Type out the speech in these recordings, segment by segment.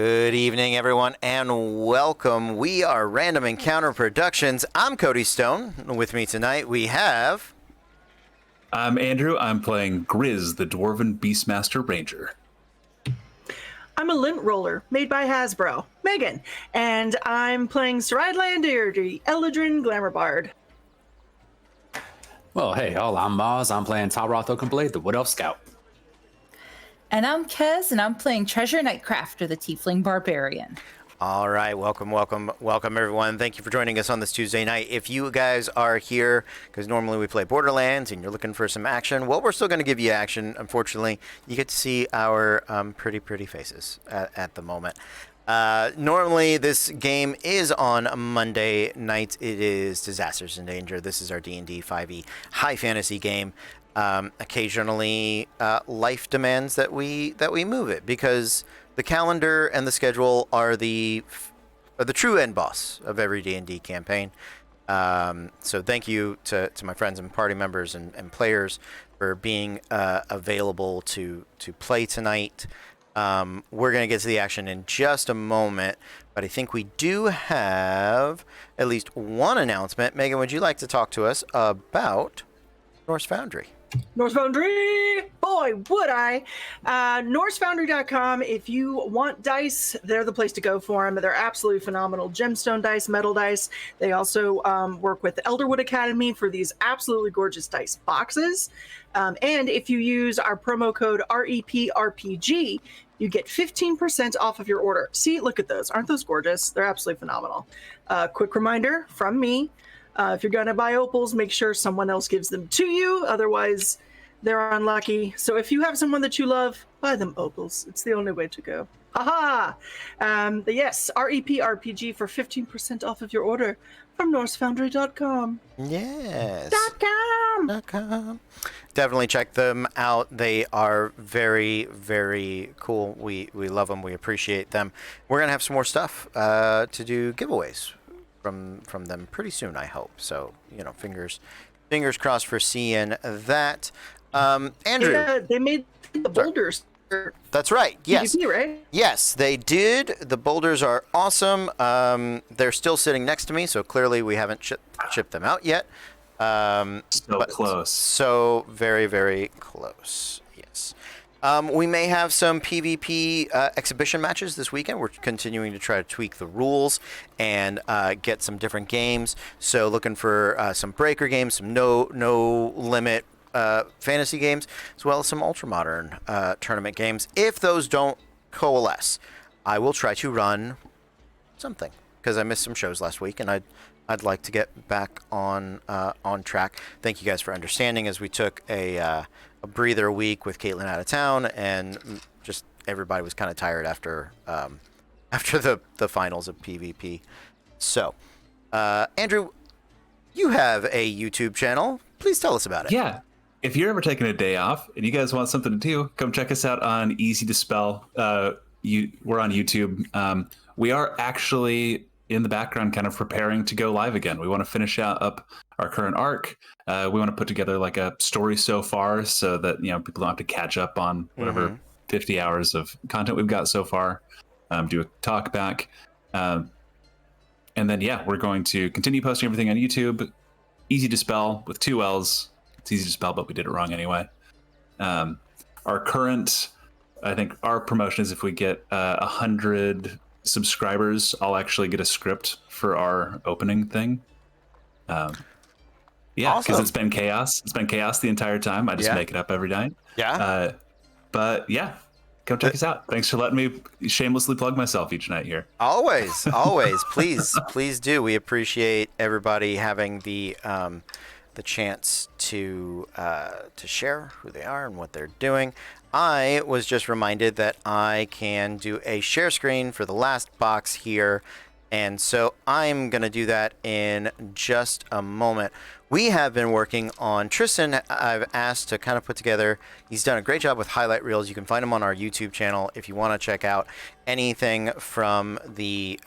Good evening, everyone, and welcome. We are Random Encounter Productions. I'm Cody Stone. With me tonight, we have... I'm Andrew. I'm playing Grizz, the Dwarven Beastmaster Ranger. I'm a lint roller made by Hasbro, Megan, and I'm playing Sarai Landir, the Eladrin Glamour Bard. Well, hey, I'm Maz. I'm playing Talroth Oakenblade, the Wood Elf Scout. And I'm Kez, and I'm playing Treasure Nightcrafter, the Tiefling Barbarian. All right, welcome, everyone. Thank you for joining us on this Tuesday night. If you guys are here, because normally we play Borderlands, and you're looking for some action, well, we're still going to give you action. Unfortunately, you get to see our pretty faces at the moment. Normally, this game is on Monday nights. It is Disasters in Danger. This is our D&D 5e high fantasy game. Occasionally, life demands that we move it because the calendar and the schedule are the true end boss of every D&D campaign. So thank you to my friends and party members and players for being available to play tonight. We're going to get to the action in just a moment, but I think we do have at least one announcement. Megan, would you like to talk to us about Norse Foundry? Norse Foundry! Boy, would I! NorseFoundry.com. If you want dice, they're the place to go for them. They're absolutely phenomenal. Gemstone dice, metal dice. They also work with Elderwood Academy for these absolutely gorgeous dice boxes. And if you use our promo code REPRPG, you get 15% off of your order. See, look at those. Aren't those gorgeous? They're absolutely phenomenal. Quick reminder from me. If you're going to buy opals, make sure someone else gives them to you. Otherwise, they're unlucky. So if you have someone that you love, buy them opals. It's the only way to go. Haha! Yes, REPRPG for 15% off of your order from NorseFoundry.com. Yes. .com. Definitely check them out. They are very, very cool. We love them. We appreciate them. We're going to have some more stuff to do giveaways from them pretty soon, I hope. So, fingers crossed for seeing that. Andrew. Yeah, they made the boulders. That's right. Yes. PvP, right? Yes, they did. The boulders are awesome. They're still sitting next to me, so clearly we haven't shipped them out yet. So close. So very, very close. Yes. We may have some PvP exhibition matches this weekend. We're continuing to try to tweak the rules and get some different games. So looking for some breaker games, some no limit fantasy games, as well as some ultramodern tournament games. If those don't coalesce, I will try to run something because I missed some shows last week, and I'd like to get back on track. Thank you guys for understanding as we took a breather week with Caitlin out of town, and just everybody was kind of tired after the finals of PvP. So, Andrew, you have a YouTube channel. Please tell us about it. Yeah. If you're ever taking a day off and you guys want something to do, come check us out on Easy to Spell. We're on YouTube. We are actually in the background kind of preparing to go live again. We want to finish up our current arc. We want to put together like a story so far so that people don't have to catch up on whatever 50 hours of content we've got so far. Do a talk back. And then, we're going to continue posting everything on YouTube. Easy to Spell with 2 L's. It's easy to spell, but we did it wrong anyway. Our current, I think our promotion is if we get 100 subscribers, I'll actually get a script for our opening thing. Because Awesome. It's been chaos. It's been chaos the entire time. I just make it up every night. Yeah. But come check us out. Thanks for letting me shamelessly plug myself each night here. Always. Please do. We appreciate everybody having the chance to share who they are and what they're doing. I was just reminded that I can do a share screen for the last box here, and so I'm going to do that in just a moment. We have been working on Tristan. I've asked to kind of put together, he's done a great job with highlight reels. You can find him on our YouTube channel if you want to check out anything from the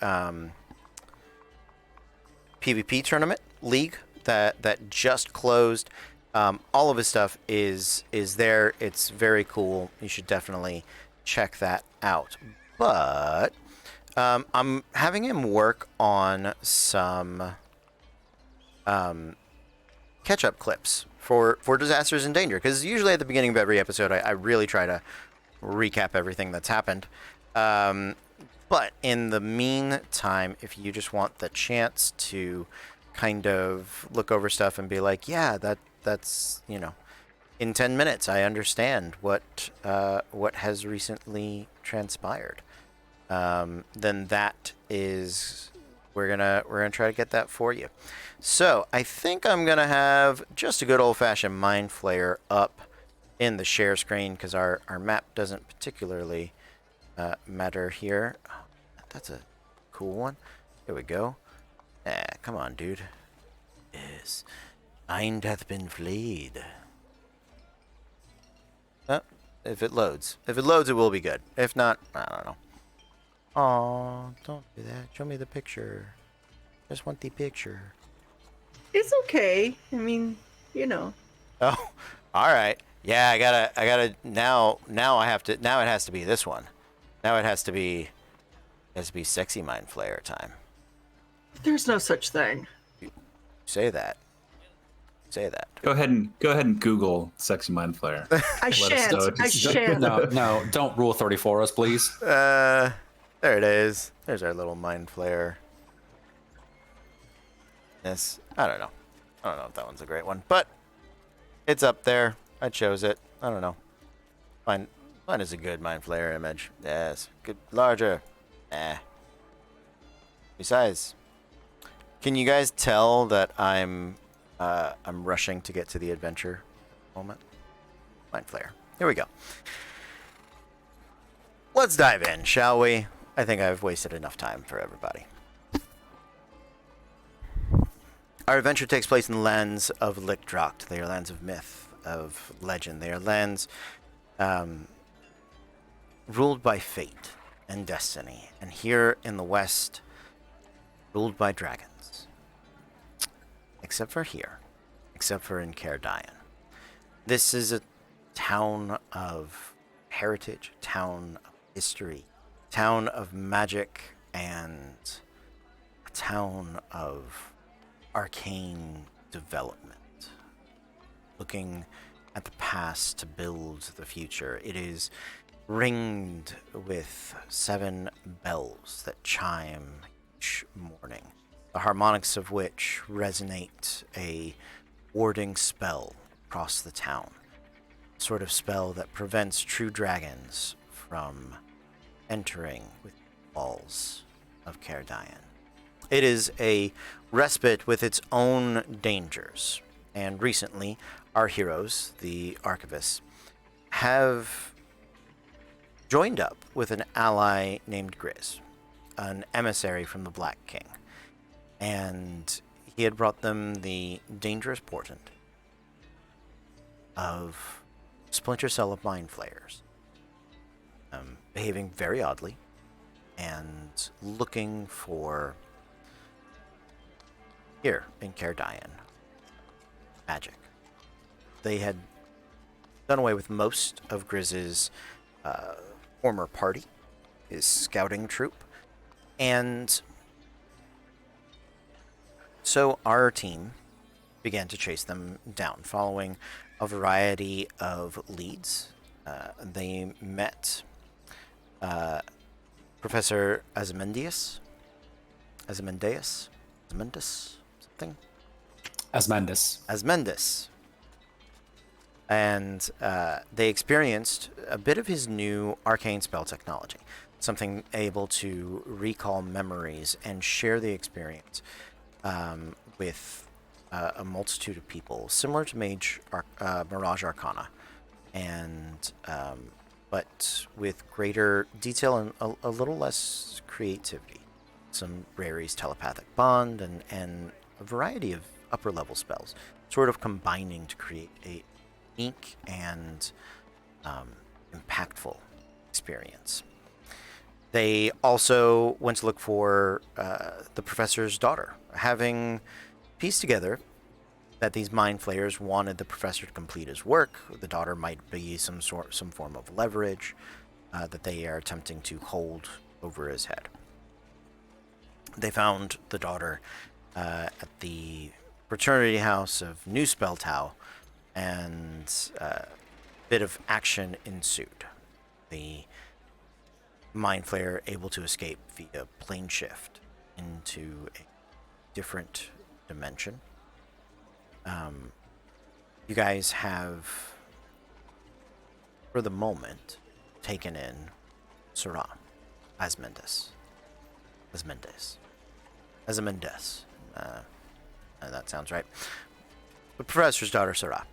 PvP tournament league that just closed. All of his stuff is there. It's very cool. You should definitely check that out. But I'm having him work on some catch-up clips for disasters and danger, because usually at the beginning of every episode, I really try to recap everything that's happened. But in the meantime, if you just want the chance to kind of look over stuff and be like, yeah, that's in 10 minutes, I understand what has recently transpired. Then that is we're gonna try to get that for you. So I think I'm gonna have just a good old-fashioned Mind Flayer up in the share screen, because our map doesn't particularly matter here. That's a cool one. Here we go. Come on, dude. Yes, mind hath been flayed. If it loads, it will be good. If not, I don't know. Aw, don't do that. Show me the picture. Just want the picture. It's okay. I mean, Oh, all right. Yeah, I gotta. Now I have to. Now it has to be this one. Now it has to be sexy Mind Flayer time. There's no such thing. Say that. Go ahead and Google "sexy Mind Flayer." I shan't. I shan't. No, don't rule 30 for us, please. There it is. There's our little Mind Flayer. Yes. I don't know if that one's a great one, but it's up there. I chose it. I don't know. Mine is a good Mind Flayer image. Yes. Good. Larger. Besides, can you guys tell that I'm rushing to get to the adventure moment? Mind Flayer. Here we go. Let's dive in, shall we? I think I've wasted enough time for everybody. Our adventure takes place in the lands of Lickdracht. They are lands of myth, of legend. They are lands ruled by fate and destiny. And here in the west, ruled by dragons. Except for here. Except for in Caerdyen. This is a town of heritage, a town of history, a town of magic, and a town of arcane development. Looking at the past to build the future. It is ringed with 7 bells that chime each morning, the harmonics of which resonate a warding spell across the town. A sort of spell that prevents true dragons from entering with the walls of Caerdyen. It is a respite with its own dangers, and recently our heroes, the archivists, have joined up with an ally named Grizz, an emissary from the Black King, and he had brought them the dangerous portent of Splinter Cell of Mind Flayers, behaving very oddly and looking for, here in Caerdyen, magic. They had done away with most of Grizz's former party, his scouting troop, and so our team began to chase them down, following a variety of leads. They met Professor Asmodeus, something? Asmendus. And they experienced a bit of his new arcane spell technology, something able to recall memories and share the experience with a multitude of people, similar to Mirage Arcana, and but with greater detail and a little less creativity. Some Rary's telepathic bond and a variety of upper level spells, sort of combining to create a unique and impactful experience. They also went to look for the professor's daughter, having pieced together that these Mind Flayers wanted the professor to complete his work. The daughter might be some form of leverage that they are attempting to hold over his head. They found the daughter at the fraternity house of New Spelltow, and a bit of action ensued. The Mind Flayer able to escape via plane shift into a different dimension. You guys have, for the moment, taken in Syrah Asmendis. That sounds right. The professor's daughter, Syrah.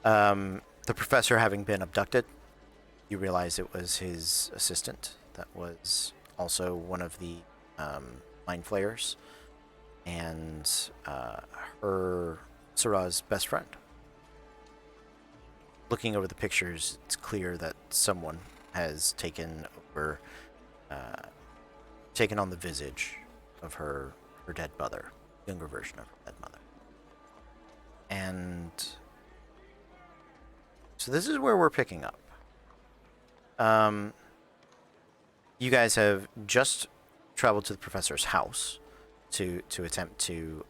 The professor having been abducted, you realize it was his assistant that was also one of the Mind Flayers, and Syrah's best friend. Looking over the pictures, it's clear that someone has taken on the visage of her dead mother, younger version of her dead mother. And so this is where we're picking up. You guys have just traveled to the professor's house to attempt to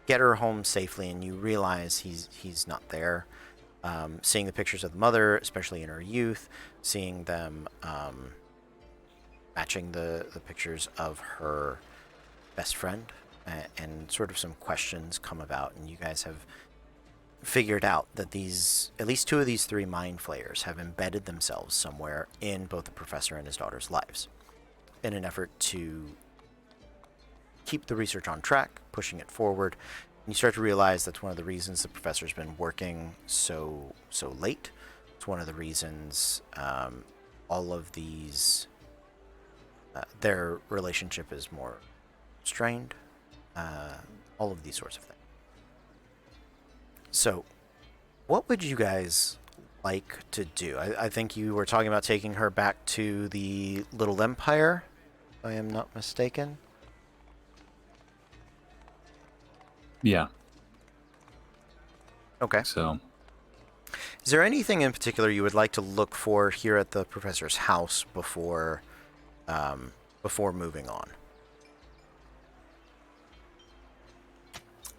get her home safely, and you realize he's not there. Seeing the pictures of the mother, especially in her youth, seeing them matching the pictures of her best friend, and sort of some questions come about, and you guys have figured out that at least two of these three Mind Flayers have embedded themselves somewhere in both the professor and his daughter's lives in an effort to keep the research on track, pushing it forward. And you start to realize that's one of the reasons the professor's been working so late. It's one of the reasons all of these their relationship is more strained. All of these sorts of things. So, what would you guys like to do? I think you were talking about taking her back to the Little Empire, if I am not mistaken. Yeah. Okay. So, is there anything in particular you would like to look for here at the professor's house before moving on?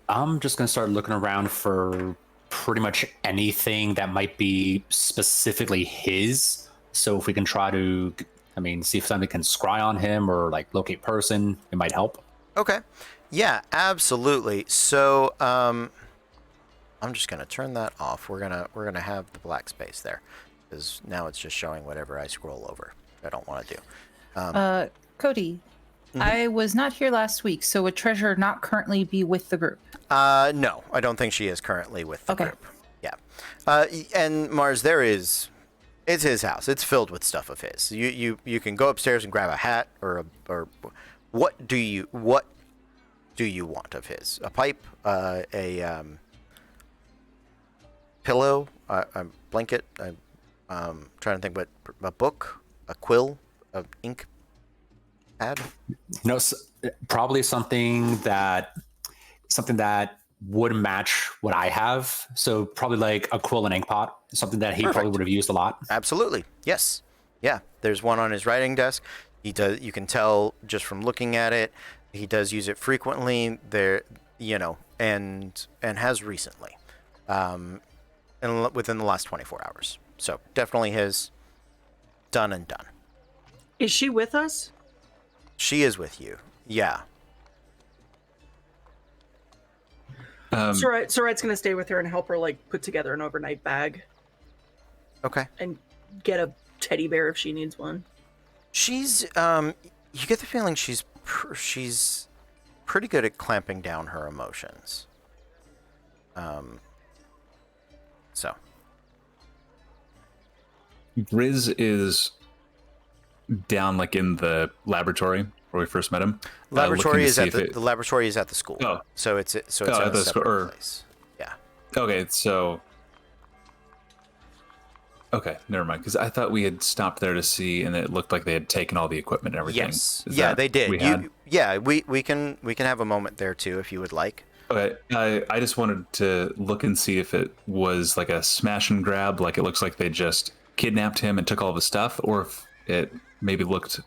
I'm just going to start looking around for pretty much anything that might be specifically his. So if we can try to, see if somebody can scry on him or like locate person, it might help. Okay. Yeah, absolutely. So I'm just going to turn that off. We're going to have the black space there, because now it's just showing whatever I scroll over. I don't want to do. Cody, I was not here last week, so would Treasure not currently be with the group? No, I don't think she is currently with the group. Yeah. And Mars, it's his house. It's filled with stuff of his. You can go upstairs and grab a hat or what do you want of his? A pipe, a pillow, a blanket, I'm trying to think, what, a book, a quill, an ink pad? Probably something that would match what I have. So probably like a quill and ink pot, something that he probably would have used a lot. Absolutely. Yes. Yeah. There's one on his writing desk. He does. You can tell just from looking at it. He does use it frequently. There, and has recently, and within the last 24 hours. So definitely his. Done and done. Is she with us? She is with you. Yeah. Sarat's gonna stay with her and help her put together an overnight bag. Okay. And get a teddy bear if she needs one. She's you get the feeling she's pretty good at clamping down her emotions. So. Grizz is down in the laboratory where we first met him. Laboratory is at the laboratory is at the school. Oh. So it's at a separate place. Yeah. Okay, so okay, never mind. Because I thought we had stopped there to see, and it looked like they had taken all the equipment and everything. Yes. Yeah, they did. We can have a moment there too if you would like. Okay, I just wanted to look and see if it was like a smash and grab, like it looks like they just kidnapped him and took all of his stuff, or if it maybe looked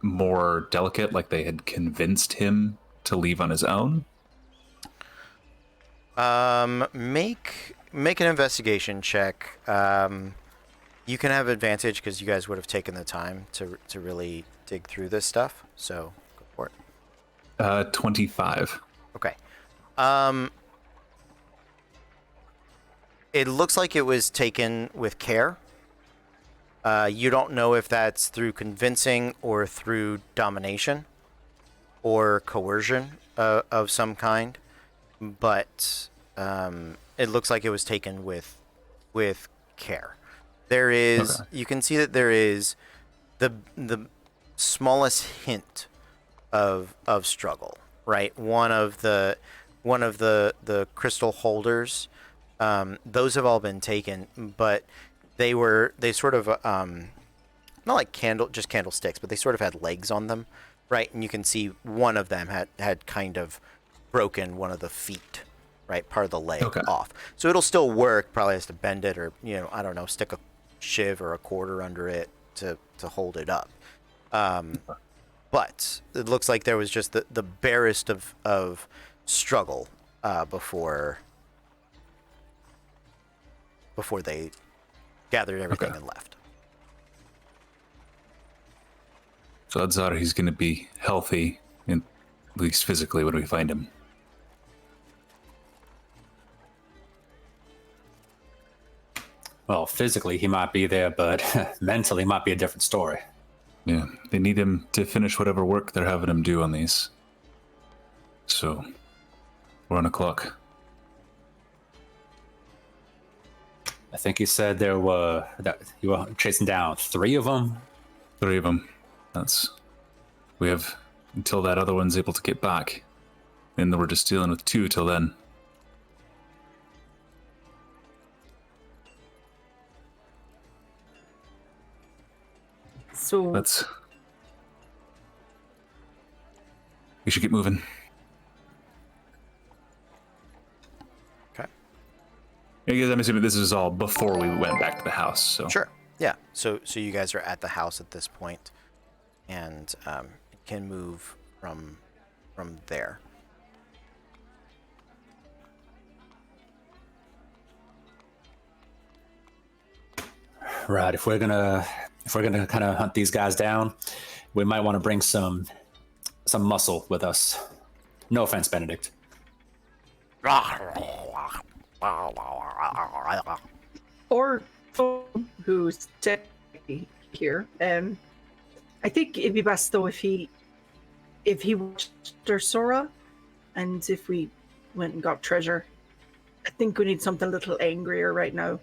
more delicate, like they had convinced him to leave on his own? Make an investigation check. You can have advantage because you guys would have taken the time to really dig through this stuff. So go for it. 25. Okay. It looks like it was taken with care. You don't know if that's through convincing or through domination or coercion of some kind, but it looks like it was taken with care. There is, you can see that there is the smallest hint of struggle, right? One of the crystal holders, those have all been taken, but they sort of not like candlesticks, but they sort of had legs on them, right? And you can see one of them had kind of broken one of the feet, right? Part of the leg off. So it'll still work, probably has to bend it or, I don't know, stick a shiv or a quarter under it to hold it up. But it looks like there was just the barest of struggle before they gathered everything and left. So odds are he's going to be healthy, at least physically, when we find him. Well, physically he might be there, but mentally might be a different story. Yeah, they need him to finish whatever work they're having him do on these. So, we're on a clock. I think you said you were chasing down 3 of them. 3 of them. We have until that other one's able to get back. And then we're just dealing with 2 till then. So we should get moving. Okay. Because I'm assuming this is all before we went back to the house. So Sure. Yeah. So you guys are at the house at this point, and it can move from there. Right. If we're gonna kind of hunt these guys down, we might want to bring some muscle with us. No offense, Benedict. or who's technically here. I think it'd be best though if he watched Sora, and if we went and got treasure. I think we need something a little angrier right now.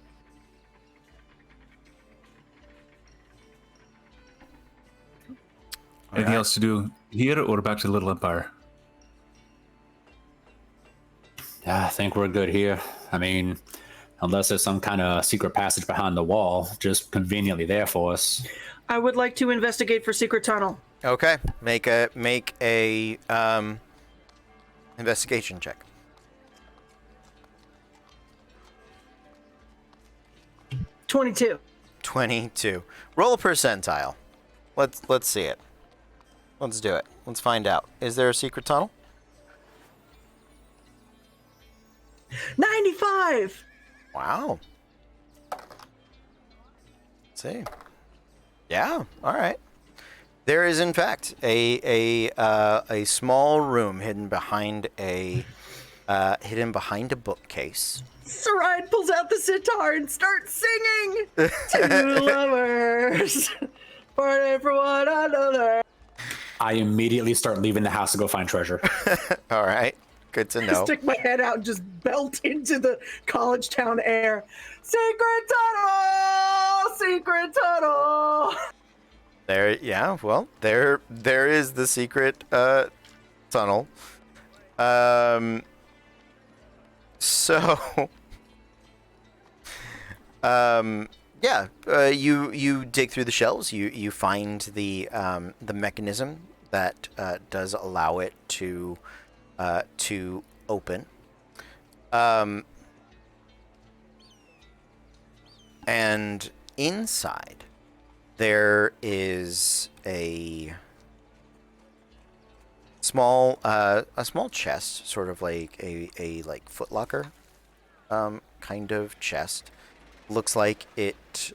Anything else to do here or back to the Little Empire? Yeah, I think we're good here. I mean, unless there's some kind of secret passage behind the wall, just conveniently there for us. I would like to investigate for secret tunnel. Okay. Make a investigation check. 22. 22. Roll a percentile. Let's see it. Let's do it. Let's find out. Is there a secret tunnel? 95. Wow. Let's see. Yeah. All right. There is, in fact, a small room hidden behind a bookcase. Saride pulls out the sitar and starts singing. Two lovers, party for one another. I immediately start leaving the house to go find treasure. All right. Good to know. Stick my head out and just belt into the college town air. Secret tunnel! Secret tunnel! There, yeah. Well, there is the secret tunnel. So, yeah. You dig through the shelves. You find the mechanism that does allow it to open. And inside there is a a small chest, sort of like a like footlocker kind of chest. Looks like it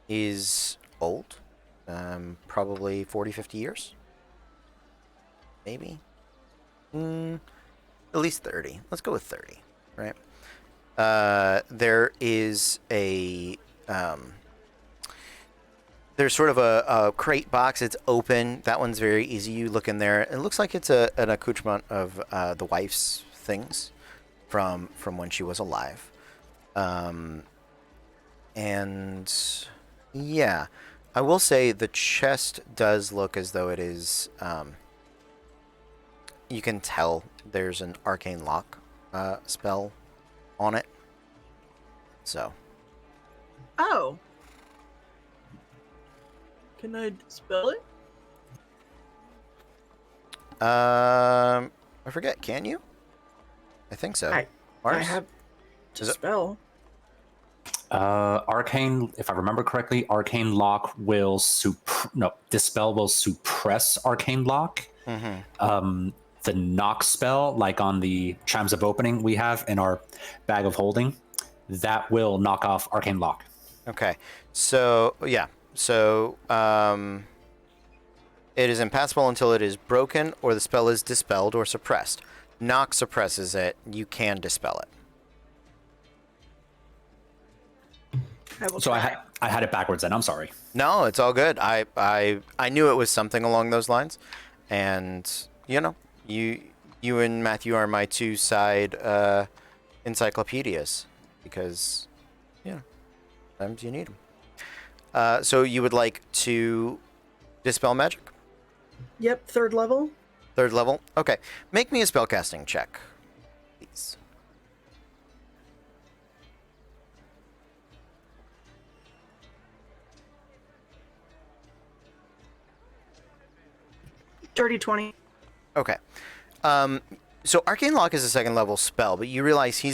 is old, probably 40, 50 years, maybe. At least 30. Let's go with 30, right? There is there's sort of a crate box. It's open. That one's very easy. You look in there. It looks like it's an accoutrement of the wife's things from when she was alive. And yeah, I will say the chest does look as though it is. You can tell there's an arcane lock spell on it. So. Oh. Can I spell it? I forget. Can you? I think so. I Mars? have to Is it- spell. Arcane, if I remember correctly, Arcane Lock will Dispel will suppress Arcane Lock. The knock spell, like on the Chimes of Opening we have in our bag of holding, that will knock off Arcane Lock. Okay. So, yeah. So, it is impassable until it is broken or the spell is dispelled or suppressed. Knock suppresses it. You can dispel it. I had it backwards then. I'm sorry. No, it's all good. I knew it was something along those lines. And, you know, you and Matthew are my two side encyclopedias because, you know, sometimes you need them. So you would like to dispel magic? Yep, 3rd level. 3rd level? Okay. Make me a spellcasting check, please. Dirty 20. Okay. So Arcane Lock is a 2nd level spell, but you realize he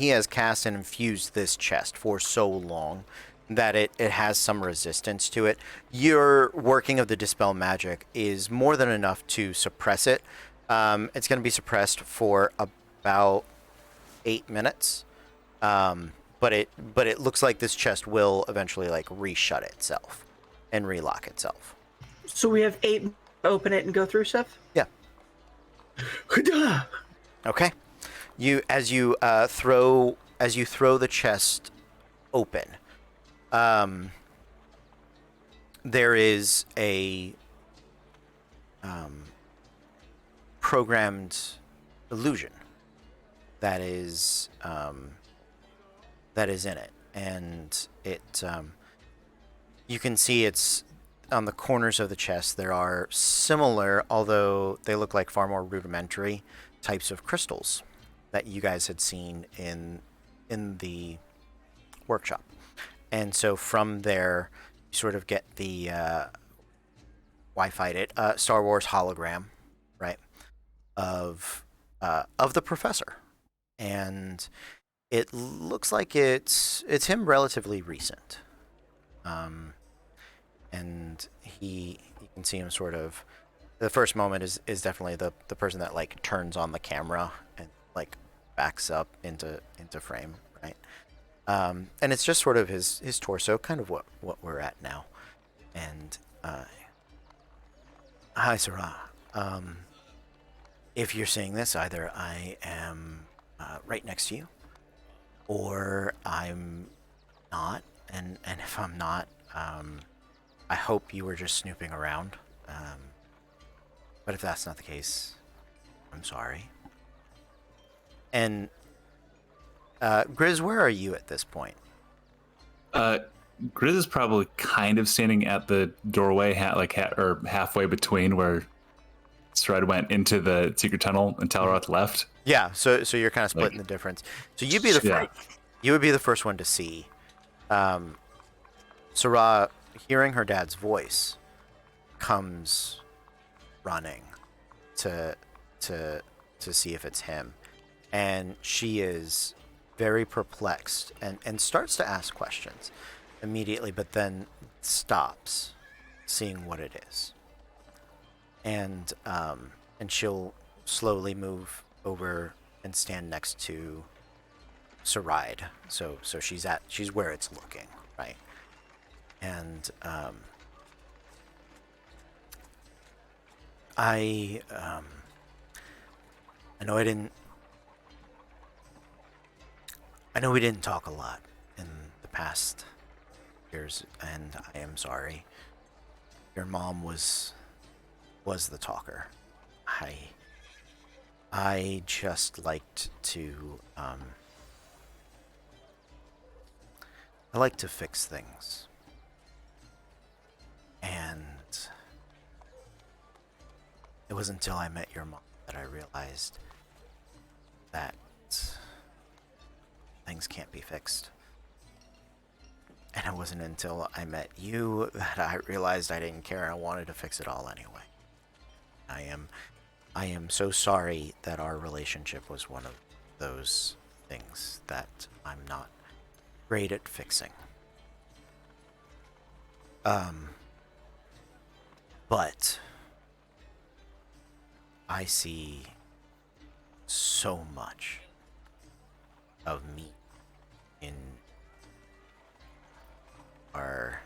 has cast and infused this chest for so long that it has some resistance to it. Your working of the Dispel magic is more than enough to suppress it. It's going to be suppressed for about 8 minutes. But it looks like this chest will eventually like reshut itself and relock itself. So we have 8 open it and go through stuff? Yeah. Okay. As you throw the chest open, there is a programmed illusion that is in it, and it you can see it's on the corners of the chest. There are similar, although they look like far more rudimentary types of crystals that you guys had seen in the workshop. And so from there, you sort of get the Wi-Fi'd it Star Wars hologram, right, of the professor, and it looks like it's him relatively recent, and you can see him sort of. The first moment is definitely the person that like turns on the camera and like backs up into frame, right? And it's just sort of his torso, kind of what we're at now. And hi, Sarah. If you're seeing this, either I am right next to you, or I'm not. And if I'm not, I hope you were just snooping around. But if that's not the case, I'm sorry. And Grizz, where are you at this point? Grizz is probably kind of standing at the doorway, or halfway between where Stride went into the secret tunnel and Talroth left. Yeah, so you're kind of splitting the difference. So you would be the first one to see Sarah, hearing her dad's voice, comes running to see if it's him, and she is very perplexed and starts to ask questions immediately, but then stops, seeing what it is. and she'll slowly move over and stand next to Saride. So she's where it's looking, right? And I know we didn't talk a lot in the past years, and I am sorry. Your mom was the talker. I just liked to I like to fix things. And it was until I met your mom that I realized that things can't be fixed. And it wasn't until I met you that I realized I didn't care. I wanted to fix it all anyway. I am so sorry that our relationship was one of those things that I'm not great at fixing. But I see so much of me in our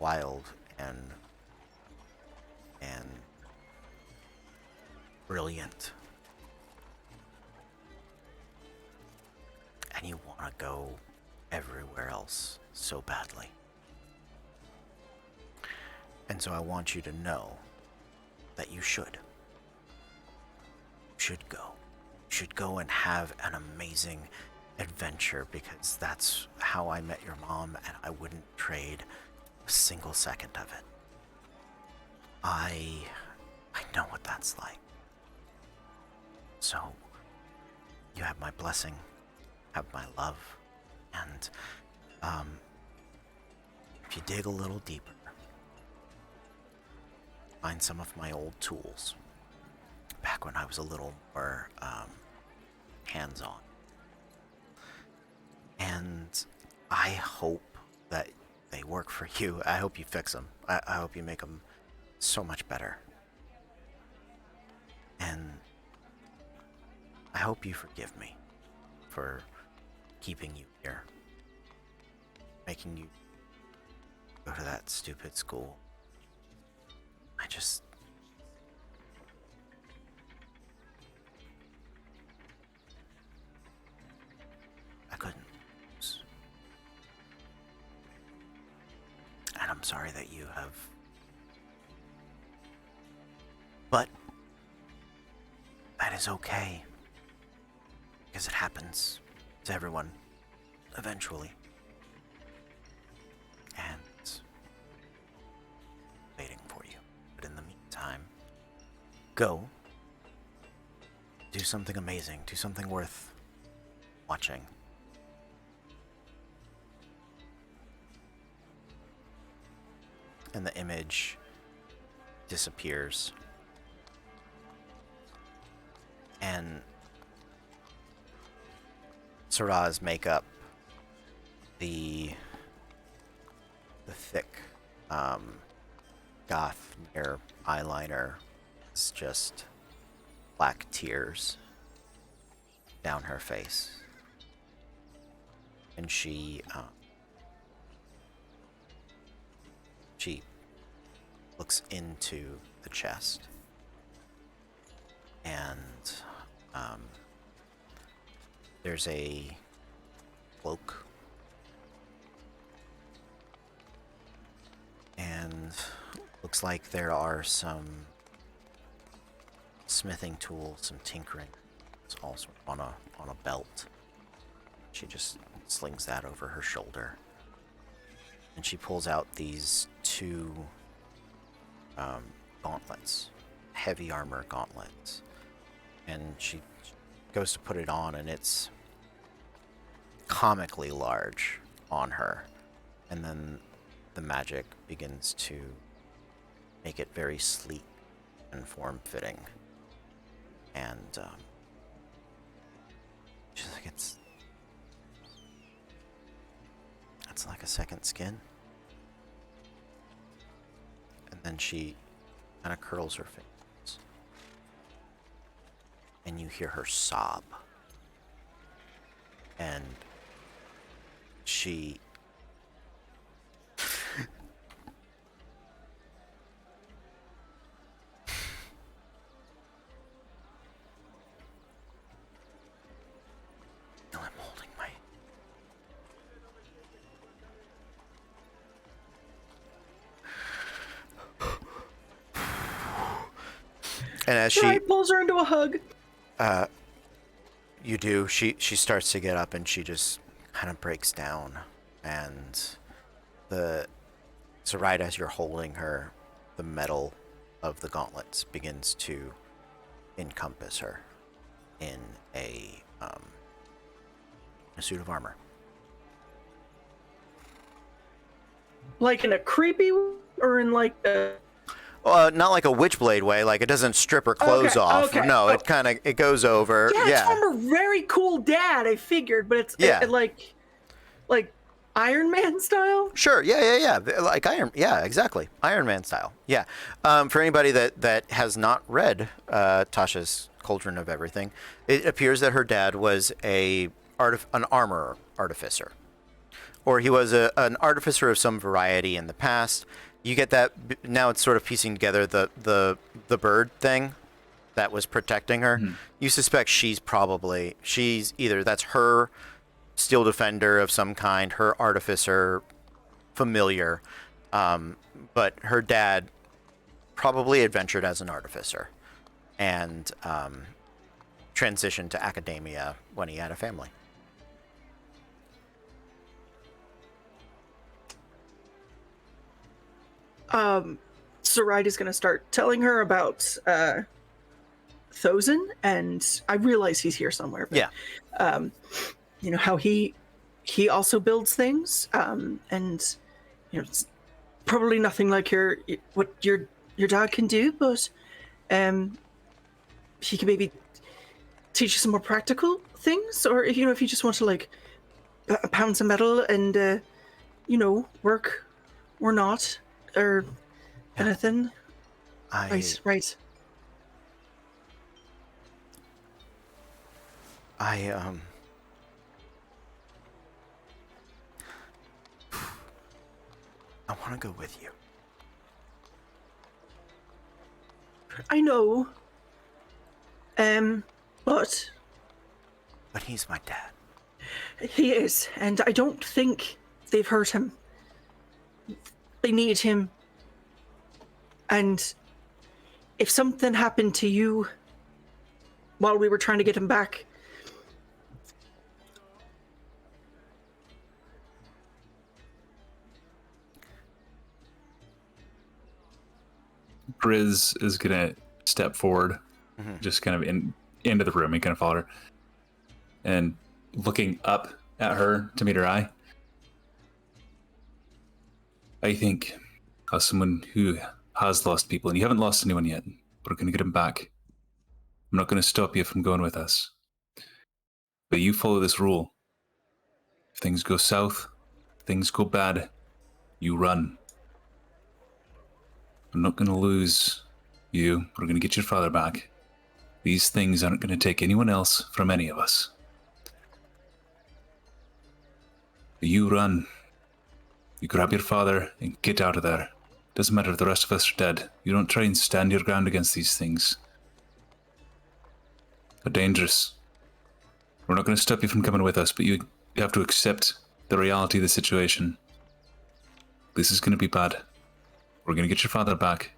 wild and brilliant, and you want to go everywhere else so badly. And so I want you to know that you should go. You should go and have an amazing adventure, because that's how I met your mom, and I wouldn't trade a single second of it. I know what that's like. So you have my blessing, have my love, and if you dig a little deeper, find some of my old tools back when I was a little more hands-on. And I hope that they work for you. I hope you fix them. I hope you make them so much better. And I hope you forgive me for keeping you here, making you go to that stupid school. I couldn't lose. And I'm sorry that you have. But that is okay, because it happens to everyone eventually. And waiting for you. But in the meantime, go. Do something amazing. Do something worth watching. And the image disappears. And Saraz make up the thick goth near eyeliner. It's just black tears down her face, and she looks into the chest, and there's a cloak, and looks like there are some smithing tools, some tinkering. It's also on a belt. She just slings that over her shoulder, and she pulls out these two gauntlets, heavy armor gauntlets, and she goes to put it on, and it's comically large on her, and then the magic begins to make it very sleek and form-fitting, and she's like, it's like a second skin. And and she kind of curls her fingers. And you hear her sob. And she I'm holding my and as Sarai pulls her into a hug. you do, she starts to get up and she just kind of breaks down, and so right as you're holding her, the metal of the gauntlets begins to encompass her in a suit of armor. Like in a creepy or in like a... Not like a witchblade way, like it doesn't strip her clothes Okay, off. okay. No, Oh. it goes over. Yeah, it's from a very cool dad, I figured, but it's like Iron Man style? Sure. Yeah. Like exactly. Iron Man style. Yeah. For anybody that has not read Tasha's Cauldron of Everything, it appears that her dad was an armor artificer, or he was an artificer of some variety in the past. You get that now. It's sort of piecing together the bird thing that was protecting her. Mm-hmm. You suspect she's either that's her steel defender of some kind, her artificer familiar, but her dad probably adventured as an artificer and transitioned to academia when he had a family. Sarai is going to start telling her about Thosin, and I realize he's here somewhere. But, yeah. You know how he also builds things, and you know it's probably nothing like what your dad can do, but he can maybe teach you some more practical things, or if you just want to like pound some metal and work or not or anything. Right. I want to go with you. I know. But he's my dad. He is, and I don't think they've hurt him. They need him. And if something happened to you while we were trying to get him back, Grizz is gonna step forward, just kind of into the room. He kind of followed her, and looking up at her to meet her eye. I think, as someone who has lost people, and you haven't lost anyone yet, we're gonna get him back. I'm not gonna stop you from going with us, but you follow this rule. If things go south, things go bad, you run. I'm not going to lose you. We're going to get your father back. These things aren't going to take anyone else from any of us. You run. You grab your father and get out of there. Doesn't matter if the rest of us are dead. You don't try and stand your ground against these things. They're dangerous. We're not going to stop you from coming with us, but you have to accept the reality of the situation. This is going to be bad. We're going to get your father back.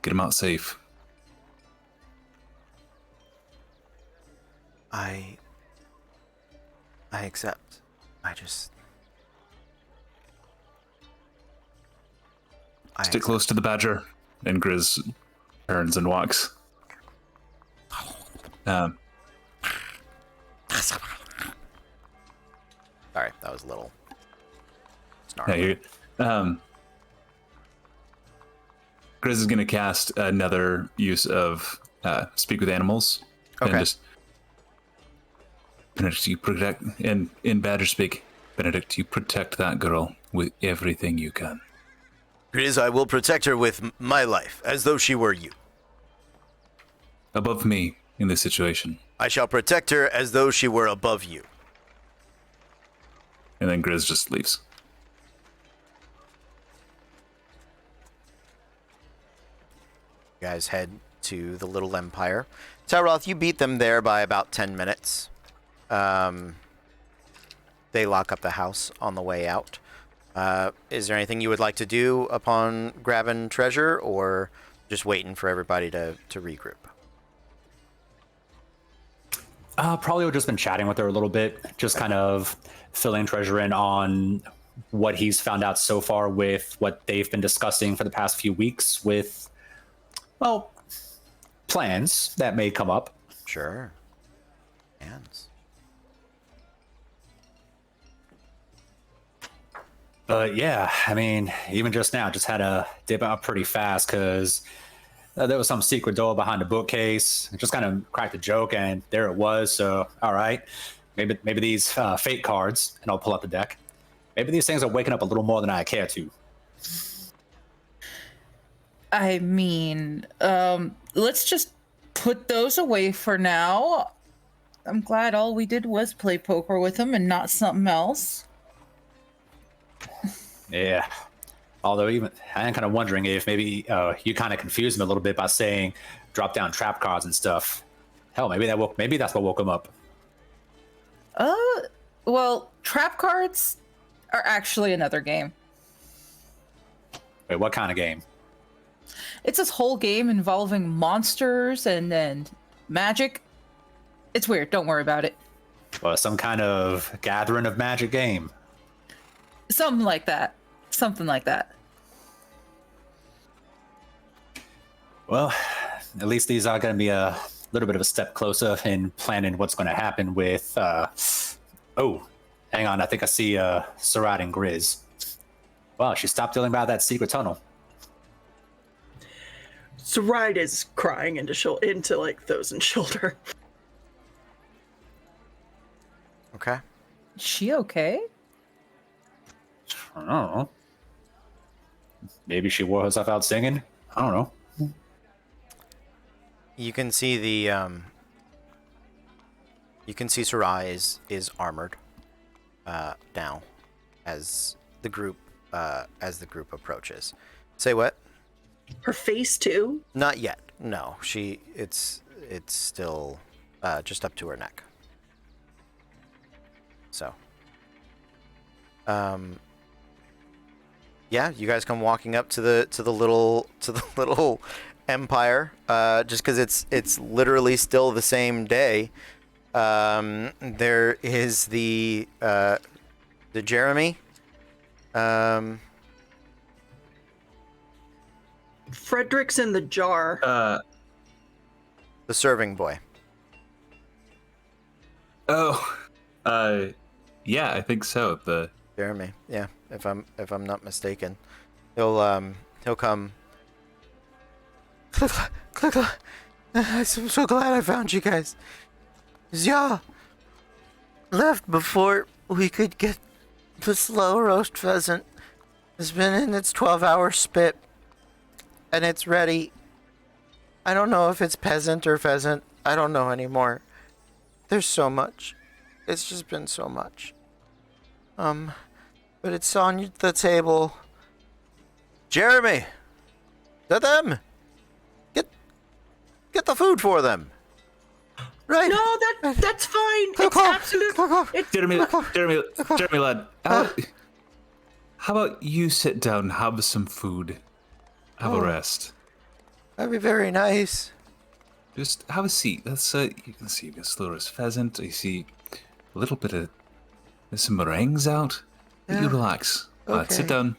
Get him out safe. I accept. Stick close to the badger. And Grizz turns and walks. Sorry, that was a little snarly. Grizz is going to cast another use of Speak with Animals. Okay. And just, Benedict, you protect, in Badger speak, Benedict, you protect that girl with everything you can. Grizz, I will protect her with my life, as though she were you. Above me in this situation. I shall protect her as though she were above you. And then Grizz just leaves. You guys head to the Little Empire. Tyroth, you beat them there by about 10 minutes. They lock up the house on the way out. Is there anything you would like to do upon grabbing treasure, or just waiting for everybody to regroup? Probably would just been chatting with her a little bit, just kind of filling treasure in on what he's found out so far with what they've been discussing for the past few weeks with, well, plans that may come up. Sure. Hands. But yeah, I mean, even just now, just had to dip out pretty fast because there was some secret door behind the bookcase. I just kind of cracked a joke, and there it was. So, all right, maybe these fate cards, and I'll pull out the deck. Maybe these things are waking up a little more than I care to. I mean, let's just put those away for now. I'm glad all we did was play poker with him and not something else. Yeah. Although even I am kind of wondering if maybe you kind of confused him a little bit by saying drop down trap cards and stuff. Hell, maybe that's what woke him up. Well, trap cards are actually another game. Wait, what kind of game? It's this whole game involving monsters and then magic. It's weird. Don't worry about it. Well, some kind of gathering of magic game. Something like that. Something like that. Well, at least these are going to be a little bit of a step closer in planning what's going to happen with. Oh, hang on. I think I see Sarat and Grizz. Wow, she stopped dealing about that secret tunnel. Sarat is crying into like Thosen's shoulder. Okay. Is she okay? I don't know. Maybe she wore herself out singing. I don't know. You can see the you can see Sarai is armored now as the group approaches. Say what? Her face too. Not yet. No, it's still just up to her neck. So, yeah, you guys come walking up to the little empire, just because it's literally still the same day. There is the Jeremy. Frederick's in the jar. The serving boy. Yeah, I think so. The Jeremy, yeah, if I'm not mistaken, he'll come. I'm so glad I found you guys. 'Cause y'all left before we could get the slow roast pheasant. It's been in its 12-hour spit, and it's ready. I don't know if it's peasant or pheasant. I don't know anymore. There's so much. It's just been so much. But it's on the table. Jeremy! Is that them? Get the food for them. Right? No, that's fine. Go, It's go, absolute. go, go. It's Jeremy, lad. How about you sit down, have some food, have a rest. That'd be very nice. Just have a seat. That's you can see the slur's pheasant. You see a little bit of there's some meringues out. Yeah. You relax. Lad, sit Okay. down.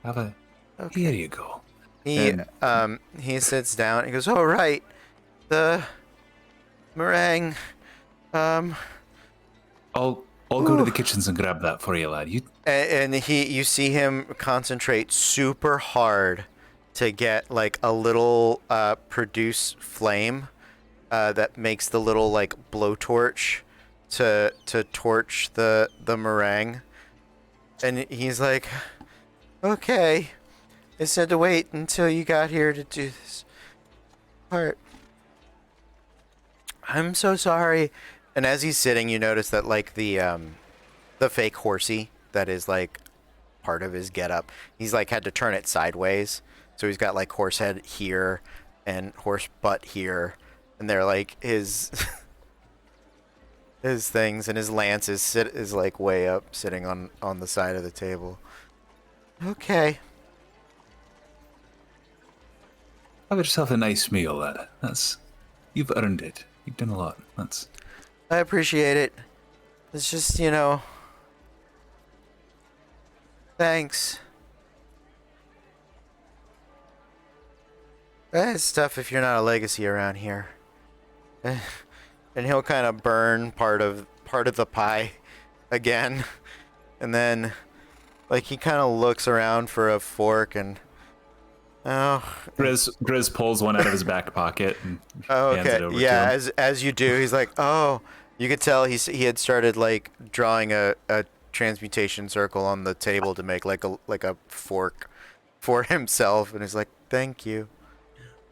Have a. Okay. Here you go. He sits down. He goes, "All right, the meringue. I'll go to the kitchens and grab that for you, lad. You And you see him concentrate super hard to get like a little produce flame that makes the little like blowtorch to torch the meringue. And he's like, okay. They said to wait until you got here to do this part. I'm so sorry. And as he's sitting, you notice that like the fake horsey that is like part of his getup, he's like had to turn it sideways. So he's got like horse head here and horse butt here, and they're like his his things, and his lance is like way up, sitting on the side of the table. Okay. Have yourself a nice meal, lad. You've earned it. You've done a lot. I appreciate it. It's just, thanks. It's tough if you're not a legacy around here. And he'll kind of burn part of the pie again. And then like he kind of looks around for a fork and Grizz pulls one out of his back pocket and hands it over to him. as you do, he's like, oh, you could tell he had started like drawing a transmutation circle on the table to make like a fork for himself, and he's like, thank you.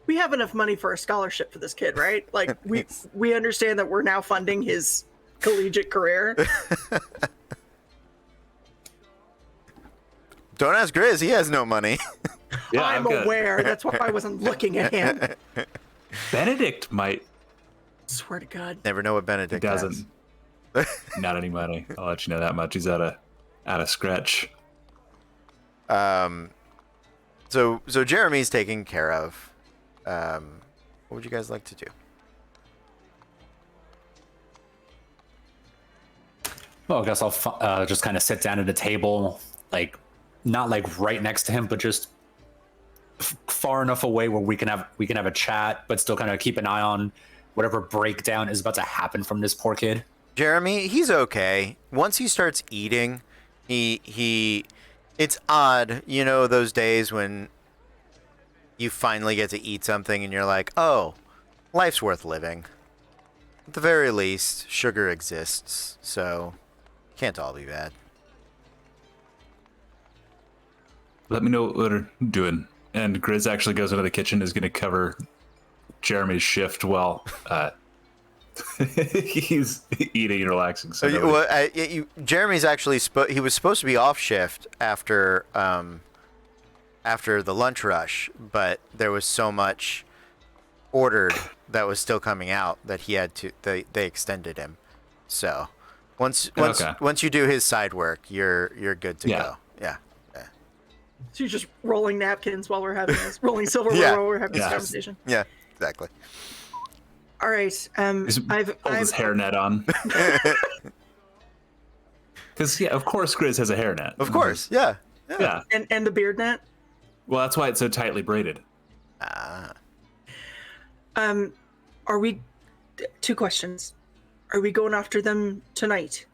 We have enough money for a scholarship for this kid, right? Like we understand that we're now funding his collegiate career. Don't ask Grizz, he has no money. Yeah, I'm aware. That's why I wasn't looking at him. Benedict might. Swear to God. Never know what Benedict Doesn't. Not any money. I'll let you know that much. He's out of scratch. has. So Jeremy's taken care of. What would you guys like to do? Well, I guess I'll just kind of sit down at a table, like not like right next to him, but just far enough away where we can have a chat, but still kind of keep an eye on whatever breakdown is about to happen from this poor kid. Jeremy, he's okay. Once he starts eating, he it's odd, those days when you finally get to eat something and you're like, oh, life's worth living. At the very least, sugar exists, so can't all be bad. Let me know what we're doing. And Grizz actually goes into the kitchen, is going to cover Jeremy's shift while he's eating and relaxing. So Jeremy's actually he was supposed to be off shift after the lunch rush, but there was so much ordered that was still coming out that he had to they extended him. So once you do his side work, you're good to go. Yeah. So you're just rolling napkins while we're having this, rolling silverware while we're having this conversation. Yeah, exactly. All right. I've his hairnet on. Because of course Grizz has a hairnet. Of course, yeah. And the beard net. Well, that's why it's so tightly braided. Are we? 2 questions. Are we going after them tonight?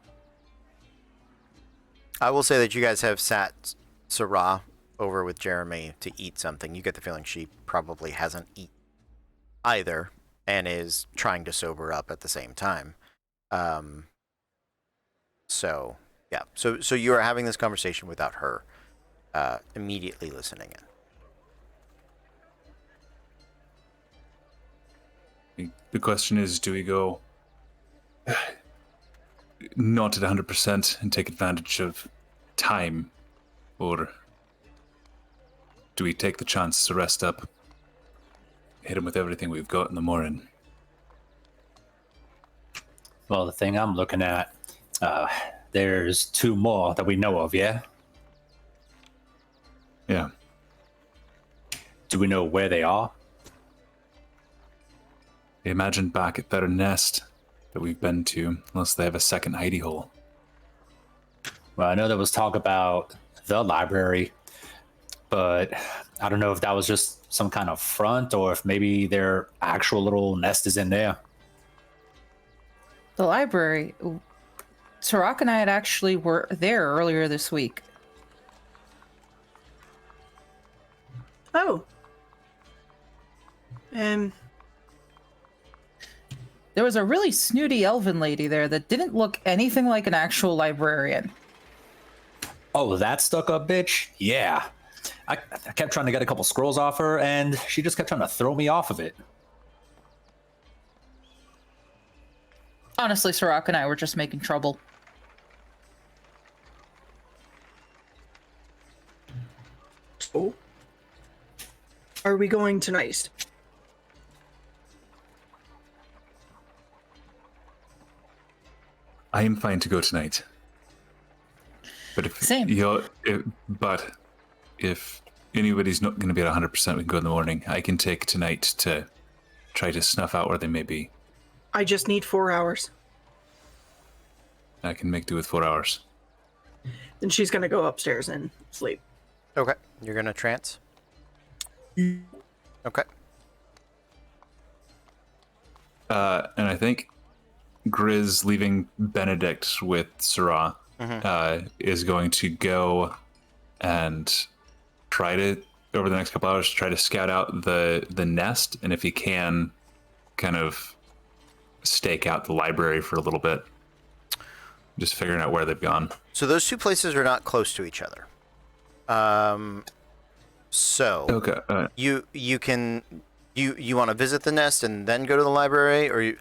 I will say that you guys have sat Sarah over with Jeremy to eat something. You get the feeling she probably hasn't eaten either and is trying to sober up at the same time. So you are having this conversation without her immediately listening in. The question is, do we go not at 100% and take advantage of time, or do we take the chance to rest up, hit him with everything we've got in the morning? Well, the thing I'm looking at, there's 2 more that we know of, yeah? Yeah. Do we know where they are? I imagine back at their nest that we've been to, unless they have a second hidey hole. Well, I know there was talk about the library, but I don't know if that was just some kind of front or if maybe their actual little nest is in there. The library. Tarak and I actually were there earlier this week. Oh. There was a really snooty elven lady there that didn't look anything like an actual librarian. Oh, that stuck-up bitch? Yeah. I kept trying to get a couple scrolls off her, and she just kept trying to throw me off of it. Honestly, Sirach and I were just making trouble. So, are we going tonight? I am fine to go tonight. But Same. But if anybody's not going to be at 100%, we can go in the morning. I can take tonight to try to snuff out where they may be. I just need 4 hours. I can make do with 4 hours. Then she's gonna go upstairs and sleep. Okay. You're gonna trance. Okay. And I think Grizz leaving Benedict with Sarah is going to go and try to, over the next couple hours, try to scout out the nest, and if he can, kind of stake out the library for a little bit. Just figuring out where they've gone. So those two places are not close to each other. So Okay. you can you want to visit the nest and then go to the library, or you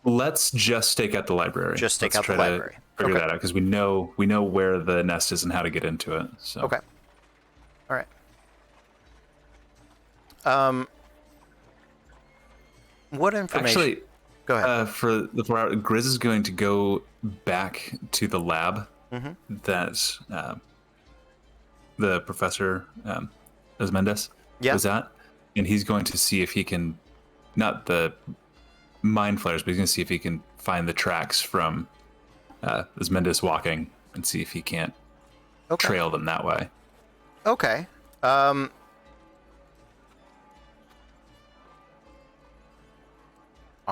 Let's just stake out the library. Just stake Let's out the try to library. Figure Okay. that out because we know where the nest is and how to get into it. So. okay? All right. What information? Actually, go ahead. for the 4 hour, Grizz is going to go back to the lab Mm-hmm. that the professor Osmendes Yeah. was at, and he's going to see if he can, not the mind flares, but he's going to see if he can find the tracks from Osmendes walking and see if he can't Okay. trail them that way. Okay. All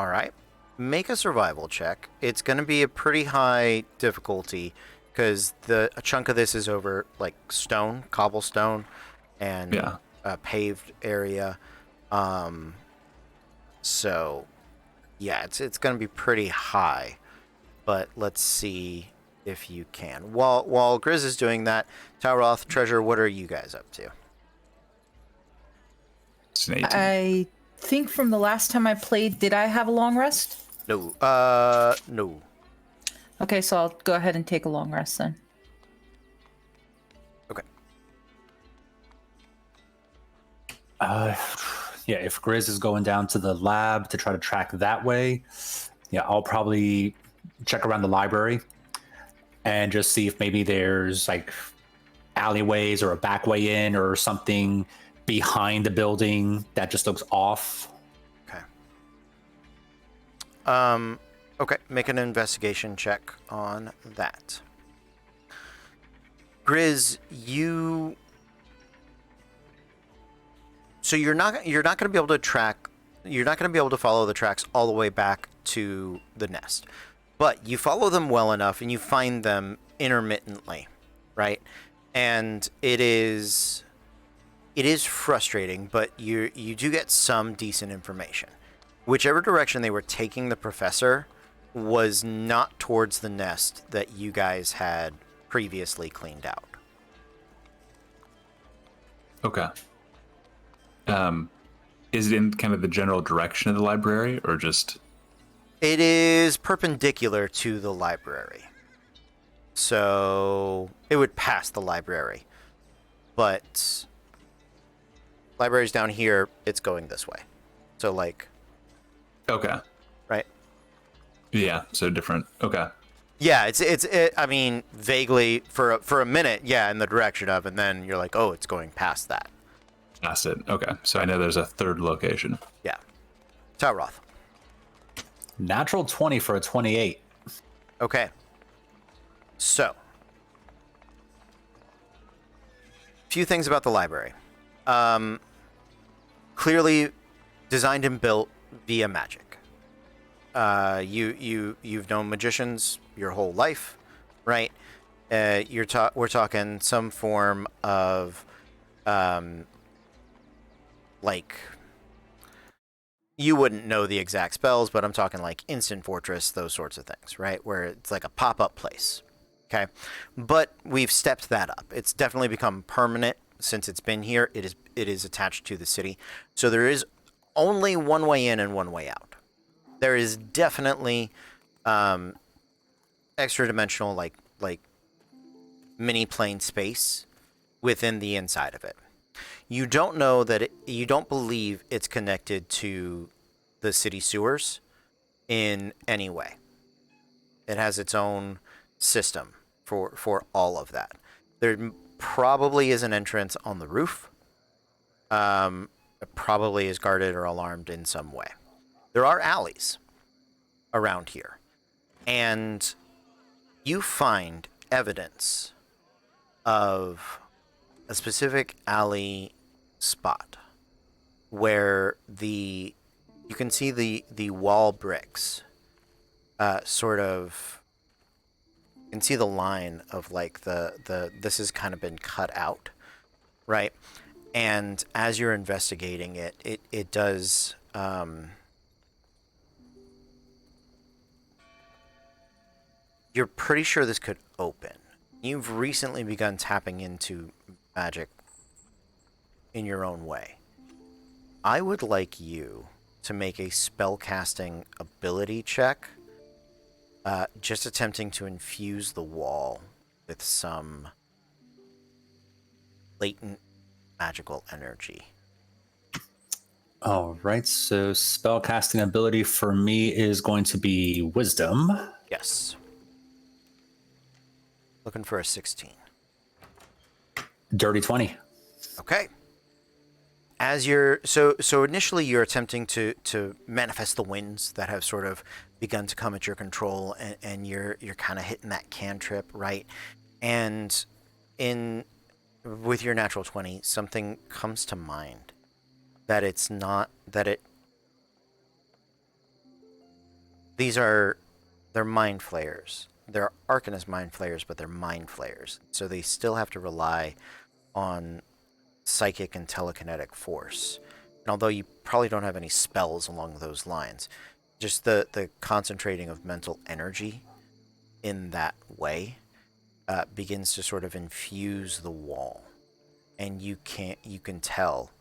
right. Make a survival check. It's going to be a pretty high difficulty because a chunk of this is over like stone, cobblestone, and Yeah. a paved area. So yeah, it's going to be pretty high. But let's see if you can. While Grizz is doing that, Tauroth, Treasure, what are you guys up to? It's an 18. I think from the last time I played, did I have a long rest? No. No. Okay, so I'll go ahead and take a long rest then. Okay. Yeah, if Grizz is going down to the lab to try to track that way, yeah, I'll probably check around the library and just see if maybe there's like alleyways or a back way in or something behind the building that just looks off. Okay. Okay. Make an investigation check on that. Grizz, so you're not going to be able to track. You're not going to be able to follow the tracks all the way back to the nest, but you follow them well enough and you find them intermittently, right? And it is frustrating, but you do get some decent information. Whichever direction they were taking the professor was not towards the nest that you guys had previously cleaned out. Okay. Is it in kind of the general direction of the library, or just? It is perpendicular to the library. So it would pass the library. But library's down here, it's going this way. So like, Okay. right? Yeah. So different. Okay. Yeah, it's I mean, vaguely for a minute, yeah, in the direction of, and then you're like, oh, it's going past that. Past it. Okay. So I know there's a third location. Yeah. Tauroth. Natural 20 for a 28. Okay. So, few things about the library. Clearly designed and built via magic. You've known magicians your whole life, right? We're talking some form of like, you wouldn't know the exact spells, but I'm talking like instant fortress, those sorts of things, right? Where it's like a pop-up place. Okay. But we've stepped that up. It's definitely become permanent since it's been here, it is attached to the city. So there is only one way in and one way out. There is definitely extra dimensional like mini plane space within the inside of it. You don't know that you don't believe it's connected to the city sewers in any way. It has its own system for all of that. There probably is an entrance on the roof. It probably is guarded or alarmed in some way. There are alleys around here, and you find evidence of a specific alley spot where you can see the wall bricks sort of, you can see the line of like the this has kind of been cut out, right? And as you're investigating it does you're pretty sure this could open. You've recently begun tapping into magic in your own way. I would like you to make a spellcasting ability check, just attempting to infuse the wall with some latent magical energy. All right, so spellcasting ability for me is going to be Wisdom. Yes. Looking for a 16. Dirty 20. Okay. As you're so initially you're attempting to manifest the winds that have sort of begun to come at your control, and you're kind of hitting that cantrip, right? And with your natural 20, something comes to mind that it's not that it they're mind flayers. They're Arcanist mind flayers, but they're mind flayers. So they still have to rely on psychic and telekinetic force. And although you probably don't have any spells along those lines, just the concentrating of mental energy in that way begins to sort of infuse the wall. And you can tell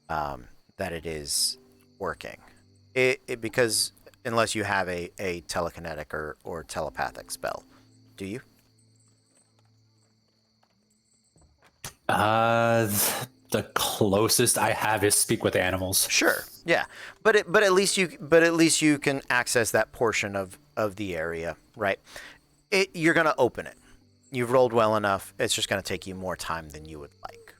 that it is working. It because unless you have a telekinetic or telepathic spell. Do you? The closest I have is speak with animals. Sure. Yeah. But at least you can access that portion of the area, right? You're going to open it. You've rolled well enough. It's just going to take you more time than you would like.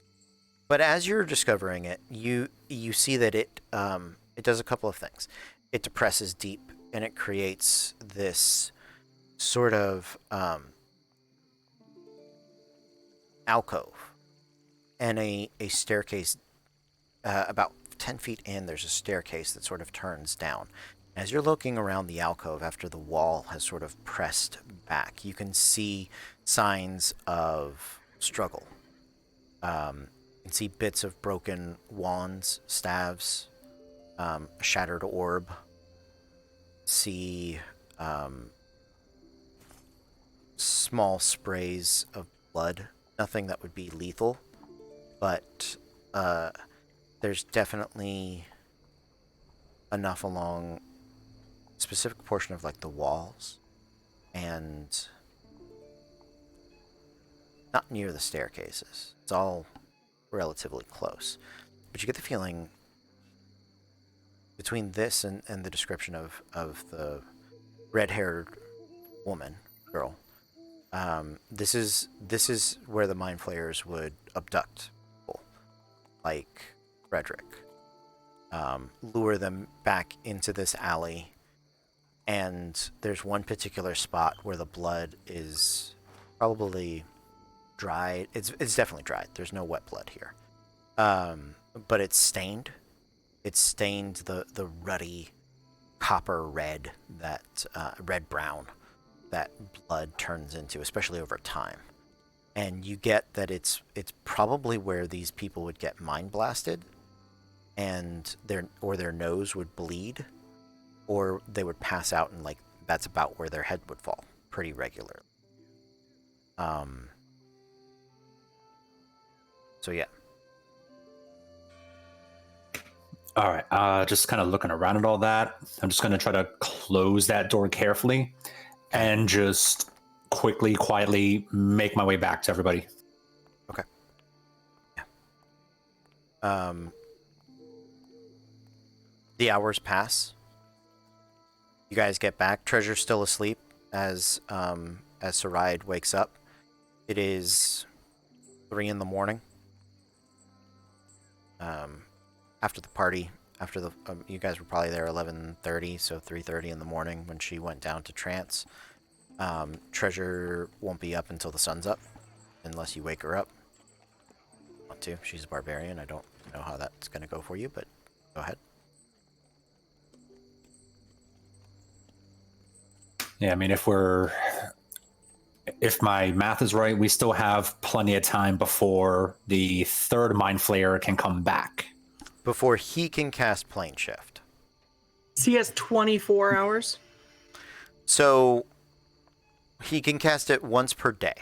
But as you're discovering it, you see that it does a couple of things. It depresses deep, and it creates this sort of alcove and a staircase. About 10 feet in, there's a staircase that sort of turns down. As you're looking around the alcove after the wall has sort of pressed back, you can see signs of struggle. You can see bits of broken wands, staves, a shattered orb. See small sprays of blood. Nothing that would be lethal, but there's definitely enough along a specific portion of like the walls and not near the staircases. It's all relatively close, but you get the feeling between this and the description of the red-haired girl, this is where the mind flayers would abduct people, like Frederick, lure them back into this alley, and there's one particular spot where the blood is probably dried. It's definitely dried. There's no wet blood here, but it's stained. It's stained the ruddy copper red that red-brown that blood turns into, especially over time. And you get that it's probably where these people would get mind blasted, and their nose would bleed, or they would pass out, and like that's about where their head would fall pretty regularly. So yeah, All right. Just kind of looking around at all that. I'm just going to try to close that door carefully and just quickly, quietly make my way back to everybody. Okay. Yeah. The hours pass. You guys get back. Treasure's still asleep as Saride wakes up. It is 3 a.m. After the party, after the you guys were probably there 11:30, so 3:30 in the morning when she went down to trance. Treasure won't be up until the sun's up, unless you wake her up. Want to? She's a barbarian. I don't know how that's gonna go for you, but go ahead. Yeah, I mean, if my math is right, we still have plenty of time before the third Mind Flayer can come back. Before he can cast Plane Shift. So he has 24 hours. So he can cast it once per day.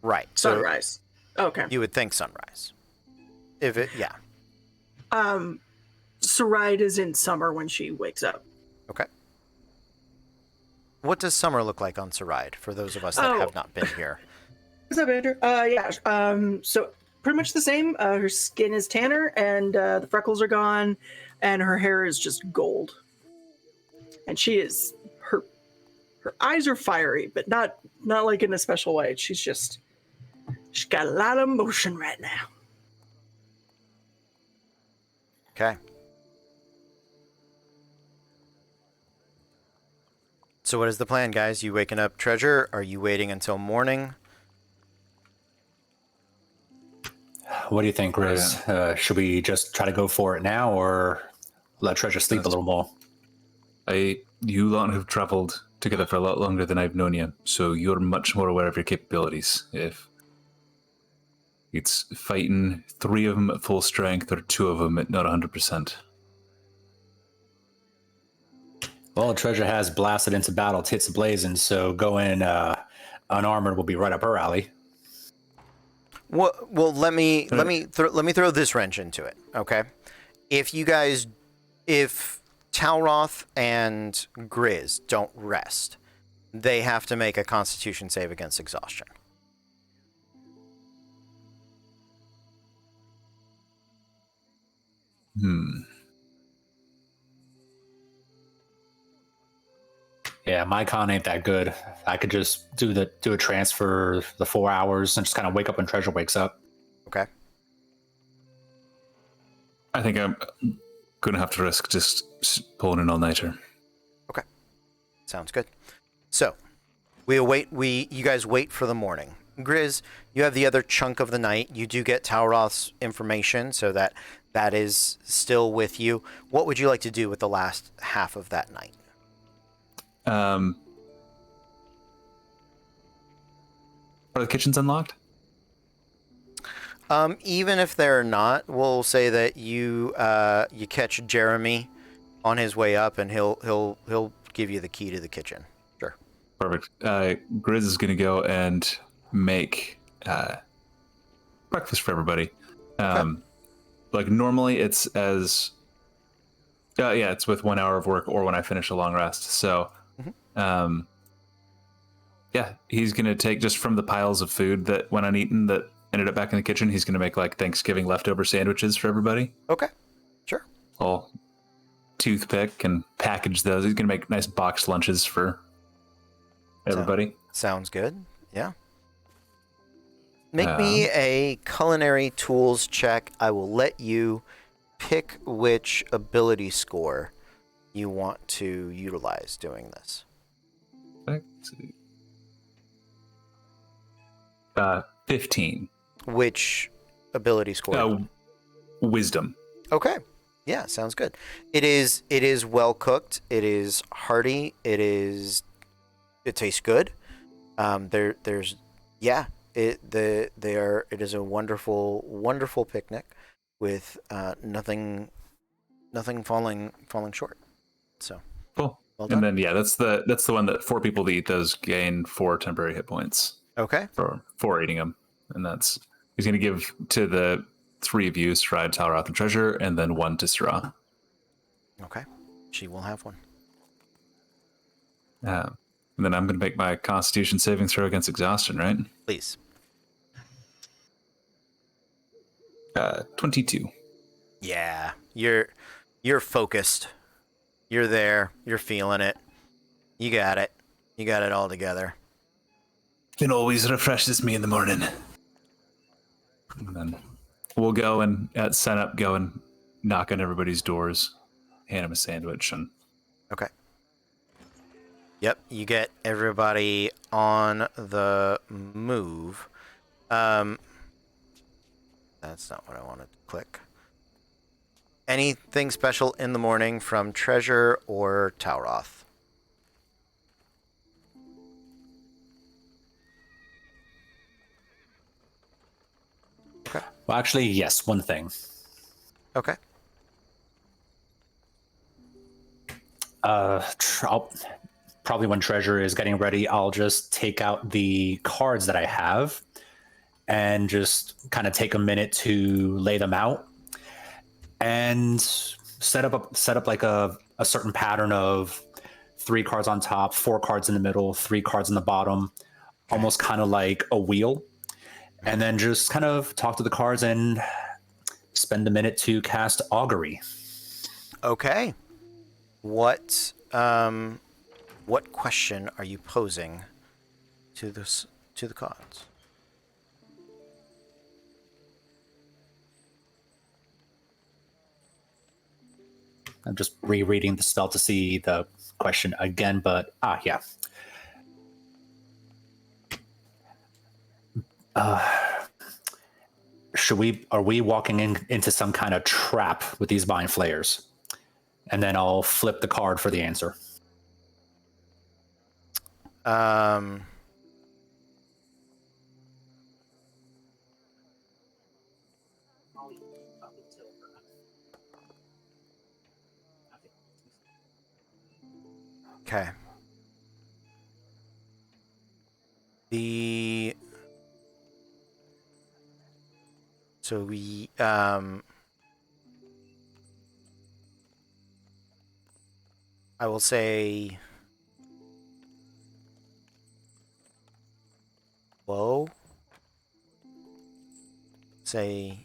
Right. Sunrise. Okay. You would think sunrise. If it, yeah. Saride is in summer when she wakes up. Okay. What does summer look like on Saride for those of us that have not been here? What's up, Andrew? Yeah. So pretty much the same. Her skin is tanner, and the freckles are gone, and her hair is just gold. And she is her eyes are fiery, but not like in a special way. She's got a lot of motion right now. Okay. So what is the plan, guys? You waking up Treasure? Are you waiting until morning? What do you think, Riz? Should we just try to go for it now, or let Treasure sleep a little more? You lot have traveled together for a lot longer than I've known you, so you're much more aware of your capabilities. If it's fighting 3 of them at full strength or 2 of them at not 100%. Well, Treasure has blasted into battle, tits blazing, so going unarmored will be right up her alley. Well, let me throw this wrench into it, okay? If Talroth and Grizz don't rest, they have to make a Constitution save against exhaustion. Yeah, my con ain't that good. I could just do a transfer the 4 hours and just kind of wake up when Treasure wakes up. Okay. I think I'm going to have to risk just pulling an all-nighter. Okay. Sounds good. So, you guys wait for the morning. Grizz, you have the other chunk of the night. You do get Talroth's information, so that is still with you. What would you like to do with the last half of that night? Are the kitchens unlocked? Even if they're not, we'll say that you catch Jeremy on his way up, and he'll give you the key to the kitchen. Sure. Perfect. Grizz is going to go and make breakfast for everybody. Okay. Like normally, it's it's with 1 hour of work or when I finish a long rest. So, he's going to take just from the piles of food that went uneaten that ended up back in the kitchen. He's going to make like Thanksgiving leftover sandwiches for everybody. Okay. Sure. I'll toothpick and package those. He's going to make nice boxed lunches for everybody. Sounds good. Yeah. Make me a culinary tools check. I will let you pick which ability score you want to utilize doing this. Let's see. 15. Which ability score? Wisdom. Okay. Yeah, sounds good. It is well cooked. It is hearty. It tastes good. It is a wonderful picnic with nothing falling short. So cool. Well done. And then that's the one that 4 people to eat those gain 4 temporary hit points. Okay. For eating them, and he's going to give to the 3 of you stride Talroth and Treasure, and then 1 to Syrah. Okay. She will have one. And then I'm going to make my Constitution saving throw against exhaustion, right? Please. 22. Yeah. You're focused. You're there. You're feeling it. You got it. You got it all together. It always refreshes me in the morning. And then we'll go and at setup, go and knock on everybody's doors, hand them a sandwich, and Okay. Yep, you get everybody on the move. That's not what I wanted to click. Anything special in the morning from Treasure or Talroth? Okay. Well, actually, yes, one thing. Okay. Probably when Treasure is getting ready, I'll just take out the cards that I have and just kind of take a minute to lay them out and set up like a certain pattern of 3 cards on top, 4 cards in the middle, 3 cards in the bottom, almost kind of like a wheel. And then just kind of talk to the cards and spend a minute to cast Augury. Okay. What question are you posing to the cards? I'm just rereading the spell to see the question again, but yeah. Are we walking into some kind of trap with these mind flayers? And then I'll flip the card for the answer. Okay. So we I will say whoa. Say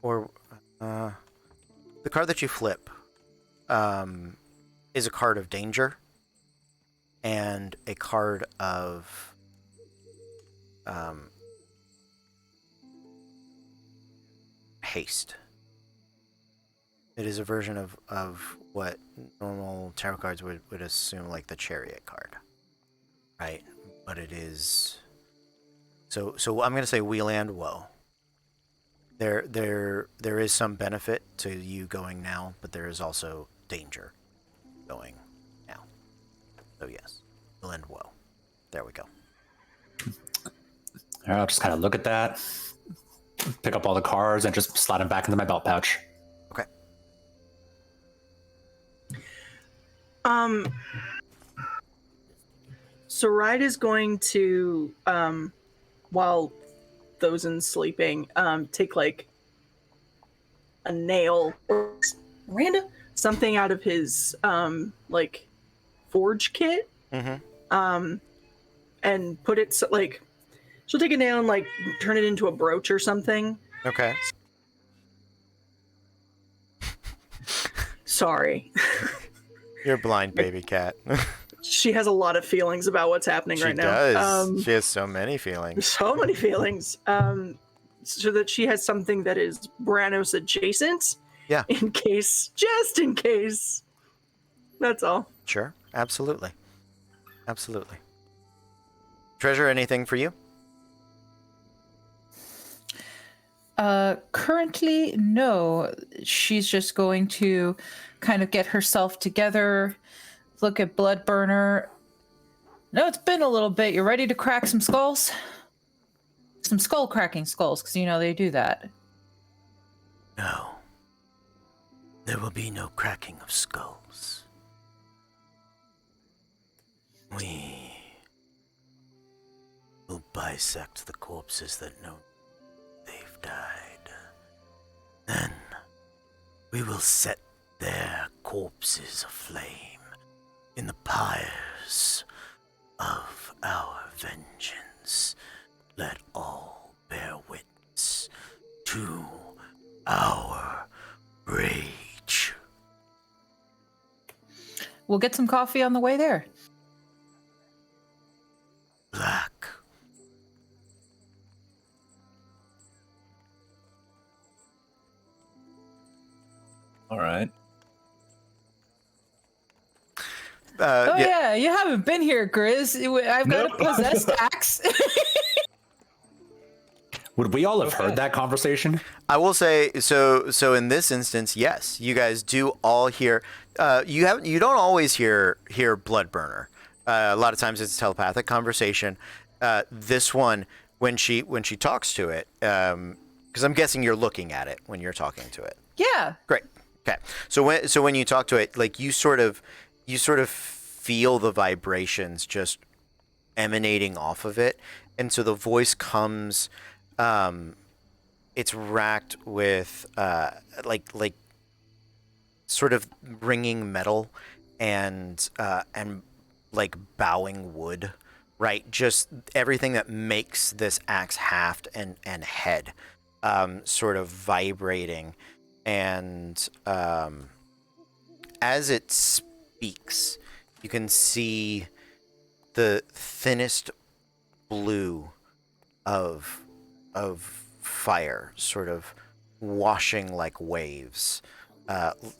or the card that you flip is a card of danger and a card of haste. It is a version of what normal tarot cards would assume, like the Chariot card, right? But it is so I'm gonna say wheel and woe. There is some benefit to you going now, but there is also danger going now. So yes, wheel and woe. There we go. All right, I'll just kind of look at that, pick up all the cards, and just slide them back into my belt pouch. Okay. So Ride is going to, while Thozen's sleeping, take like a nail or something out of his like forge kit, and put it like she'll take a nail and like turn it into a brooch or something. Okay. Sorry. You're a blind baby cat. She has a lot of feelings about what's happening She right now. does. She has so many feelings. So many feelings. So that she has something that is Branos adjacent. Yeah. Just in case. That's all. Sure. Absolutely. Absolutely. Treasure, anything for you? Currently, no. She's just going to kind of get herself together, look at Bloodburner. No, it's been a little bit. You ready to crack some skulls? Some skull cracking skulls, because you know they do that. No. There will be no cracking of skulls. We will bisect the corpses that know they've died. We will set their corpses aflame in the pyres of our vengeance. Let all bear witness to our rage. We'll get some coffee on the way there. Black. All right. Yeah, you haven't been here, Grizz. I've got Nope. a possessed axe. Would we all have heard that conversation? I will say so in this instance, yes, you guys do all hear. You don't always hear Bloodburner. A lot of times it's a telepathic conversation. This one, when she talks to it, because I'm guessing you're looking at it when you're talking to it. Yeah. Great. Okay. So when you talk to it, like you sort of feel the vibrations just emanating off of it, and so the voice comes. It's racked with like sort of ringing metal and like bowing wood, right? Just everything that makes this axe haft and head sort of vibrating, and as it speaks, you can see the thinnest blue of fire sort of washing like waves,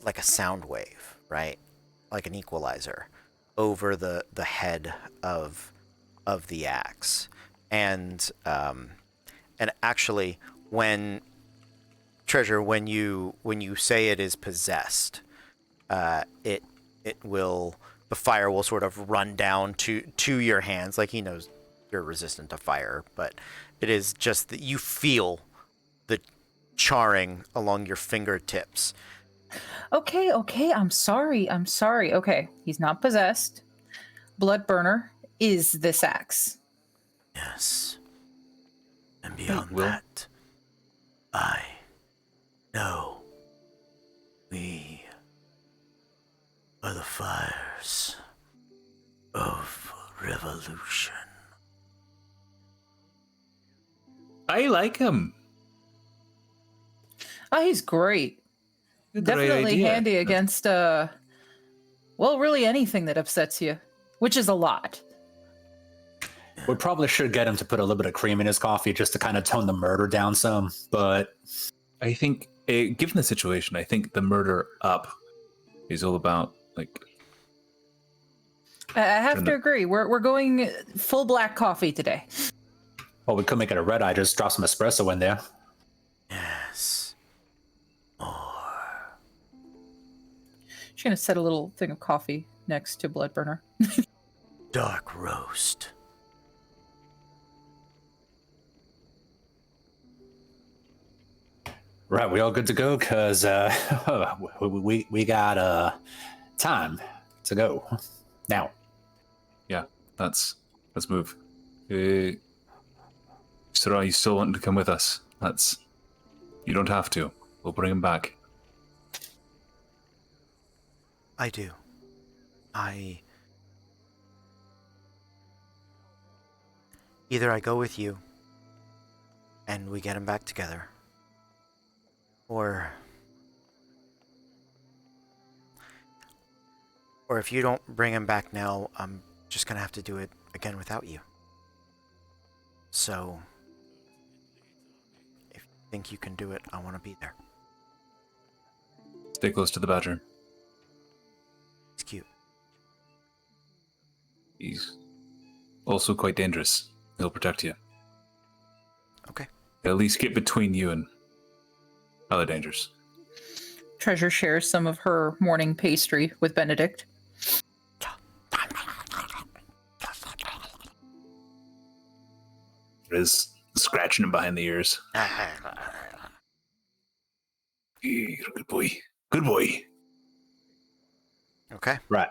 like a sound wave, right? Like an equalizer over the head of the axe. And actually when you say it is possessed, the fire will sort of run down to your hands, like he knows you're resistant to fire, but it is just that you feel the charring along your fingertips. Okay, I'm sorry. Okay, he's not possessed. Bloodburner is this axe. Yes. And beyond Will? that, I know we are the fires of revolution. I like him. Oh, he's great. Great Definitely idea. handy against really anything that upsets you, which is a lot. We probably should get him to put a little bit of cream in his coffee just to kind of tone the murder down some. But I think, given the situation, I think the murder up is all about like. I have to agree. We're going full black coffee today. well, we could make it a red eye. Just drop some espresso in there. Yes. More. She's gonna set a little thing of coffee next to Bloodburner. Dark roast. Right, we all good to go? Because we got time to go now. Yeah, let's move. Sarah, you still want to come with us? You don't have to. We'll bring him back. I do. Either I go with you and we get him back together, or if you don't bring him back now, I'm just gonna have to do it again without you. So, if you think you can do it, I want to be there. Stay close to the badger. It's cute. He's also quite dangerous. He'll protect you. Okay. At least get between you and other dangers. Treasure shares some of her morning pastry with Benedict. Is scratching him behind the ears. You're a good boy. Good boy. Okay. Right.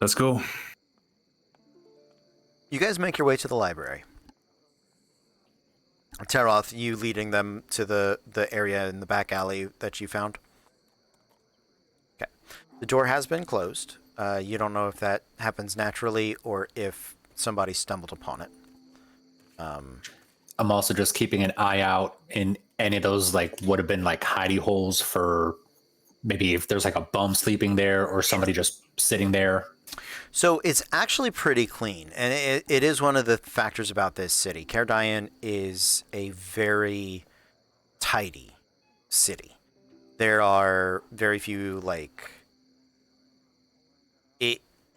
Let's go. You guys make your way to the library. Teroth, you leading them to the area in the back alley that you found? The door has been closed. You don't know if that happens naturally or if somebody stumbled upon it. I'm also just keeping an eye out in any of those like would have been like hidey holes for maybe if there's like a bum sleeping there or somebody just sitting there. So it's actually pretty clean, and it is one of the factors about this city. Caerdyen is a very tidy city. There are very few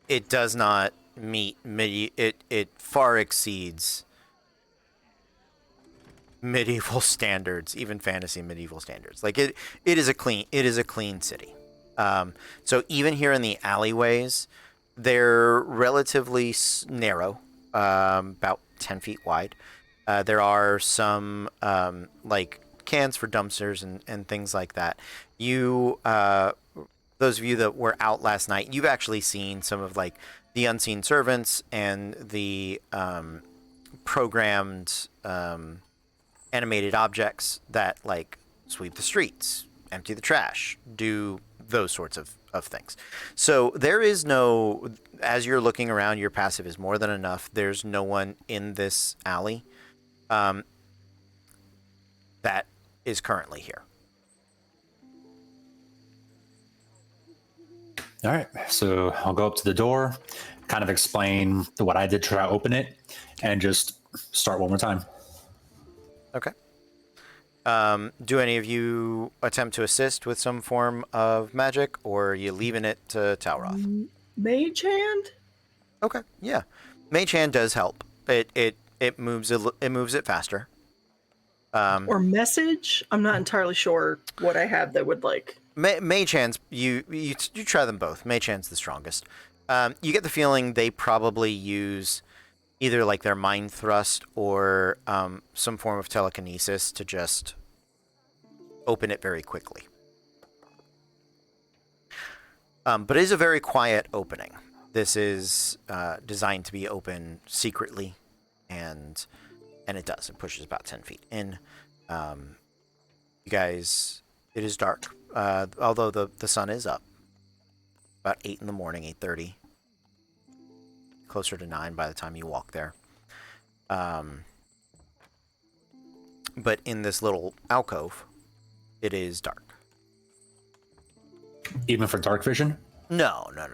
it does not meet it far exceeds medieval standards, even fantasy medieval standards. Like it is a clean city. So even here in the alleyways, they're relatively narrow, about 10 feet wide. There are some like cans for dumpsters and things like that. Those of you that were out last night, you've actually seen some of like the unseen servants and the programmed animated objects that like sweep the streets, empty the trash, do those sorts of things. So there is no, as you're looking around, your passive is more than enough. There's no one in this alley that is currently here. All right, so I'll go up to the door, kind of explain what I did to try to open it, and just start one more time. Okay. Do any of you attempt to assist with some form of magic, or are you leaving it to Talroth? Mage hand? Okay, yeah. Mage Hand does help. It moves it faster. Or message? I'm not entirely sure what I have that would like. Mage Hand's you try them both. Mage Hand's the strongest. You get the feeling they probably use either like their mind thrust or some form of telekinesis to just open it very quickly. But it is a very quiet opening. This is designed to be open secretly, and it does. It pushes about 10 feet in. You guys, it is dark, although the sun is up. About 8 in the morning, 8:30. Closer to 9 by the time you walk there. But in this little alcove, it is dark. Even for dark vision? No. No,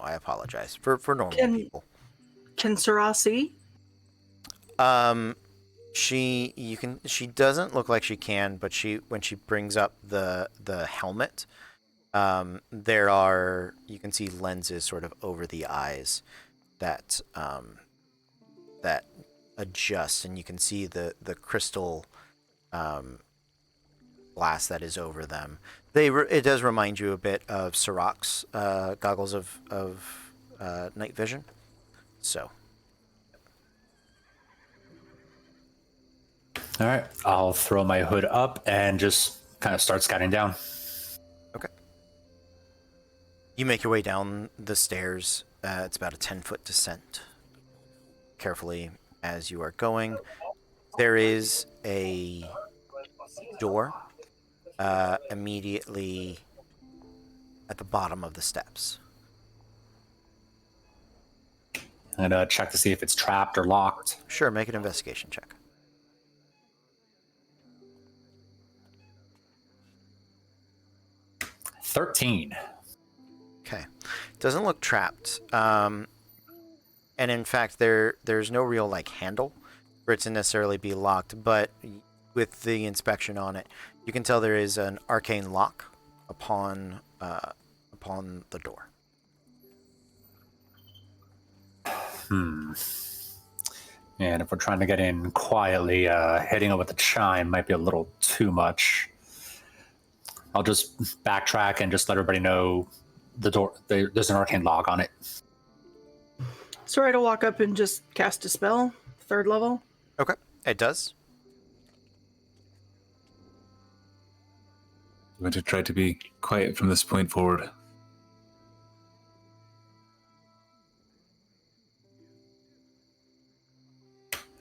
I apologize. For normal people. Can Sarah see? She doesn't look like she can, but when she brings up the helmet, you can see lenses sort of over the eyes that adjust, and you can see the crystal glass that is over them. It does remind you a bit of Sirach's goggles of night vision. So. All right, I'll throw my hood up and just kind of start scouting down. Okay. You make your way down the stairs. It's about a 10-foot descent. Carefully as you are going, there is a door immediately at the bottom of the steps. I'm gonna check to see if it's trapped or locked. Sure, make an investigation check. 13. Okay. Doesn't look trapped. And in fact, there's no real like handle for it to necessarily be locked, but with the inspection on it, you can tell there is an arcane lock upon the door. And if we're trying to get in quietly, hitting it with a chime might be a little too much. I'll just backtrack and just let everybody know the door. There's an arcane lock on it. Sorry to walk up and just cast a spell, 3rd level. Okay, it does. I'm going to try to be quiet from this point forward.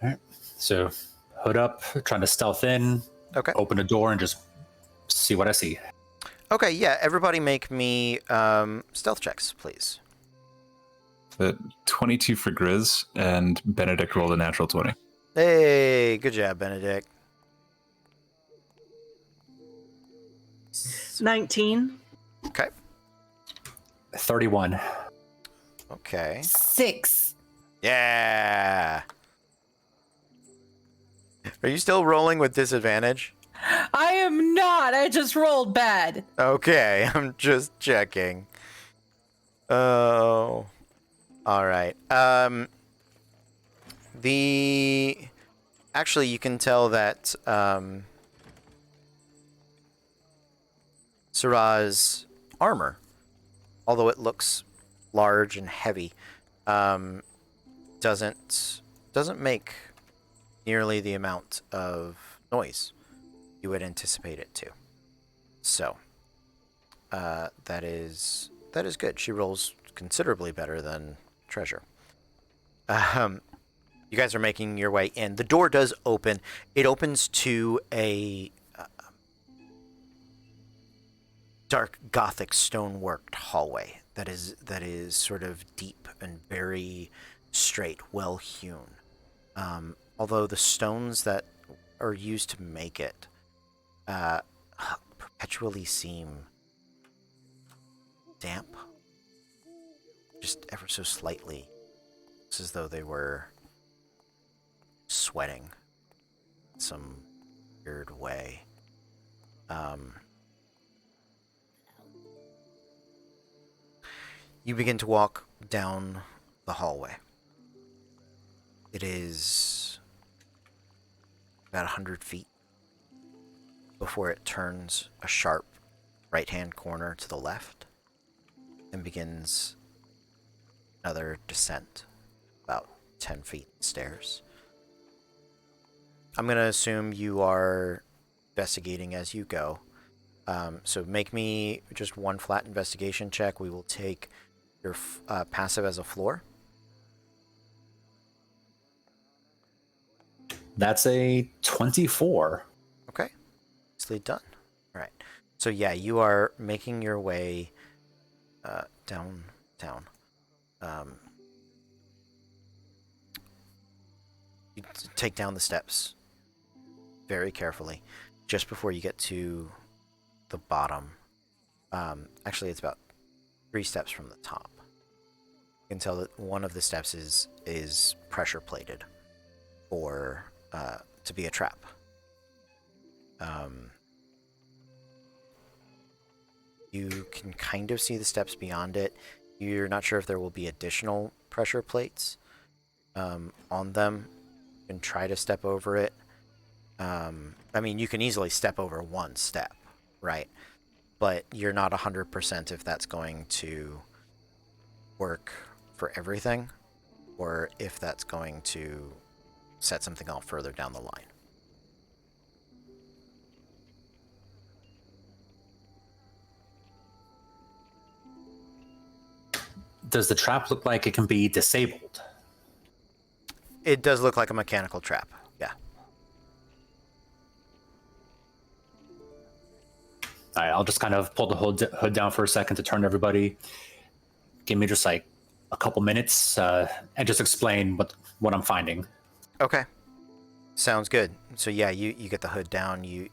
All right. So hood up, trying to stealth in. Okay. Open a door and just see what I see. Okay, yeah. Everybody make me stealth checks, please. 22 for Grizz, and Benedict rolled a natural 20. Hey, good job, Benedict. 19. Okay. 31. Okay. 6. Yeah. Are you still rolling with disadvantage? I am not. I just rolled bad. Okay, I'm just checking. Oh. All right. Actually, you can tell that Syrah's armor, although it looks large and heavy, doesn't make nearly the amount of noise you would anticipate it to. So, that is good. She rolls considerably better than Treasure. You guys are making your way in. The door does open. It opens to a dark Gothic stone-worked hallway that is sort of deep and very straight, well hewn. Although the stones that are used to make it perpetually seem damp, just ever so slightly. It's as though they were sweating in some weird way. You begin to walk down the hallway. It is about 100 feet before it turns a sharp right-hand corner to the left and begins another descent, about 10 feet stairs. I'm going to assume you are investigating as you go. So make me just one flat investigation check. We will take your passive as a floor. That's a 24. Okay. Nicely done. All right. So yeah, you are making your way down. You take down the steps very carefully just before you get to the bottom. Actually, it's about 3 steps from the top. You can tell that one of the steps is pressure plated for to be a trap. You can kind of see the steps beyond it. You're not sure if there will be additional pressure plates on them. You can try to step over it. I mean, you can easily step over one step, right? But you're not 100% if that's going to work for everything, or if that's going to set something off further down the line. Does the trap look like it can be disabled? It does look like a mechanical trap, yeah. All right, I'll just kind of pull the hood down for a second to turn to everybody. Give me just like a couple minutes and just explain what I'm finding. Okay. Sounds good. So yeah, you get the hood down, you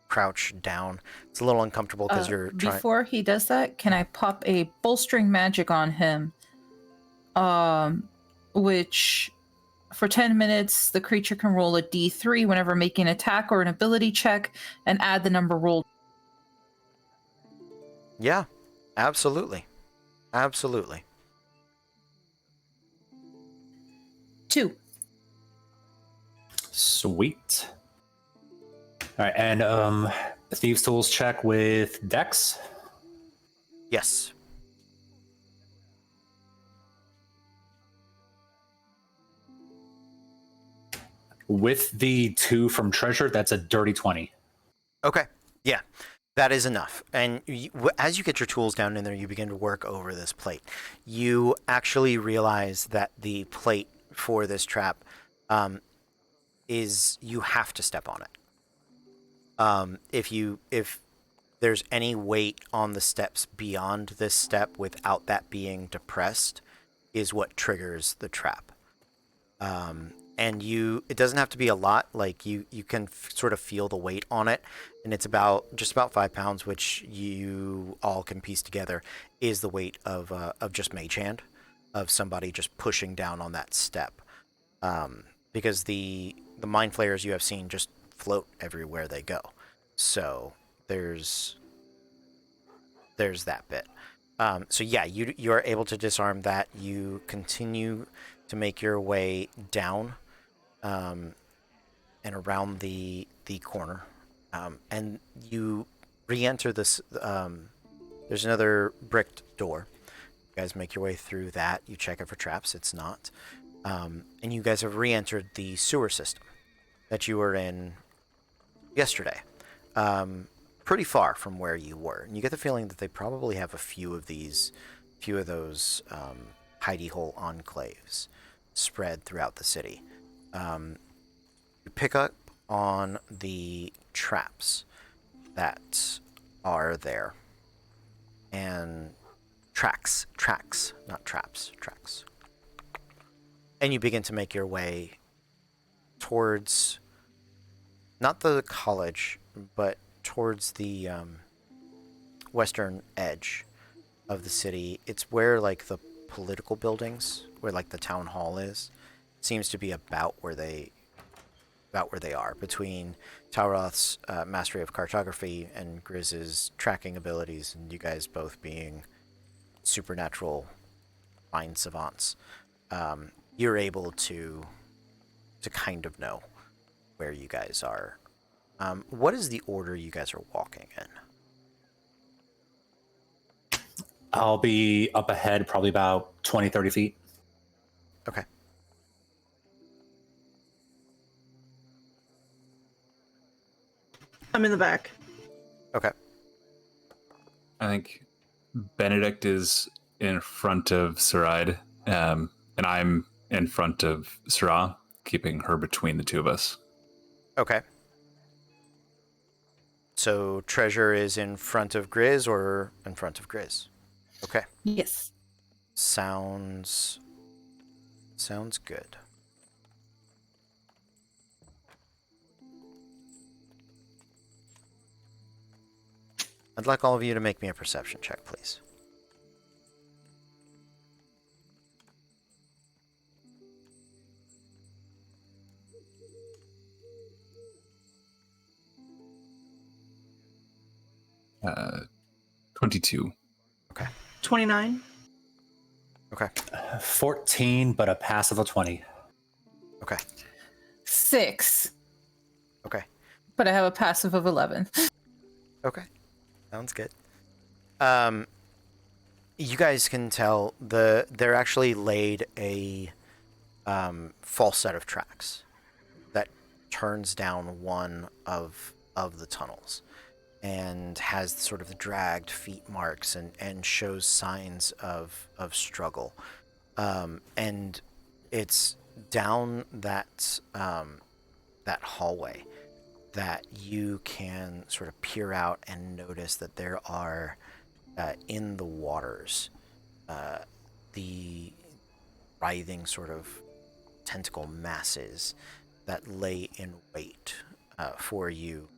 crouch down. It's a little uncomfortable because you're trying. Before he does that, can I pop a bolstering magic on him? Which for 10 minutes, the creature can roll a d3 whenever making an attack or an ability check and add the number rolled. Yeah, absolutely. Absolutely. 2. Sweet. All right, and Thieves' Tools check with Dex. Yes. With the 2 from Treasure, that's a dirty 20. Okay. Yeah, that is enough. And as you get your tools down in there, you begin to work over this plate. You actually realize that the plate for this trap is you have to step on it. If there's any weight on the steps beyond this step without that being depressed is what triggers the trap. And it doesn't have to be a lot. Like you can sort of feel the weight on it, and it's just about 5 pounds, which you all can piece together is the weight of just Mage Hand, of somebody just pushing down on that step. Because the mind flayers you have seen just float everywhere they go. So there's that bit. So yeah, you are able to disarm that. You continue to make your way down, and around the corner, and you re-enter this. There's another bricked door. You guys make your way through that. You check it for traps. It's not. And you guys have re-entered the sewer system that you were in yesterday. Pretty far from where you were, and you get the feeling that they probably have a few of those hidey hole enclaves spread throughout the city. You pick up on the traps that are there, and tracks, not traps, tracks. And you begin to make your way towards not the college, but towards the western edge of the city. It's where like the political buildings, where like the town hall is, seems to be about where they are, between Tauroth's mastery of cartography and Grizz's tracking abilities, and you guys both being supernatural mind savants. You're able to kind of know where you guys are. What is the order you guys are walking in? I'll be up ahead, probably about 20, 30 feet. Okay. I'm in the back. Okay. I think Benedict is in front of Saride, and I'm in front of Sarah, keeping her between the two of us. Okay. So Treasure is in front of Grizz or in front of Grizz? Okay. Yes. Sounds good. I'd like all of you to make me a perception check, please. Uh, 22. Okay. 29. Okay. 14, but a pass of a 20. Okay. 6. Okay. But I have a passive of 11. Okay. Sounds good. You guys can tell they're actually laid a false set of tracks that turns down one of the tunnels and has sort of the dragged feet marks and shows signs of struggle. And it's down that hallway that you can sort of peer out and notice that there are in the waters the writhing sort of tentacle masses that lay in wait for you.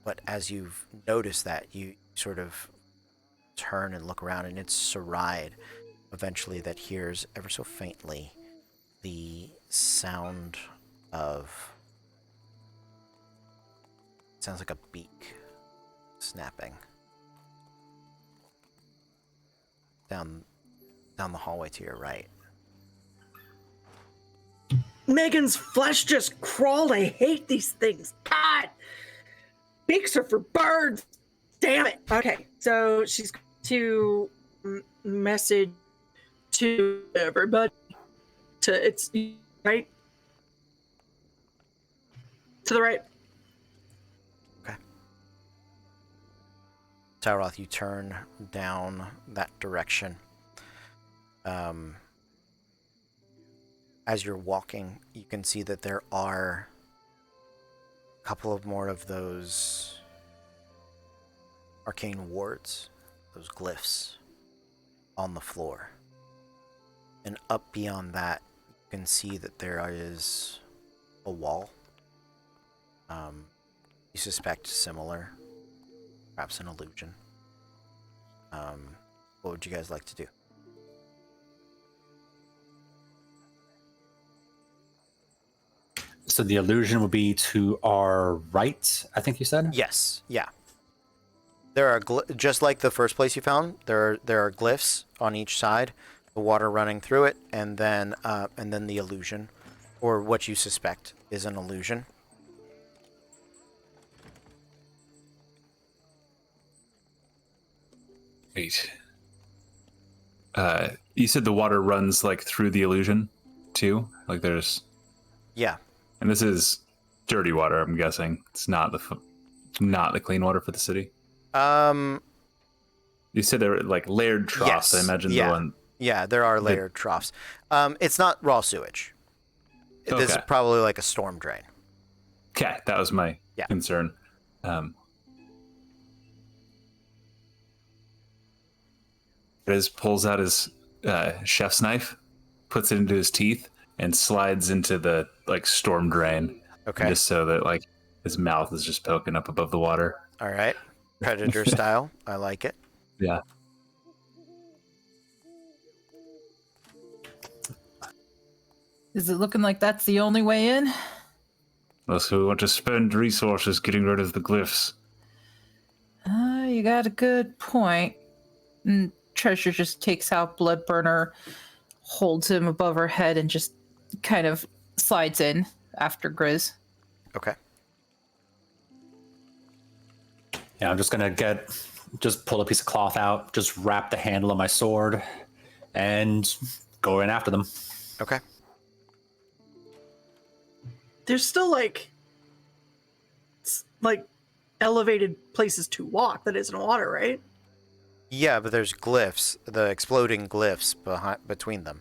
But as you've noticed that, you sort of turn and look around, and it's Saride eventually that hears ever so faintly the sound of... sounds like a beak snapping down the hallway to your right. Megan's flesh just crawled. I hate these things. God! Beaks are for birds. Damn it. Okay, so she's going to message to everybody. It's right to the right. Okay. Tauroth, you turn down that direction. As you're walking, you can see that there are a couple of more of those arcane wards, those glyphs on the floor. And up beyond that, you can see that there is a wall. You suspect similar, perhaps an illusion. What would you guys like to do? So the illusion would be to our right, I think you said? Yes, yeah. There are just like the first place you found. There are glyphs on each side, the water running through it, and then the illusion, or what you suspect is an illusion. Wait. You said the water runs like through the illusion, too. Like there's, Yeah. and this is dirty water. I'm guessing it's not the clean water for the city. You said there were like layered troughs. Yes. I imagine Yeah. the one. Yeah, there are layered troughs. It's not raw sewage. This is Okay. probably like a storm drain. Okay, that was my Yeah. concern. Riz pulls out his chef's knife, puts it into his teeth, and slides into the like storm drain. Okay. Just so that like his mouth is just poking up above the water. All right. Predator style. I like it. Yeah. Is it looking like that's the only way in? Unless we want to spend resources getting rid of the glyphs. You got a good point. And Treasure just takes out Bloodburner, holds him above her head, and just kind of slides in after Grizz. Okay. Yeah, I'm just gonna just pull a piece of cloth out, just wrap the handle of my sword, and go in after them. Okay. There's still like elevated places to walk that isn't water, right? Yeah, but there's glyphs, the exploding glyphs between them.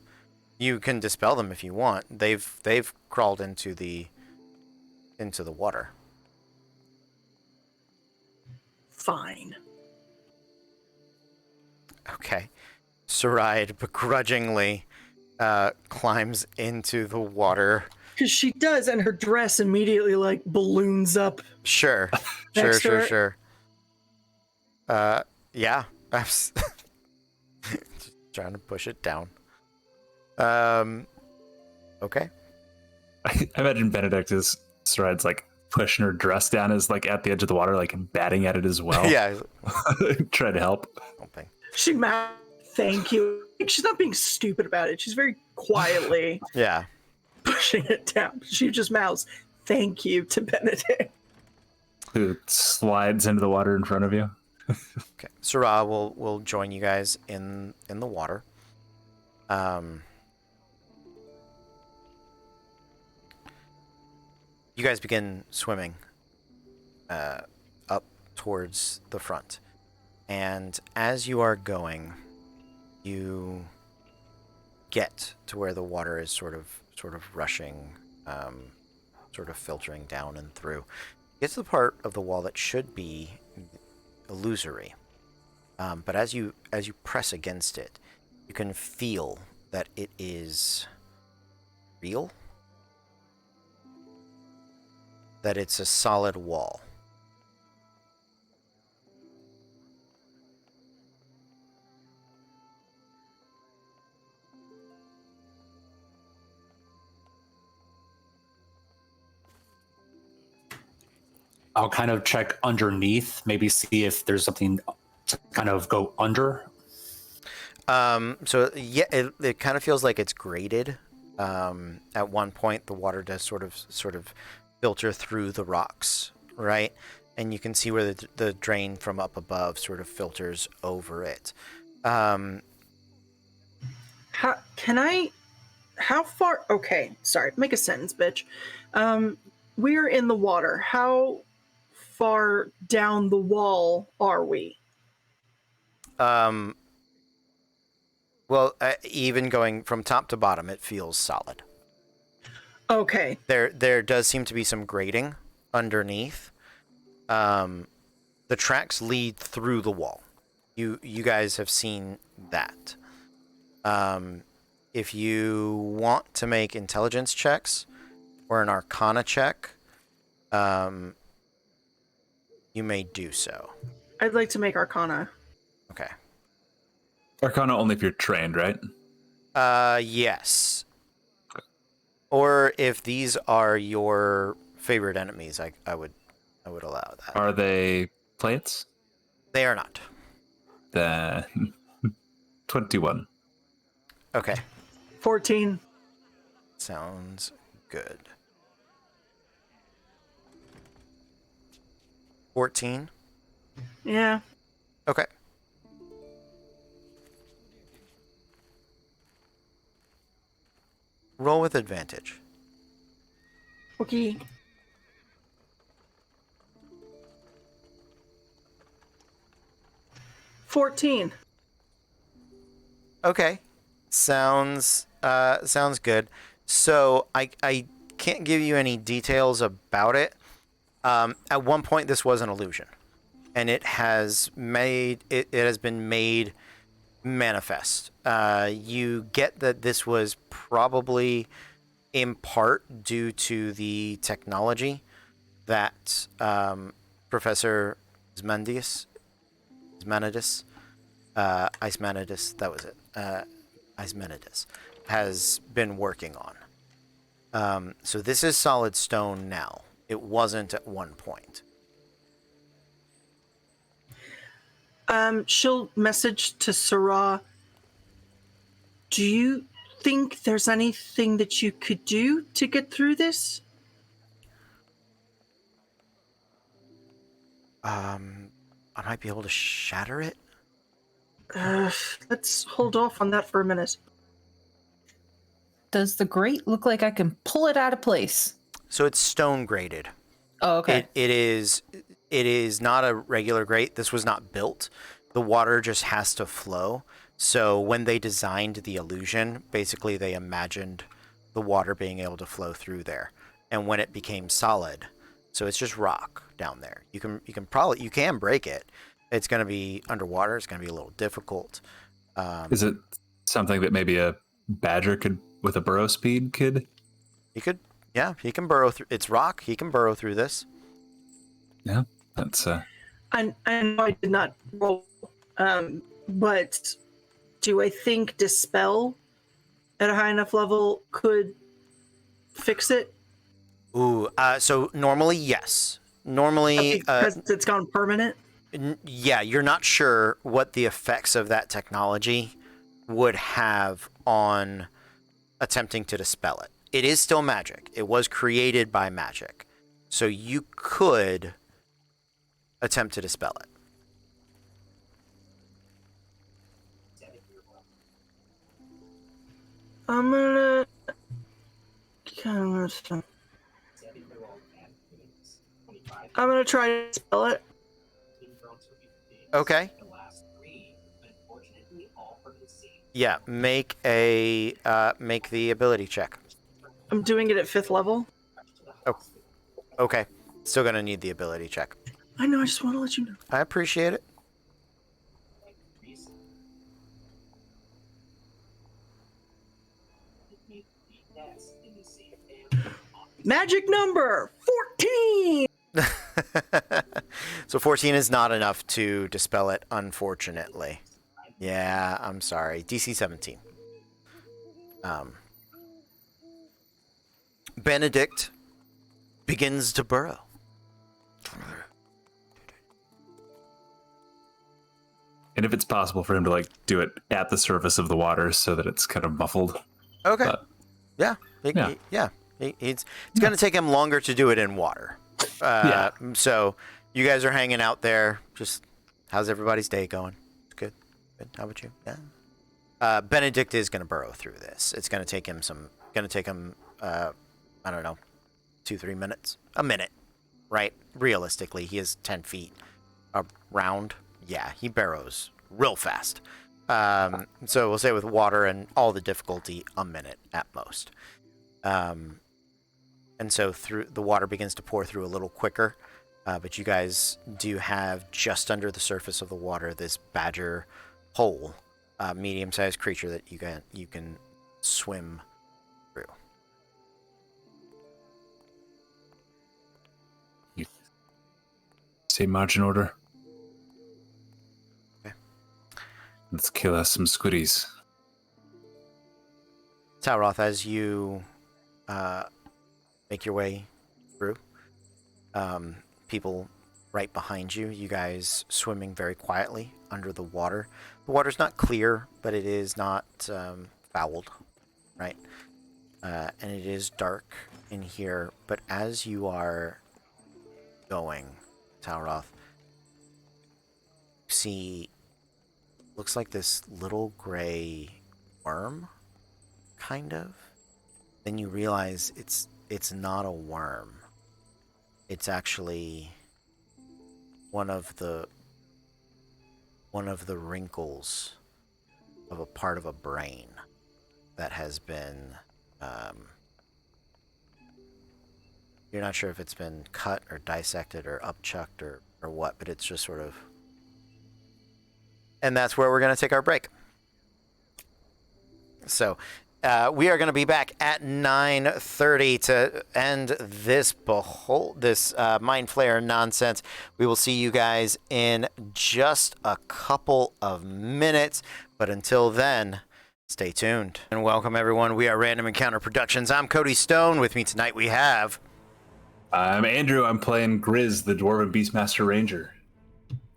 You can dispel them if you want. They've crawled into the water. Fine. Okay. Saride begrudgingly climbs into the water. Because she does, and her dress immediately like balloons up. Sure. Next to her. Sure. Yeah. I'm just trying to push it down. Okay. I imagine Benedict is Saride's like pushing her dress down as like at the edge of the water, like batting at it as well. Yeah. Try to help. Something. She mouths, "Thank you." She's not being stupid about it. She's very quietly Yeah. pushing it down. She just mouths, "Thank you" to Benedict. Who slides into the water in front of you. Okay. Sarah will join you guys in the water. You guys begin swimming up towards the front. And as you are going, you get to where the water is sort of rushing, sort of filtering down and through. You get to the part of the wall that should be illusory. But as you press against it, you can feel that it is real. That it's a solid wall. I'll kind of check underneath, maybe see if there's something to kind of go under. So yeah, it kind of feels like it's graded. At one point, the water does sort of filter through the rocks, right? And you can see where the drain from up above sort of filters over it. How far? Okay, sorry. Make a sentence, bitch. We're in the water. How far down the wall are we? Well, even going from top to bottom, it feels solid. Okay. There does seem to be some grading underneath. The The tracks lead through the wall. You guys have seen that. If you want to make intelligence checks or an arcana check, you may do so. I'd like to make Arcana. Okay. Arcana only if you're trained, right? Yes. Or if these are your favorite enemies, I would allow that. Are they plates? They are not. Then 21. Okay. 14. Sounds good. 14. Yeah. Okay. Roll with advantage. Okay. $14. Okay. Sounds good. So I can't give you any details about it. At one point this was an illusion. And it has been made manifest. You get that this was probably in part due to the technology that Professor Ismanides, that was it. Ismanides has been working on. So this is solid stone now. It wasn't at one point. She'll message to Sarah. Do you think there's anything that you could do to get through this? I might be able to shatter it. Let's hold off on that for a minute. Does the grate look like I can pull it out of place? So it's stone grated. Oh, okay. It is not a regular grate. This was not built. The water just has to flow. So when they designed the illusion, basically they imagined the water being able to flow through there. And when it became solid, so it's just rock down there. You can break it. It's going to be underwater. It's going to be a little difficult. Is it something that maybe a badger could, with a burrow speed, could? He can burrow through. It's rock. He can burrow through this. Yeah, that's. I know I did not roll, but do I think Dispel at a high enough level could fix it? Ooh, so normally, yes. Normally, Because it's gone permanent? yeah, you're not sure what the effects of that technology would have on attempting to dispel it. It is still magic. It was created by magic. So you could attempt to dispel it. I'm gonna try to dispel it. Okay. Yeah, make the ability check. I'm doing it at 5th level. Oh, okay. Still gonna need the ability check. I know, I just want to let you know. I appreciate it. Magic number 14. So 14 is not enough to dispel it, unfortunately. Yeah, I'm sorry. DC 17. Benedict begins to burrow. And if it's possible for him to like do it at the surface of the water so that it's kind of muffled. Okay. But, Yeah. It's going to take him longer to do it in water. So you guys are hanging out there. Just how's everybody's day going? Good. Good. How about you? Yeah. Benedict is going to burrow through this. It's going to take him I don't know, 2-3 minutes, a minute, right? Realistically, he is 10 feet around. Yeah, he burrows real fast. So we'll say with water and all the difficulty, a minute at most. And so through the water begins to pour through a little quicker. But you guys do have just under the surface of the water this badger hole, medium-sized creature that you can swim through. Say marching order. Okay. Let's kill us some squiddies. Talroth, as you make your way through, people right behind you, you guys swimming very quietly under the water. The water's not clear, but it is not fouled, right? And it is dark in here, but as you are going, Talroth, you see, looks like this little gray worm, kind of. Then you realize it's not a worm. It's actually one of the wrinkles of a part of a brain that has been you're not sure if it's been cut or dissected or upchucked or what, but it's just sort of. And that's where we're going to take our break. So we are going to be back at 9:30 to end this Mind Flayer nonsense. We will see you guys in just a couple of minutes. But until then, stay tuned. And welcome, everyone. We are Random Encounter Productions. I'm Cody Stone. With me tonight we have... I'm Andrew. I'm playing Grizz, the Dwarven Beastmaster Ranger,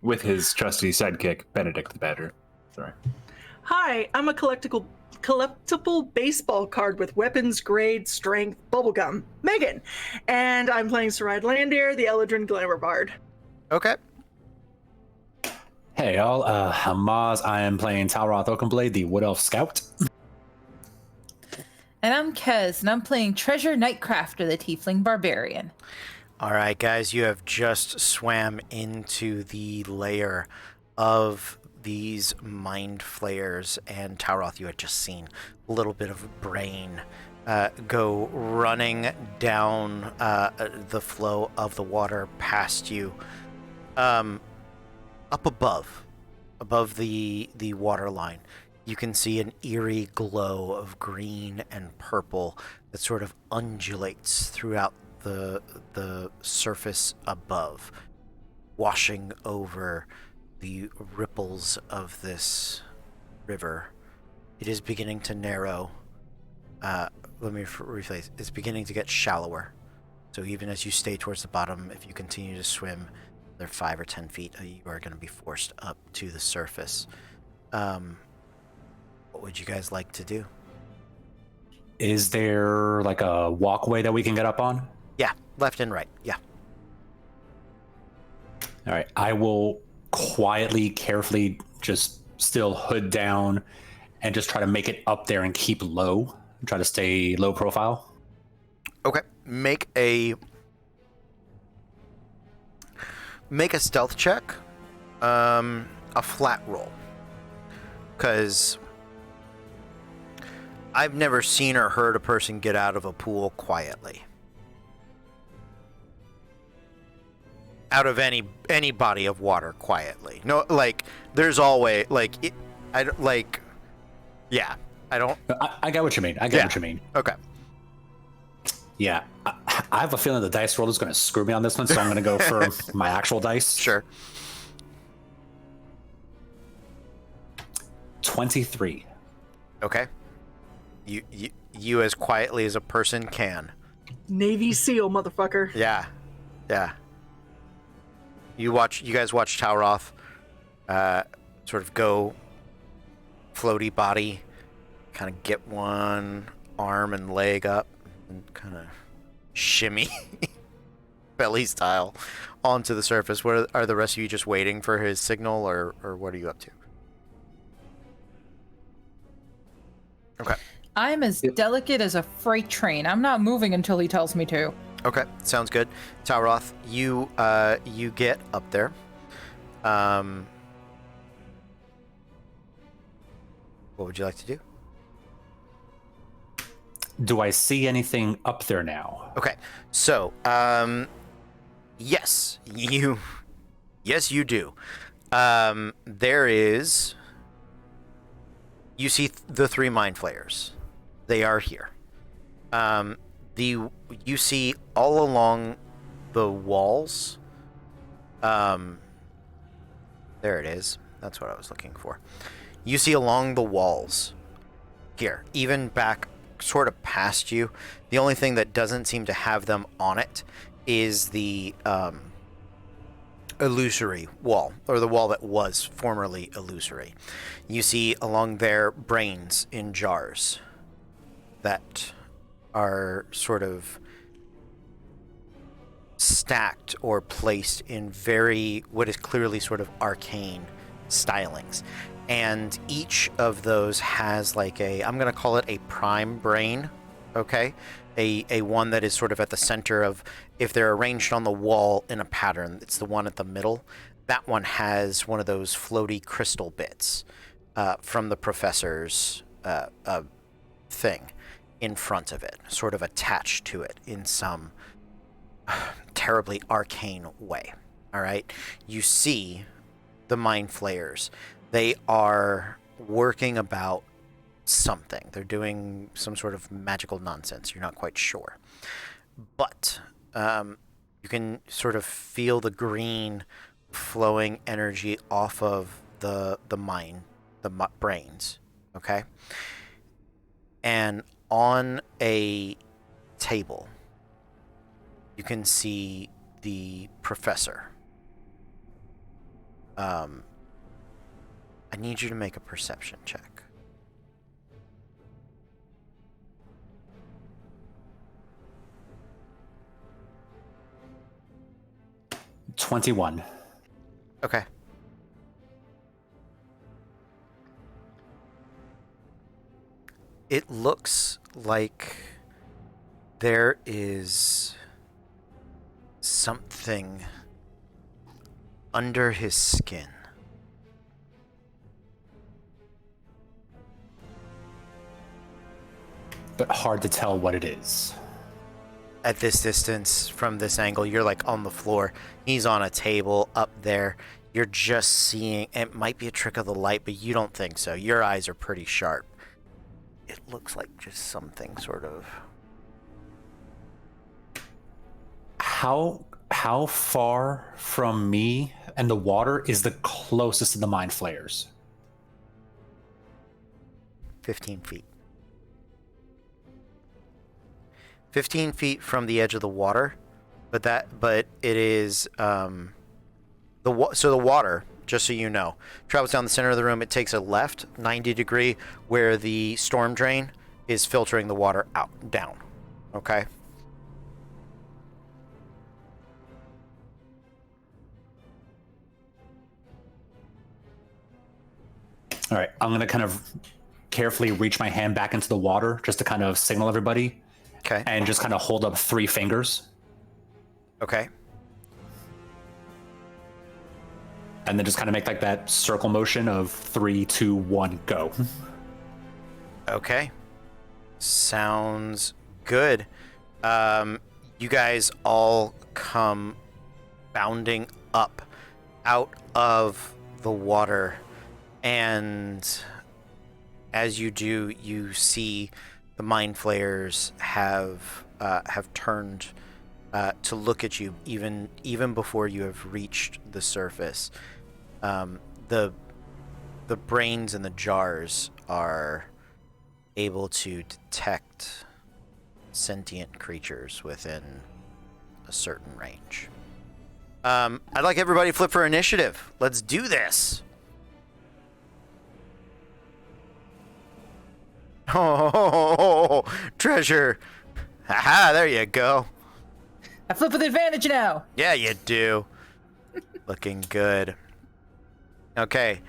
with his trusty sidekick, Benedict the Badger. Sorry. Hi, I'm a collectible baseball card with weapons grade strength bubblegum, Megan, and I'm playing Saride Landier, the Eladrin Glamour Bard. Okay. Hey y'all, I'm Maz. I am playing Talroth Oakenblade, the Wood Elf Scout. And I'm Kez, and I'm playing Treasure Nightcrafter, the Tiefling Barbarian. All right, guys, you have just swam into the lair of these Mind Flayers, and Talroth, you had just seen a little bit of brain go running down the flow of the water past you, up above the water line. You can see an eerie glow of green and purple that sort of undulates throughout the surface above, washing over the ripples of this river. It is beginning to narrow. Let me rephrase. It's beginning to get shallower. So even as you stay towards the bottom, if you continue to swim, they're 5 or 10 feet, you are going to be forced up to the surface. What would you guys like to do? Is there like a walkway that we can get up on? Yeah, left and right. Yeah. All right, I will quietly, carefully, just still hood down and just try to make it up there and keep low. Try to stay low profile. Okay. Make a stealth check. A flat roll. Because I've never seen or heard a person get out of a pool quietly. Out of any body of water quietly. No, like there's always like I don't like. Yeah, I don't. I get what you mean. I get what you mean. Okay. Yeah, I have a feeling the dice roll is going to screw me on this one, so I'm going to go for my actual dice. Sure. 23. Okay. You as quietly as a person can. Navy SEAL, motherfucker. Yeah. You guys watch Talroth sort of go floaty body, kind of get one arm and leg up and kind of shimmy belly style onto the surface. What are the rest of you just waiting for his signal, or what are you up to? Okay. I'm as delicate as a freight train. I'm not moving until he tells me to. Okay, sounds good. Talroth, you get up there. What would you like to do? Do I see anything up there now? Okay, so Yes, you. Yes, you do. There is. You see the 3 mind flayers. They are here. You see all along the walls. There it is. That's what I was looking for. You see along the walls here, even back sort of past you. The only thing that doesn't seem to have them on it is the illusory wall, or the wall that was formerly illusory. You see along there brains in jars that are sort of stacked or placed in what is clearly sort of arcane stylings. And each of those has like I'm going to call it a prime brain, okay? A one that is sort of at the center of, if they're arranged on the wall in a pattern, it's the one at the middle. That one has one of those floaty crystal bits from the professor's thing in front of it, sort of attached to it in some terribly arcane way. All right? You see the mind flayers. They are working about something. They're doing some sort of magical nonsense. You're not quite sure. But you can sort of feel the green flowing energy off of the brains. Okay? And on a table, you can see the professor. I need you to make a perception check. $21. Okay. It looks like there is something under his skin. But hard to tell what it is. At this distance, from this angle, you're like on the floor. He's on a table up there. You're just seeing, it might be a trick of the light, but you don't think so. Your eyes are pretty sharp. It looks like just something sort of... How far from me and the water is the closest to the mind flayers? 15 feet. 15 feet from the edge of the water, but it is so the water, just so you know, travels down the center of the room. It takes a left 90 degree where the storm drain is filtering the water down. Okay. All right, I'm gonna kind of carefully reach my hand back into the water just to kind of signal everybody. Okay. And just kind of hold up 3 fingers. Okay. And then just kind of make like that circle motion of 3, 2, 1, go. Okay. Sounds good. You guys all come bounding up out of the water, and as you do, you see the mind flayers have turned to look at you even before you have reached the surface. The brains in the jars are able to detect sentient creatures within a certain range. I'd like everybody to flip for initiative. Let's do this. Oh, treasure. Haha, there you go. I flip with advantage now. Yeah, you do. Looking good. Okay.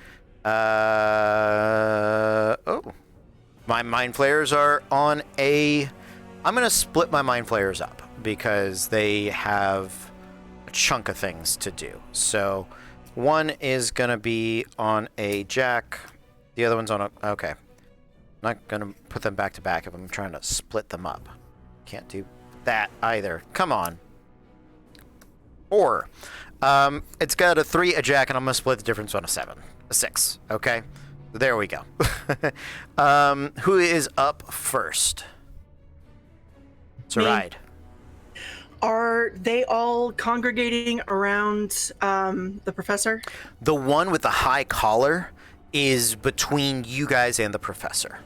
My mind flayers are on a... I'm going to split my mind flayers up because they have a chunk of things to do. So one is going to be on a jack. The other one's on a... Okay. I'm not going to put them back to back if I'm trying to split them up. Can't do that either. Come on. 4. It's got a 3, a jack, and I'm going to split the difference on a 7. A 6. Okay? There we go. Who is up first? Caerdyen. Are they all congregating around the professor? The one with the high collar is between you guys and the professor.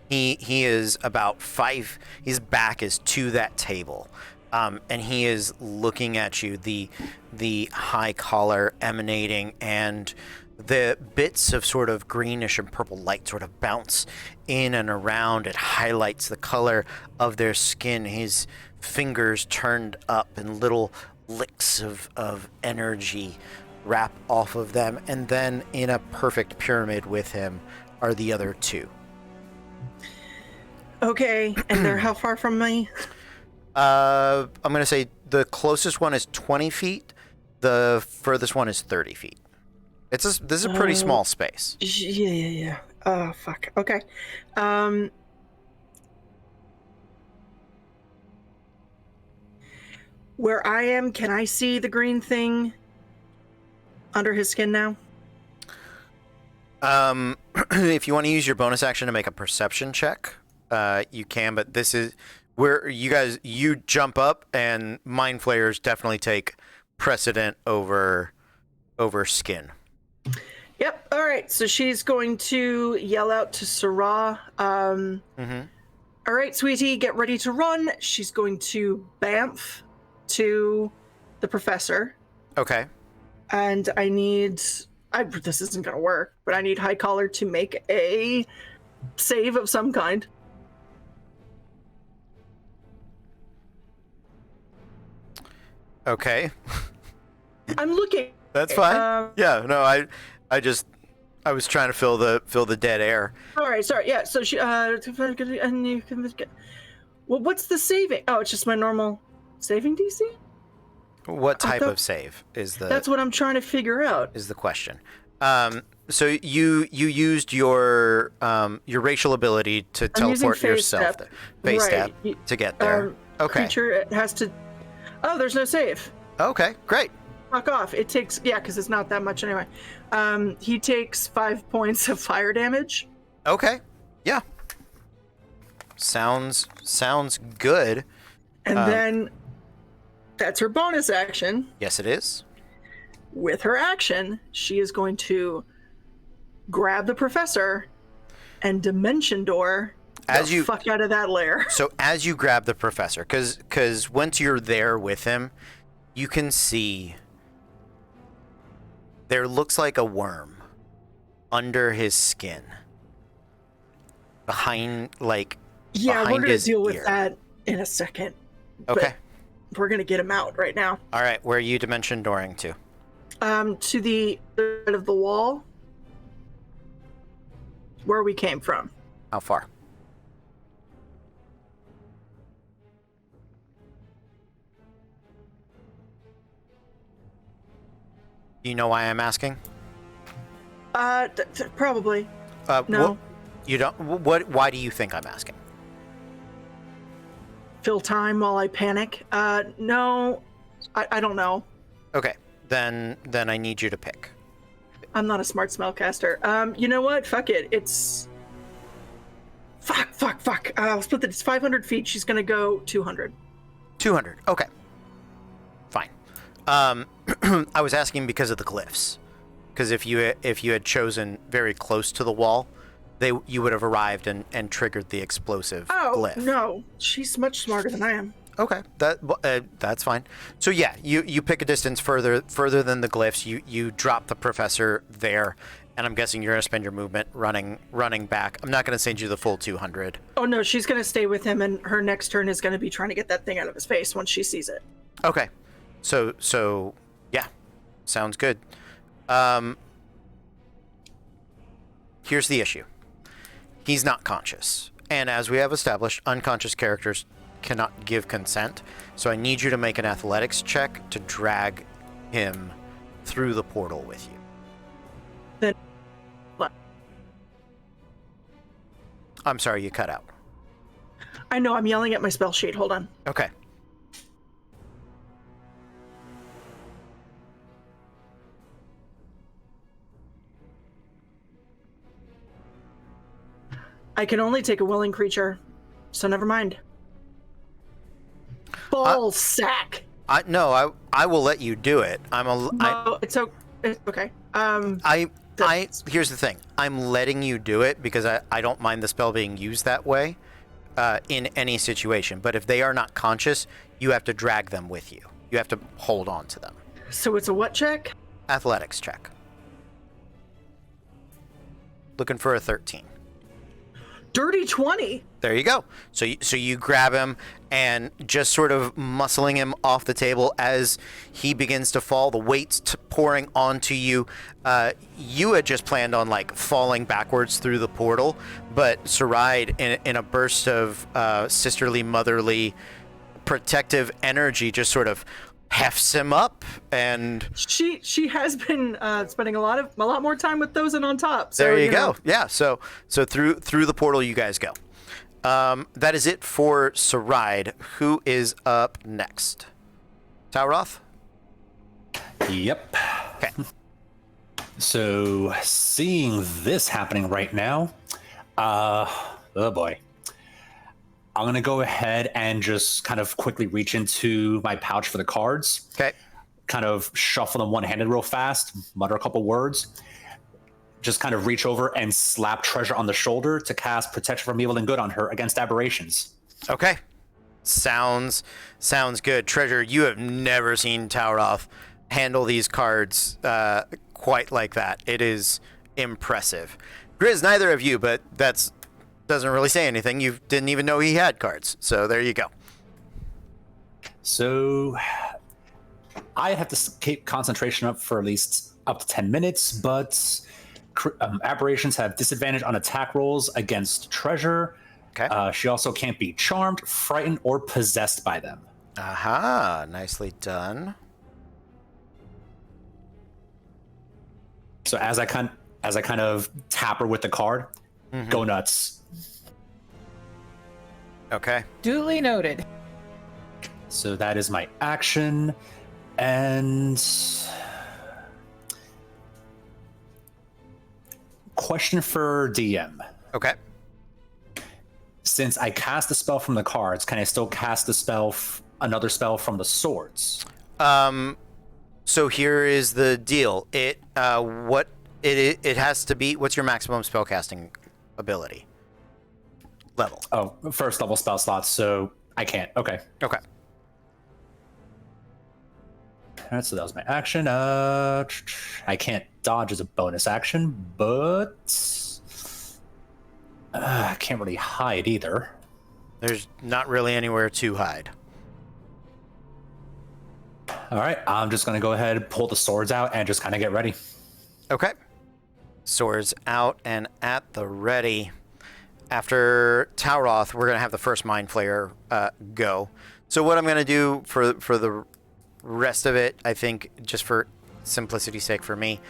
He is about 5. His back is to that table, and he is looking at you. The high collar emanating, and the bits of sort of greenish and purple light sort of bounce in and around. It highlights the color of their skin. His fingers turned up, and little licks of energy wrap off of them. And then in a perfect pyramid with him are the other 2. Okay, and they're how far from me? I'm going to say the closest one is 20 feet. The furthest one is 30 feet. This is a pretty small space. Yeah. Oh, fuck. Okay. Where I am, can I see the green thing under his skin now? If you want to use your bonus action to make a perception check, you can, but this is where you jump up, and mind flayers definitely take precedent over skin. Yep. All right. So she's going to yell out to Sarah. All right, sweetie, get ready to run. She's going to bamf to the professor. Okay. And this isn't going to work, but I need High Collar to make a save of some kind. Okay. I'm looking. That's fine. Yeah, no, I was trying to fill the dead air. All right, sorry. Yeah, so she and you can get. Well, what's the saving? Oh, it's just my normal saving DC? What type of save is the That's what I'm trying to figure out. is the question. So you used your racial ability to teleport phase yourself step. phase Right. step to get there. Okay. Creature has to. Oh, there's no save. Okay, great. Fuck off. It takes because it's not that much anyway. He takes 5 points of fire damage. Okay. Yeah. Sounds good. And then that's her bonus action. Yes, it is. With her action, she is going to grab the professor and dimension door the fuck out of that lair. So as you grab the professor, because once you're there with him, you can see there looks like a worm under his skin. Behind we're gonna deal with that in a second. Okay. We're gonna get him out right now. All right, where are you dimension dooring to? To the side of the wall where we came from. How far? Do you know why I'm asking? Probably. Why No. do you think I'm asking? Fill time while I panic. No. I don't know. Okay. Then I need you to pick. I'm not a smart spellcaster. You know what? Fuck it. It's... Fuck. I'll split it. It's 500 feet. She's gonna go 200. 200. Okay. Fine. I was asking because of the glyphs. Because if you had chosen very close to the wall, you would have arrived and triggered the explosive glyph. No. She's much smarter than I am. Okay, that's fine. So yeah, you pick a distance further than the glyphs. You drop the professor there, and I'm guessing you're gonna spend your movement running back. I'm not gonna send you the full 200. Oh no, she's gonna stay with him, and her next turn is gonna be trying to get that thing out of his face once she sees it. Okay, so yeah, sounds good. Here's the issue. He's not conscious, and as we have established, unconscious characters cannot give consent, so I need you to make an athletics check to drag him through the portal with you. Then what? I'm sorry, you cut out. I know, I'm yelling at my spell sheet. Hold on. Okay. I can only take a willing creature, so never mind. Ball sack. I will let you do it. It's okay. Here's the thing. I'm letting you do it because I don't mind the spell being used that way in any situation. But if they are not conscious, you have to drag them with you. You have to hold on to them. So it's a what check? Athletics check. Looking for a 13. Dirty 20. There you go. So you grab him and just sort of muscling him off the table as he begins to fall. The weight's pouring onto you. You had just planned on like falling backwards through the portal, but Sarai, in a burst of sisterly, motherly, protective energy, just sort of hefts him up, and she has been spending a lot more time with those and on top. So, there you go. Yeah. So through the portal you guys go. That is it for Sarai. Who is up next? Tauroth? Yep. Okay. So seeing this happening right now, oh boy. I'm going to go ahead and just kind of quickly reach into my pouch for the cards. Okay. Kind of shuffle them one-handed real fast, mutter a couple words. Just kind of reach over and slap Treasure on the shoulder to cast Protection from Evil and Good on her against aberrations. Okay. Sounds good. Treasure, you have never seen Tauroth handle these cards quite like that. It is impressive. Grizz, neither of you, but that's doesn't really say anything. You didn't even know he had cards. So there you go. So I have to keep concentration up for at least up to 10 minutes, but aberrations have disadvantage on attack rolls against Treasure. Okay. She also can't be charmed, frightened, or possessed by them. Aha, nicely done. So as I kind of tap her with the card, go nuts. Okay. Duly noted. So that is my action, and question for DM. Okay. Since I cast a spell from the cards, can I still cast a spell, another spell from the swords? So here is the deal. It has to be. What's your maximum spellcasting ability? Level. Oh, first level spell slots, so I can't. Okay. Okay. Alright, so that was my action. I can't dodge as a bonus action, but I can't really hide either. There's not really anywhere to hide. Alright, I'm just going to go ahead and pull the swords out and just kind of get ready. Okay. Swords out and at the ready. After Tauroth, we're going to have the first Mind Flayer go. So what I'm going to do for the rest of it, I think, just for simplicity's sake for me,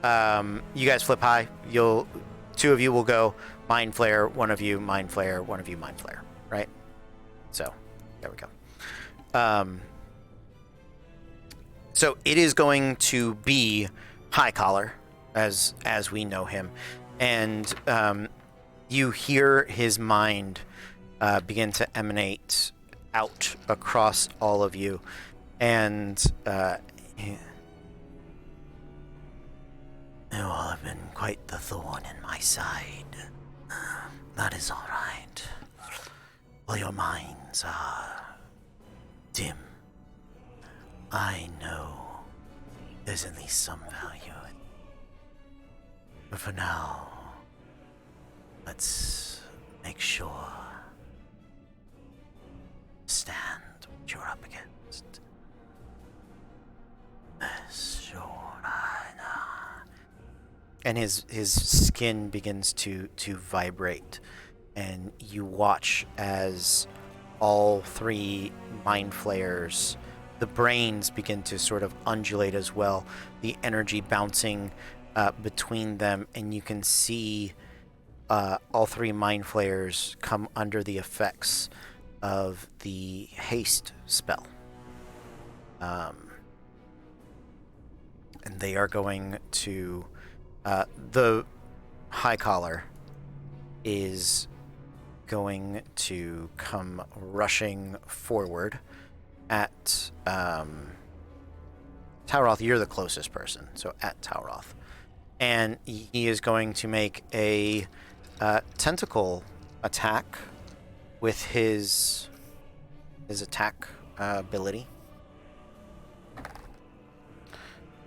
you guys flip high. Two of you will go Mind Flayer, one of you Mind Flayer, one of you Mind Flayer, right? So there we go. So it is going to be High Collar, as we know him, and you hear his mind begin to emanate out across all of you, and you all have been quite the thorn in my side. That is all right. Well, your minds are dim. I know there's at least some value in it. But for now, let's make sure. Stand what you're up against. And his skin begins to vibrate, and you watch as all three Mind Flayers, the brains begin to sort of undulate as well, the energy bouncing between them, and you can see all three Mind Flayers come under the effects of the haste spell. And they are going to... the High Collar is going to come rushing forward at Tauroth. You're the closest person, so at Tauroth. And he is going to make a tentacle attack with his attack ability.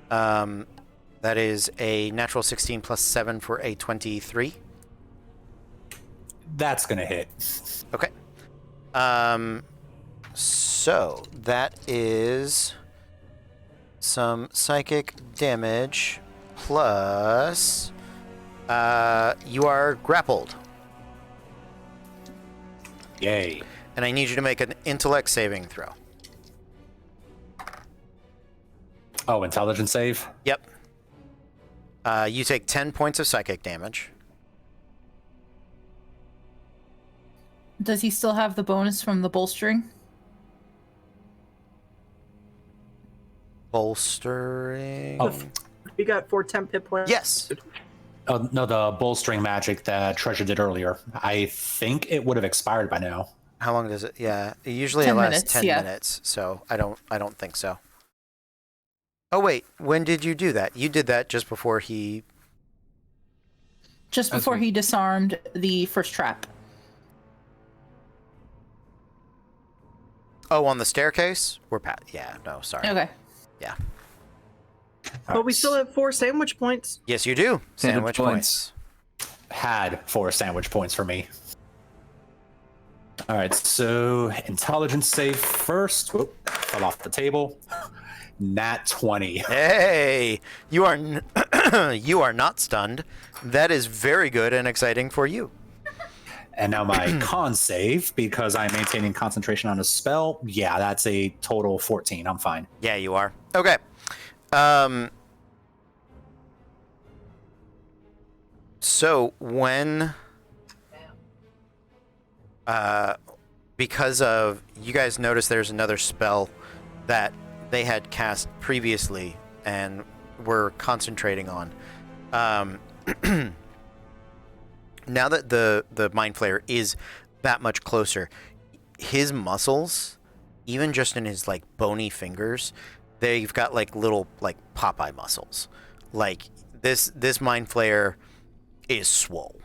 That is a natural 16 plus 7 for a 23. That's gonna hit. Okay. So that is some psychic damage plus you are grappled. Yay. And I need you to make an intellect saving throw. Oh, intelligence save? Yep. You take 10 points of psychic damage. Does he still have the bonus from the bolstering? Bolstering. Oh. You got 4 temp hit points. Yes. Oh, no, the bolstering magic that Treasure did earlier. I think it would have expired by now. How long does it? Yeah, usually it 10 lasts minutes, 10 yeah. minutes. So I don't think so. Oh wait, when did you do that? You did that just before he. Just before he disarmed the first trap. Oh, on the staircase? We're pat. Yeah, no, sorry. Okay. Yeah. But we still have 4 sandwich points. Yes, you do. Sandwich Sandwich points. Had 4 sandwich points for me. All right, so intelligence save first. Whoop, fell off the table. Nat 20. Hey, you are you are not stunned. That is very good and exciting for you. And now my con save, because I'm maintaining concentration on a spell. Yeah, that's a total 14. I'm fine. Yeah, you are. Okay. So when because of you guys notice there's another spell that they had cast previously and were concentrating on. Now that the Mind Flayer is that much closer, his muscles, even just in his like bony fingers, they've got like little like Popeye muscles. Like this Mind Flayer is swole,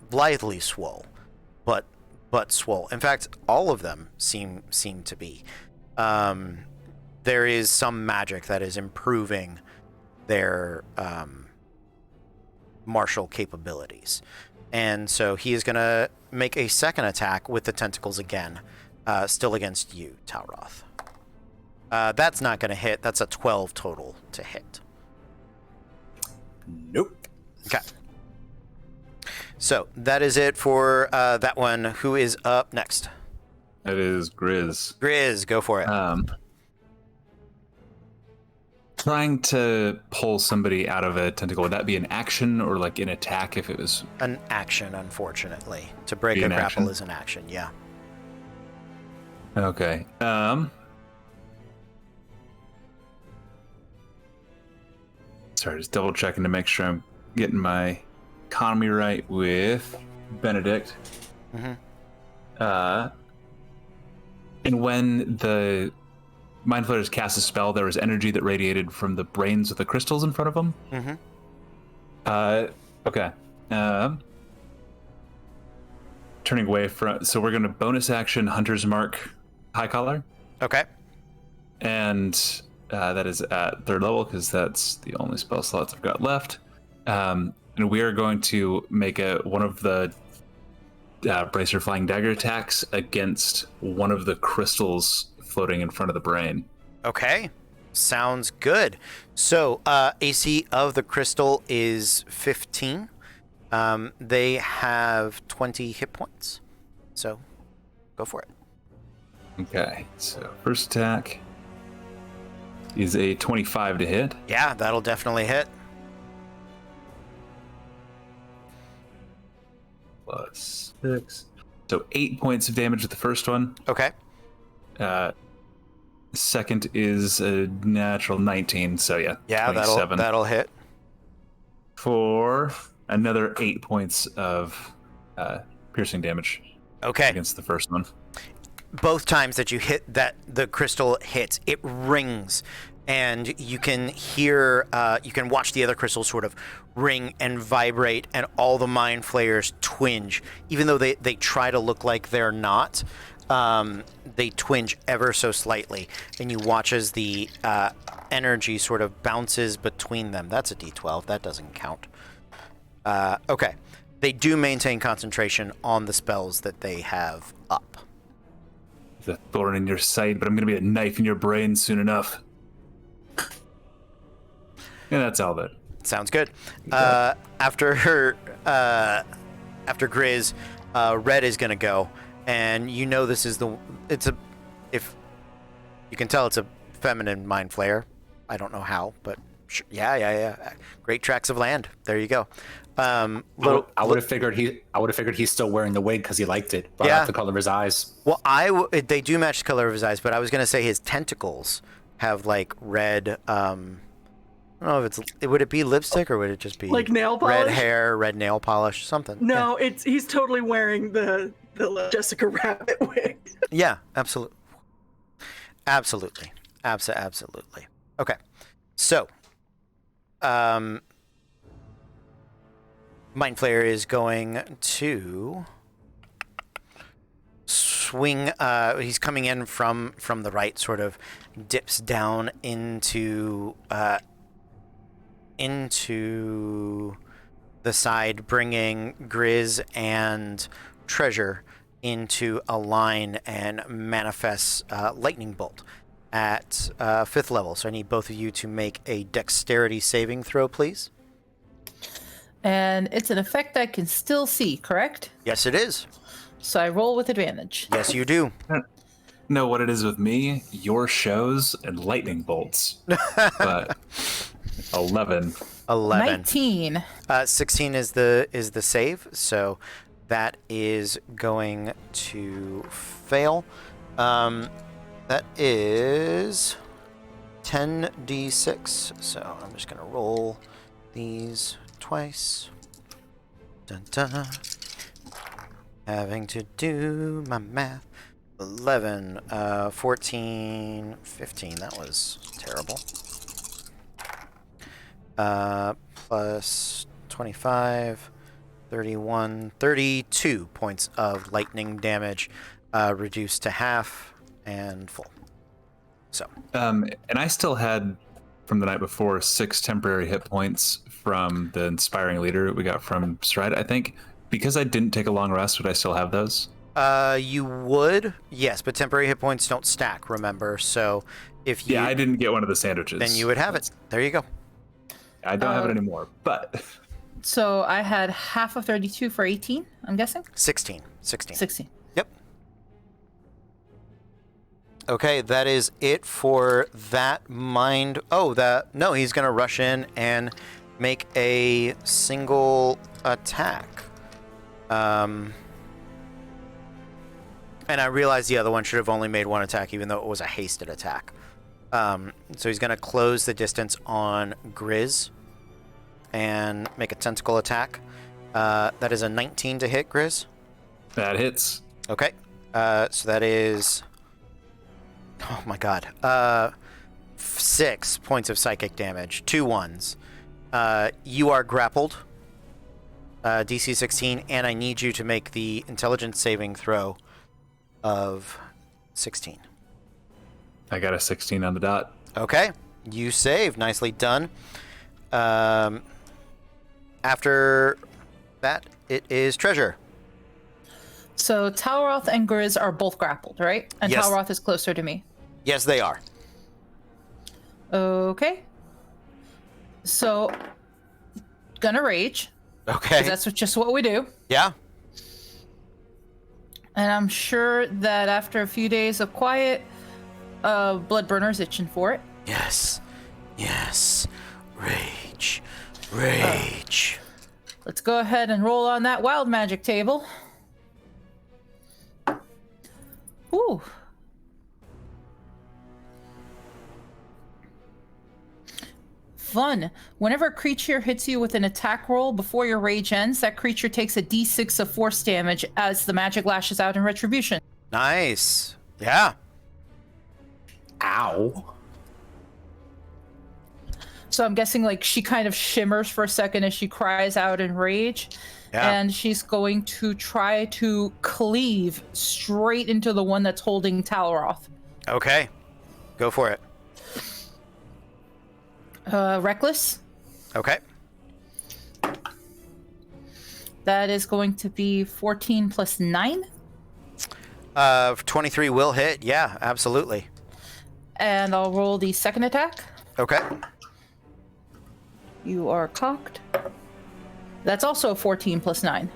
blithely swole, but swole. In fact, all of them seem to be. There is some magic that is improving their martial capabilities. And so he is going to make a second attack with the tentacles again, still against you, Tauroth. That's not going to hit. That's a 12 total to hit. Nope. Okay. So that is it for that one. Who is up next? That is Grizz. Grizz, go for it. Trying to pull somebody out of a tentacle, would that be an action or like an attack if it was? An action, unfortunately. To break Be a an grapple action? is an action, yeah. Okay. Sorry, just double checking to make sure I'm getting my economy right with Benedict. Mm-hmm. And when the Mind Flayers cast a spell, there was energy that radiated from the brains of the crystals in front of them. Mm-hmm. Okay. Turning away from, so we're going to bonus action Hunter's Mark High Collar, Okay. and that is at 3rd level because that's the only spell slots I've got left. And we are going to make one of the Bracer Flying Dagger attacks against one of the crystals floating in front of the brain. Okay. Sounds good. So AC of the crystal is 15. They have 20 hit points. So go for it. Okay, so first attack is a 25 to hit. Yeah, that'll definitely hit. Plus 6. So 8 points of damage with the first one. Okay. Second is a natural 19, so yeah. Yeah, 27. that'll hit. For another 8 points of piercing damage Okay. against the first one. Both times that you hit that, the crystal hits, it rings, and you can hear, you can watch the other crystals sort of ring and vibrate, and all the mind flayers twinge, even though they try to look like they're not. They twinge ever so slightly, and you watch as the energy sort of bounces between them. That's a D12. That doesn't count. Okay. They do maintain concentration on the spells that they have up. The thorn in your side, but I'm going to be a knife in your brain soon enough. And that's all that. Sounds good. After Grizz, Red is going to go, and you know this is if you can tell, it's a feminine mind flayer. I don't know how, but sure. Yeah. Great tracts of land. There you go. I would have figured he's still wearing the wig because he liked it. Brought out the color of his eyes. Well, they do match the color of his eyes, but I was gonna say his tentacles have like red. I don't know if would it be lipstick or would it just be like nail polish? Red hair, red nail polish, something. No, he's totally wearing the Jessica Rabbit wig. Yeah, absolutely. Okay, so, Mind Flayer is going to swing. He's coming in from the right, sort of dips down into the side, bringing Grizz and Treasure into a line, and manifests Lightning Bolt at 5th level. So I need both of you to make a Dexterity saving throw, please. And it's an effect I can still see, correct? Yes, it is. So I roll with advantage. Yes, you do. Know what it is with me? Your shows and lightning bolts. But 11. 19. 16 is the save, so that is going to fail. That is 10d6. So I'm just gonna roll these twice. Dun, dun. Having to do my math. 11, 14, 15. That was terrible. Plus 25, 31, 32 points of lightning damage, reduced to half and full. So. And I still had, from the night before, 6 temporary hit points from the inspiring leader we got from Stride, I think. Because I didn't take a long rest, would I still have those? You would, yes, but temporary hit points don't stack, remember? So if you... Yeah, I didn't get one of the sandwiches. Then you would have it. There you go. I don't have it anymore, but... So I had half of 32 for 18, I'm guessing? 16. 16. Yep. Okay, that is it for that mind... No, he's going to rush in and make a single attack. And I realized the other one should have only made one attack, even though it was a hasted attack. So he's going to close the distance on Grizz and make a tentacle attack. That is a 19 to hit, Grizz. That hits. Okay. So that is... Oh my god. 6 points of psychic damage. 2 ones. You are grappled. DC 16, and I need you to make the intelligence saving throw of 16. I got a 16 on the dot. Okay, you save. Nicely done. After that, it is Treasure. So Talroth and Grizz are both grappled, right? And Yes. Talroth is closer to me. Yes, they are. Okay. So, gonna rage. Okay. 'Cause that's just what we do. Yeah. And I'm sure that after a few days of quiet, Bloodburner's itching for it. Yes. Yes. Rage. Rage. Let's go ahead and roll on that wild magic table. Ooh. fun. Whenever a creature hits you with an attack roll before your rage ends, that creature takes a d6 of force damage as the magic lashes out in retribution. Nice. Yeah. Ow. So I'm guessing like she kind of shimmers for a second as she cries out in rage. Yeah. And she's going to try to cleave straight into the one that's holding Talroth. Okay. Go for it. Reckless. Okay. That is going to be 14 plus 9. 23 will hit. Yeah, absolutely. And I'll roll the second attack. Okay. You are cocked. That's also a 14 plus 9.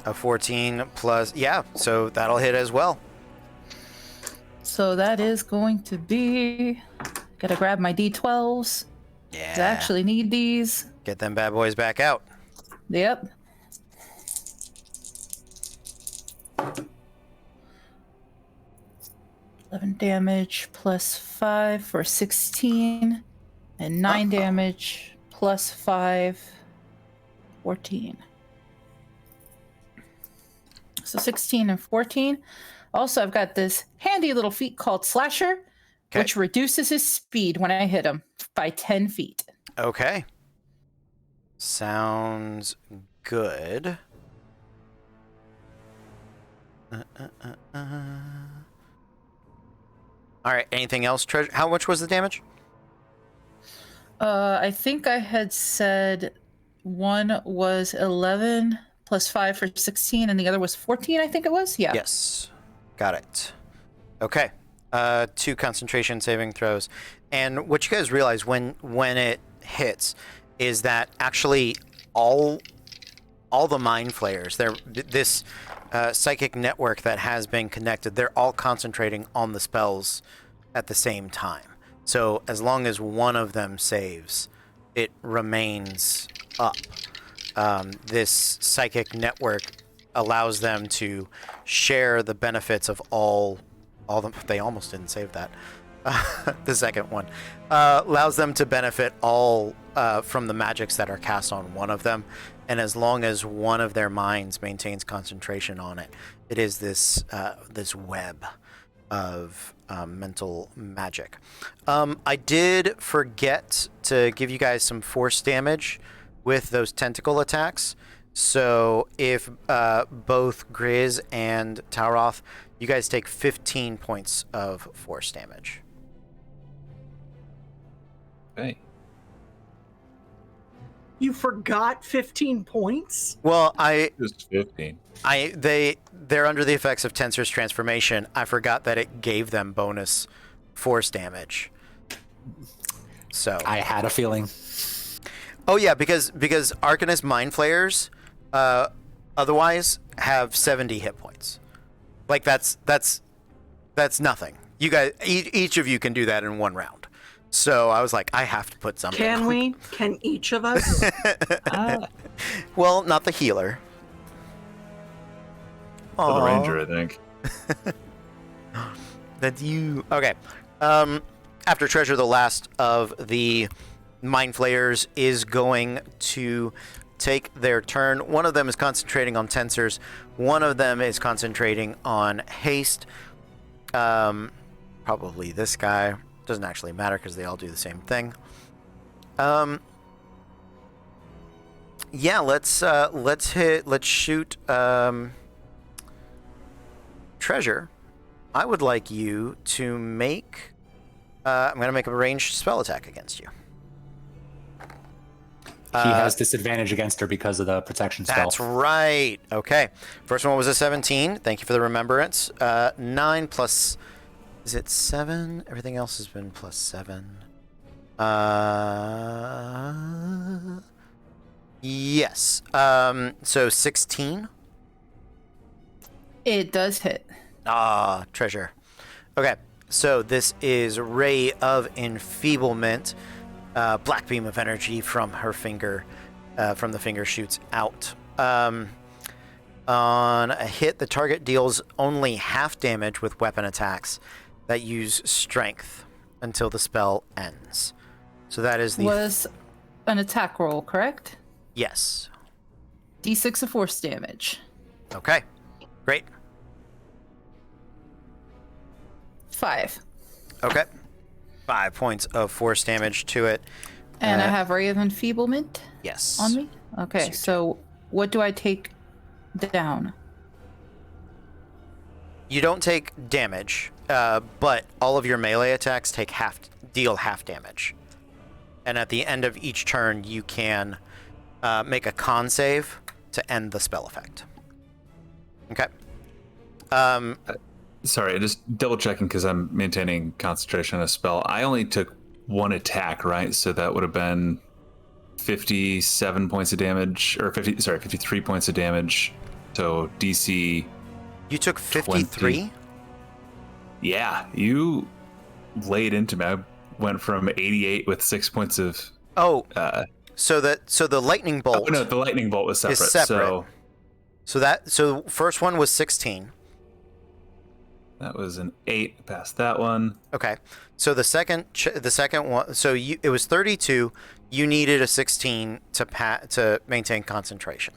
A 14 plus, yeah, so that'll hit as well. So that is going to be... Gotta grab my d12s. Yeah. I actually need these. Get them bad boys back out. Yep. $11 damage plus 5 for 16. And 9 damage plus 5, 14. So 16 and 14. Also, I've got this handy little feat called Slasher, which reduces his speed when I hit him by 10 feet. Okay. Sounds good. All right, anything else? How much was the damage? I think I had said one was 11 plus 5 for 16, and the other was 14, I think it was? Yeah. Yes. Got it. Okay. 2 concentration saving throws. And what you guys realize when it hits is that actually all the mind flayers, this psychic network that has been connected, they're all concentrating on the spells at the same time. So as long as one of them saves, it remains up. This psychic network allows them to share the benefits of all them. They almost didn't save that. The second one allows them to benefit all from the magics that are cast on one of them. And as long as one of their minds maintains concentration on it, it is this web of mental magic. I did forget to give you guys some force damage with those tentacle attacks. So if both Grizz and Talroth, you guys take 15 points of force damage. Okay. You forgot 15 points? Well, Just 15. they're under the effects of Tensor's transformation. I forgot that it gave them bonus force damage. So I had a feeling. oh yeah, because Arcanist Mind Flayers otherwise have 70 hit points. Like that's nothing. You guys, each of you can do that in one round. So I was like, I have to put something. Can we? Can each of us? Well, not the healer. For the ranger, I think. That's you. Okay. After Treasure, the last of the Mind Flayers is going to take their turn. One of them is concentrating on Tensors. One of them is concentrating on Haste. Probably this guy. Doesn't actually matter because they all do the same thing. Yeah, let's shoot Treasure. I would like you to make I'm going to make a ranged spell attack against you. He has disadvantage against her because of the protection spell. That's right. Okay. First one was a 17. Thank you for the remembrance. 9 plus... Is it 7? Everything else has been plus 7. Yes. So 16. It does hit. Ah, Treasure. Okay. So this is Ray of Enfeeblement. Black beam of energy from her finger, from the finger shoots out. On a hit, the target deals only half damage with weapon attacks that use strength until the spell ends. So that is the was an attack roll, correct? yes. D6 of force damage. Okay, great. 5. Okay, 5 points of force damage to it. And I have Ray of Enfeeblement Yes. on me? Okay, so what do I take down? You don't take damage, but all of your melee attacks deal half damage. And at the end of each turn, you can make a con save to end the spell effect. Okay. Sorry, just double checking because I'm maintaining concentration on a spell. I only took 1 attack, right? So that would have been 57 points of damage, or 53 points of damage. So DC. You took 53? 20. Yeah, you laid into me. I went from 88 with 6 points of. Oh, so the lightning bolt. Oh, no, the lightning bolt was separate. Is separate. So first one was 16. That was an 8 past that one. Okay. So the second one, so it was 32. You needed a 16 to maintain concentration.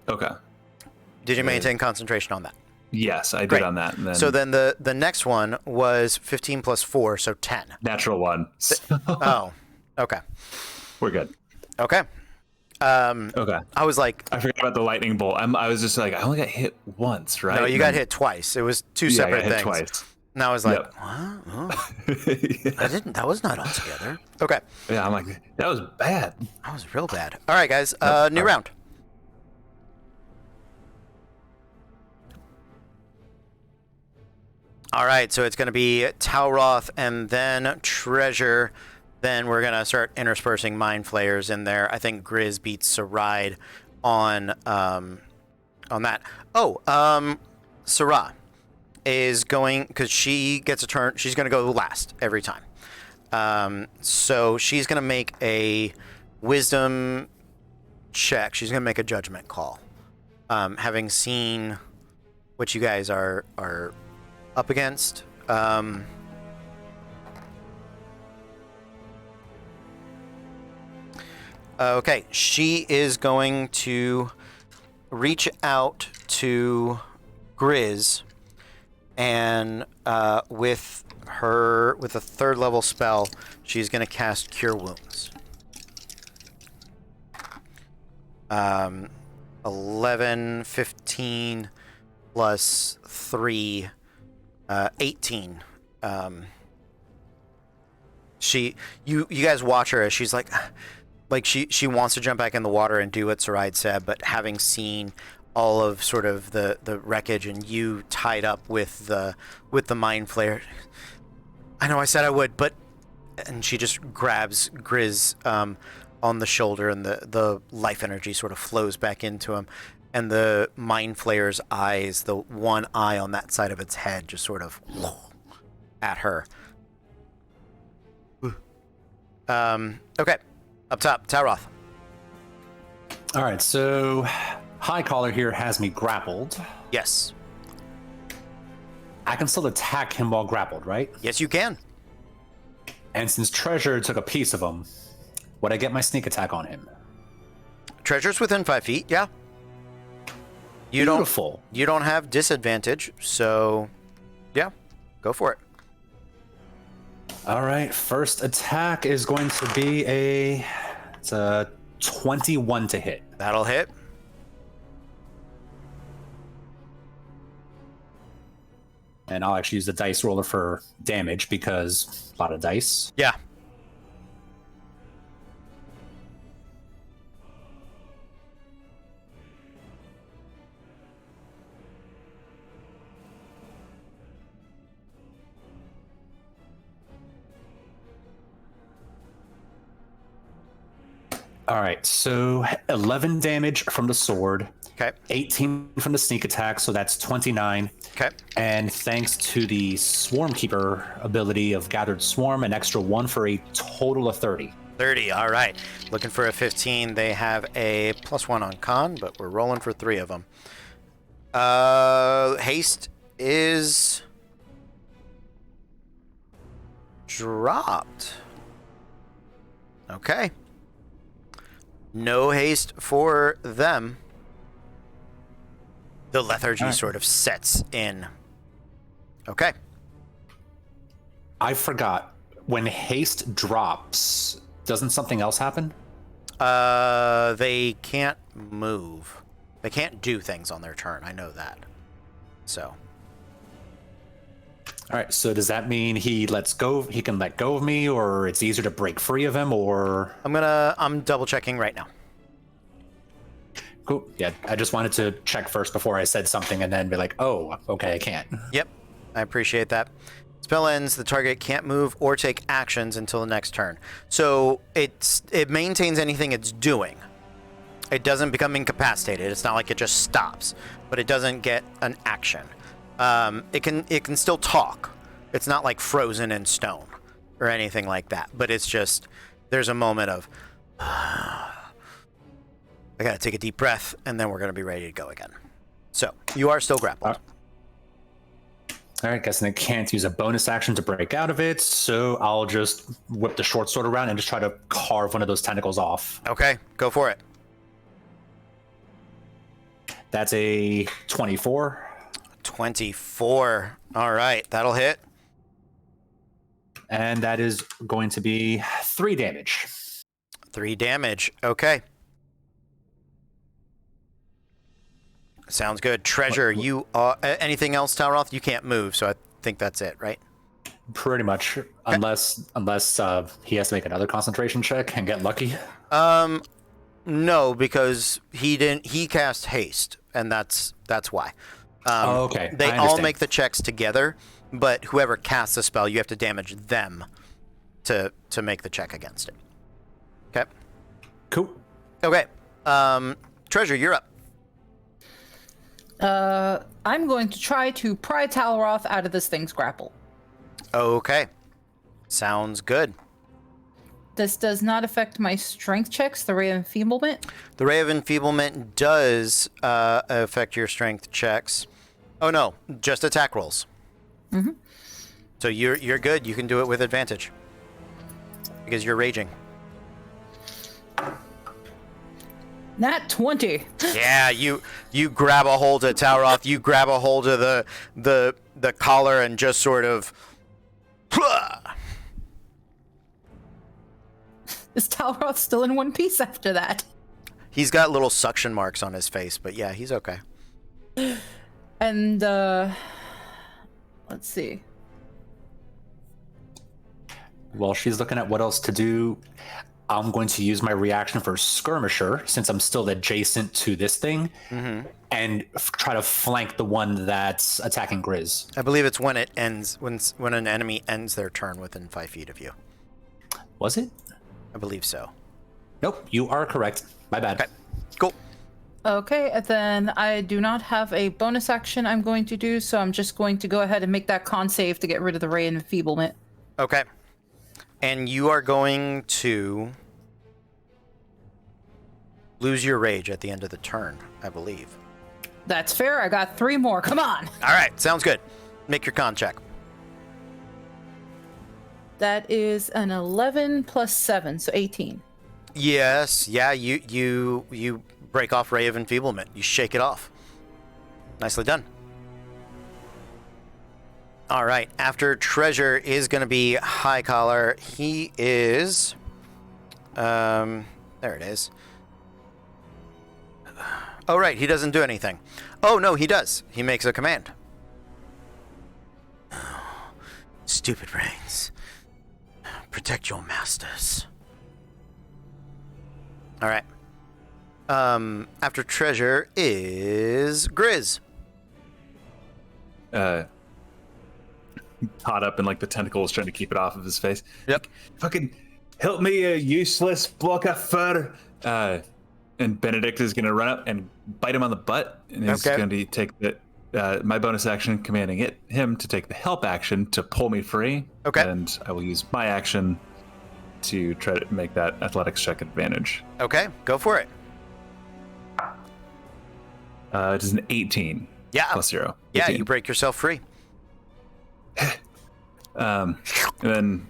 Okay. Did you maintain concentration on that? Yes, I Great. did on that. And then So then the next one was 15 plus 4, so 10. natural 1. Oh. Okay. We're good. Okay. Okay. I was like, I forgot about the lightning bolt. I was just like, I only got hit once, right? no, you got hit twice. It was two Yeah, I separate got hit things. twice. And I was like, Yep. what? Oh, Yeah. that was not all together. Okay. Yeah, I'm like, that was bad. That was real bad. All right, guys. New round. All right, so it's going to be Talroth and then Treasure. Then we're going to start interspersing Mind Flayers in there. I think Grizz beats Saride on that. Oh, Sarah is going, because she gets a turn, she's going to go last every time. So she's going to make a wisdom check. She's going to make a judgment call. Having seen what you guys are up against. Okay, she is going to reach out to Grizz, and with a 3rd level spell, she's going to cast Cure Wounds. 11, 15 plus 3, 18. You guys watch her as she's like she wants to jump back in the water and do what Saride said, but having seen all of sort of the wreckage and you tied up with the mind flayer, I know I said I would, but, and she just grabs Grizz on the shoulder, and the life energy sort of flows back into him, and the mind flayer's eyes, the one eye on that side of its head, just sort of at her. Okay, up top, Talroth. All right, so High Collar here has me grappled. Yes. I can still attack him while grappled, right? Yes, you can. And since Treasure took a piece of him, would I get my sneak attack on him? Treasure's within 5 feet, yeah. Beautiful. You don't have disadvantage, so yeah, go for it. All right, first attack is going to be a 21 to hit. That'll hit. And I'll actually use the dice roller for damage because a lot of dice. Yeah. All right, so 11 damage from the sword. Okay. 18 from the sneak attack, so that's 29. Okay. And thanks to the Swarm Keeper ability of Gathered Swarm, an extra 1 for a total of 30. 30, all right. Looking for a 15. They have a +1 on con, but we're rolling for 3 of them. Haste is dropped. Okay. No haste for them. The lethargy sort of sets in. Okay. I forgot. When haste drops, doesn't something else happen? They can't move. They can't do things on their turn. I know that. So. All right. So does that mean he lets go? He can let go of me, or it's easier to break free of him, or? I'm double checking right now. Cool. Yeah. I just wanted to check first before I said something, and then be like, "Oh, okay, I can't." Yep. I appreciate that. Spell ends. The target can't move or take actions until the next turn. So it maintains anything it's doing. It doesn't become incapacitated. It's not like it just stops, but it doesn't get an action. It can still talk. It's not like frozen in stone or anything like that. But it's just there's a moment of I gotta take a deep breath, and then we're gonna be ready to go again. So you are still grappled. All right, guessing I can't use a bonus action to break out of it, so I'll just whip the short sword around and just try to carve one of those tentacles off. Okay, go for it. That's a 24. 24. All right, that'll hit. And that is going to be 3 damage. 3 damage. Okay. Sounds good. Treasure, you anything else, Talroth? You can't move, so I think that's it, right? Pretty much, okay. unless he has to make another concentration check and get lucky. No, because he cast haste, and that's why. Okay. They all make the checks together, but whoever casts a spell, you have to damage them to make the check against it. Okay. Cool. Okay. Treasure, you're up. I'm going to try to pry Talroth out of this thing's grapple. Okay. Sounds good. This does not affect my strength checks, the Ray of Enfeeblement. The Ray of Enfeeblement does affect your strength checks. Oh no, just attack rolls. Mm-hmm. So you're good. You can do it with advantage because you're raging. Nat 20. Yeah, you grab a hold of Talroth. You grab a hold of the collar and just sort of. Is Talroth still in one piece after that? He's got little suction marks on his face, but yeah, he's okay. And let's see. While she's looking at what else to do, I'm going to use my reaction for Skirmisher, since I'm still adjacent to this thing, and try to flank the one that's attacking Grizz. I believe it's when it ends when an enemy ends their turn within 5 feet of you. Was it? I believe so. Nope, you are correct. My bad. Okay, cool. Okay, and then I do not have a bonus action I'm going to do, so I'm just going to go ahead and make that con save to get rid of the Ray of Enfeeblement. Okay. And you are going to lose your rage at the end of the turn, I believe. That's fair. I got 3 more. Come on. All right, sounds good. Make your con check. That is an 11 plus 7, so 18. Yes, yeah, you break off Ray of Enfeeblement. You shake it off. Nicely done. All right, after Treasure is going to be High Collar. He is... there it is. Oh, right, he doesn't do anything. Oh, no, he does. He makes a command. Stupid brains. Protect your masters. All right. After Treasure is Grizz. Caught up in like the tentacles, trying to keep it off of his face. Yep. Fucking help me, you useless block of fur. And Benedict is gonna run up and bite him on the butt, and he's going to take my bonus action, commanding him to take the help action to pull me free. Okay. And I will use my action to try to make that athletics check advantage. Okay, go for it. It is an 18. Yeah. Plus 0. Yeah, 18. you break yourself free. And then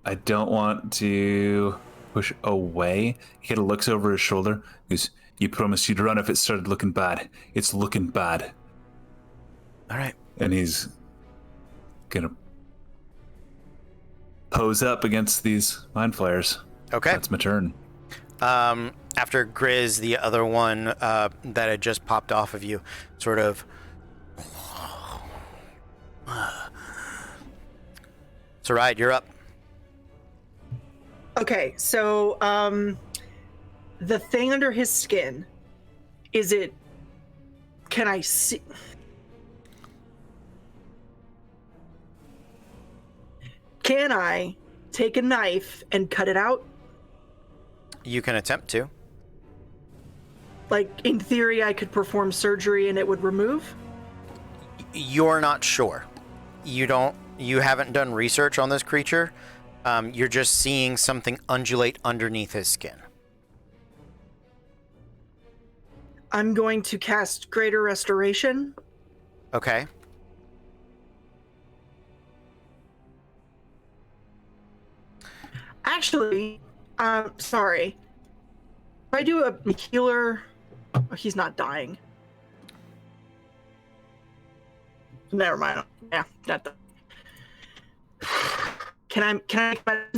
I don't want to push away. He kind of looks over his shoulder. He goes, "You promised you'd run if it started looking bad. It's looking bad." All right. And he's gonna pose up against these mind flayers. Okay. That's my turn. After Grizz, the other one that had just popped off of you, sort of. Saride, you're up. Okay, so the thing under his skin, is it? Can I see? Can I take a knife and cut it out? You can attempt to. Like, in theory, I could perform surgery and it would remove? You're not sure. You haven't done research on this creature. You're just seeing something undulate underneath his skin. I'm going to cast Greater Restoration. Okay. Actually, sorry. If I do a healer... Oh, he's not dying. Never mind. Yeah, not that. Can I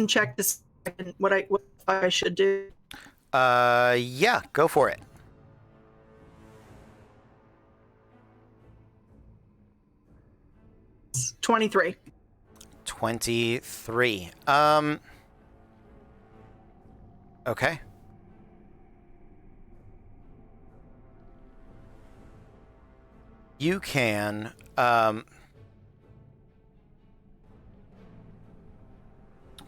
check this? What I should do? Yeah, go for it. It's 23. 23. Okay. You can,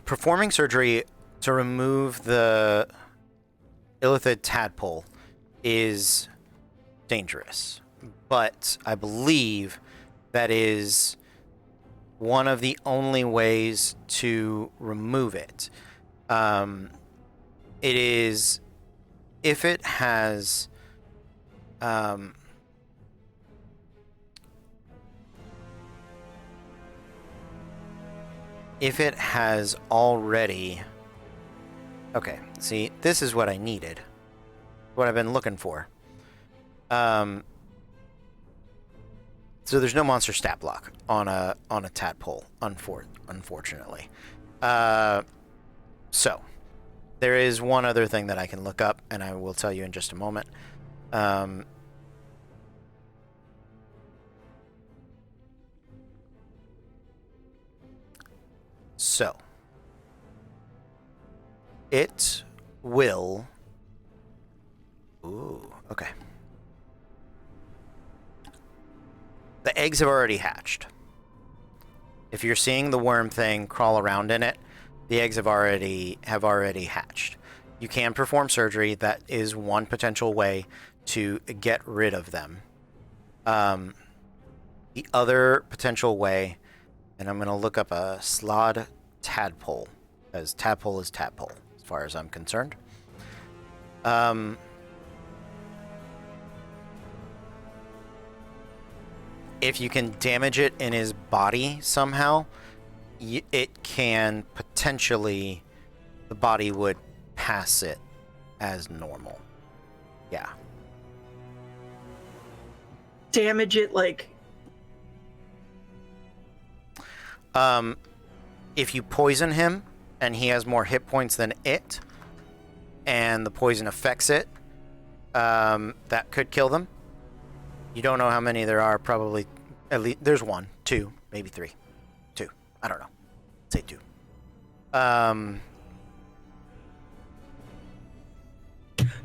performing surgery to remove the illithid tadpole is dangerous, but I believe that is one of the only ways to remove it. It is if it has already... Okay, see, this is what I needed. What I've been looking for. So there's no monster stat block on a tadpole, unfortunately. So there is one other thing that I can look up, and I will tell you in just a moment. So it will... Ooh, okay. The eggs have already hatched. If you're seeing the worm thing crawl around in it, the eggs have already hatched. You can perform surgery. That is one potential way to get rid of them. The other potential way, and I'm going to look up a slod tadpole, as tadpole is tadpole, as far as I'm concerned. If you can damage it in his body somehow, it can potentially... The body would pass it as normal. Yeah. Damage it, like... If you poison him, and he has more hit points than it, and the poison affects it, that could kill them. You don't know how many there are, probably at least there's 1, 2, maybe 3. 2. I don't know. Say 2.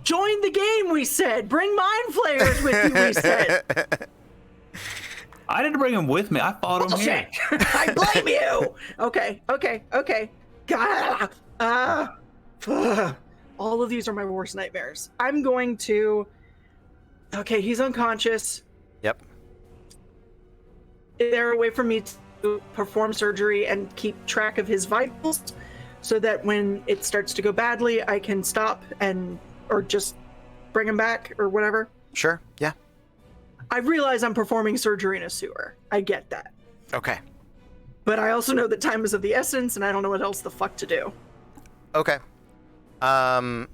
Join the game, we said. Bring mind flayers with you, we said. I didn't bring him with me. I fought him here. I blame you. Okay. God. All of these are my worst nightmares. I'm going to... Okay, he's unconscious. Yep. Is there a way for me to perform surgery and keep track of his vitals so that when it starts to go badly, I can stop or just bring him back or whatever? Sure, yeah. I realize I'm performing surgery in a sewer. I get that. Okay. but I also know that time is of the essence, and I don't know what else the fuck to do. Okay. Tell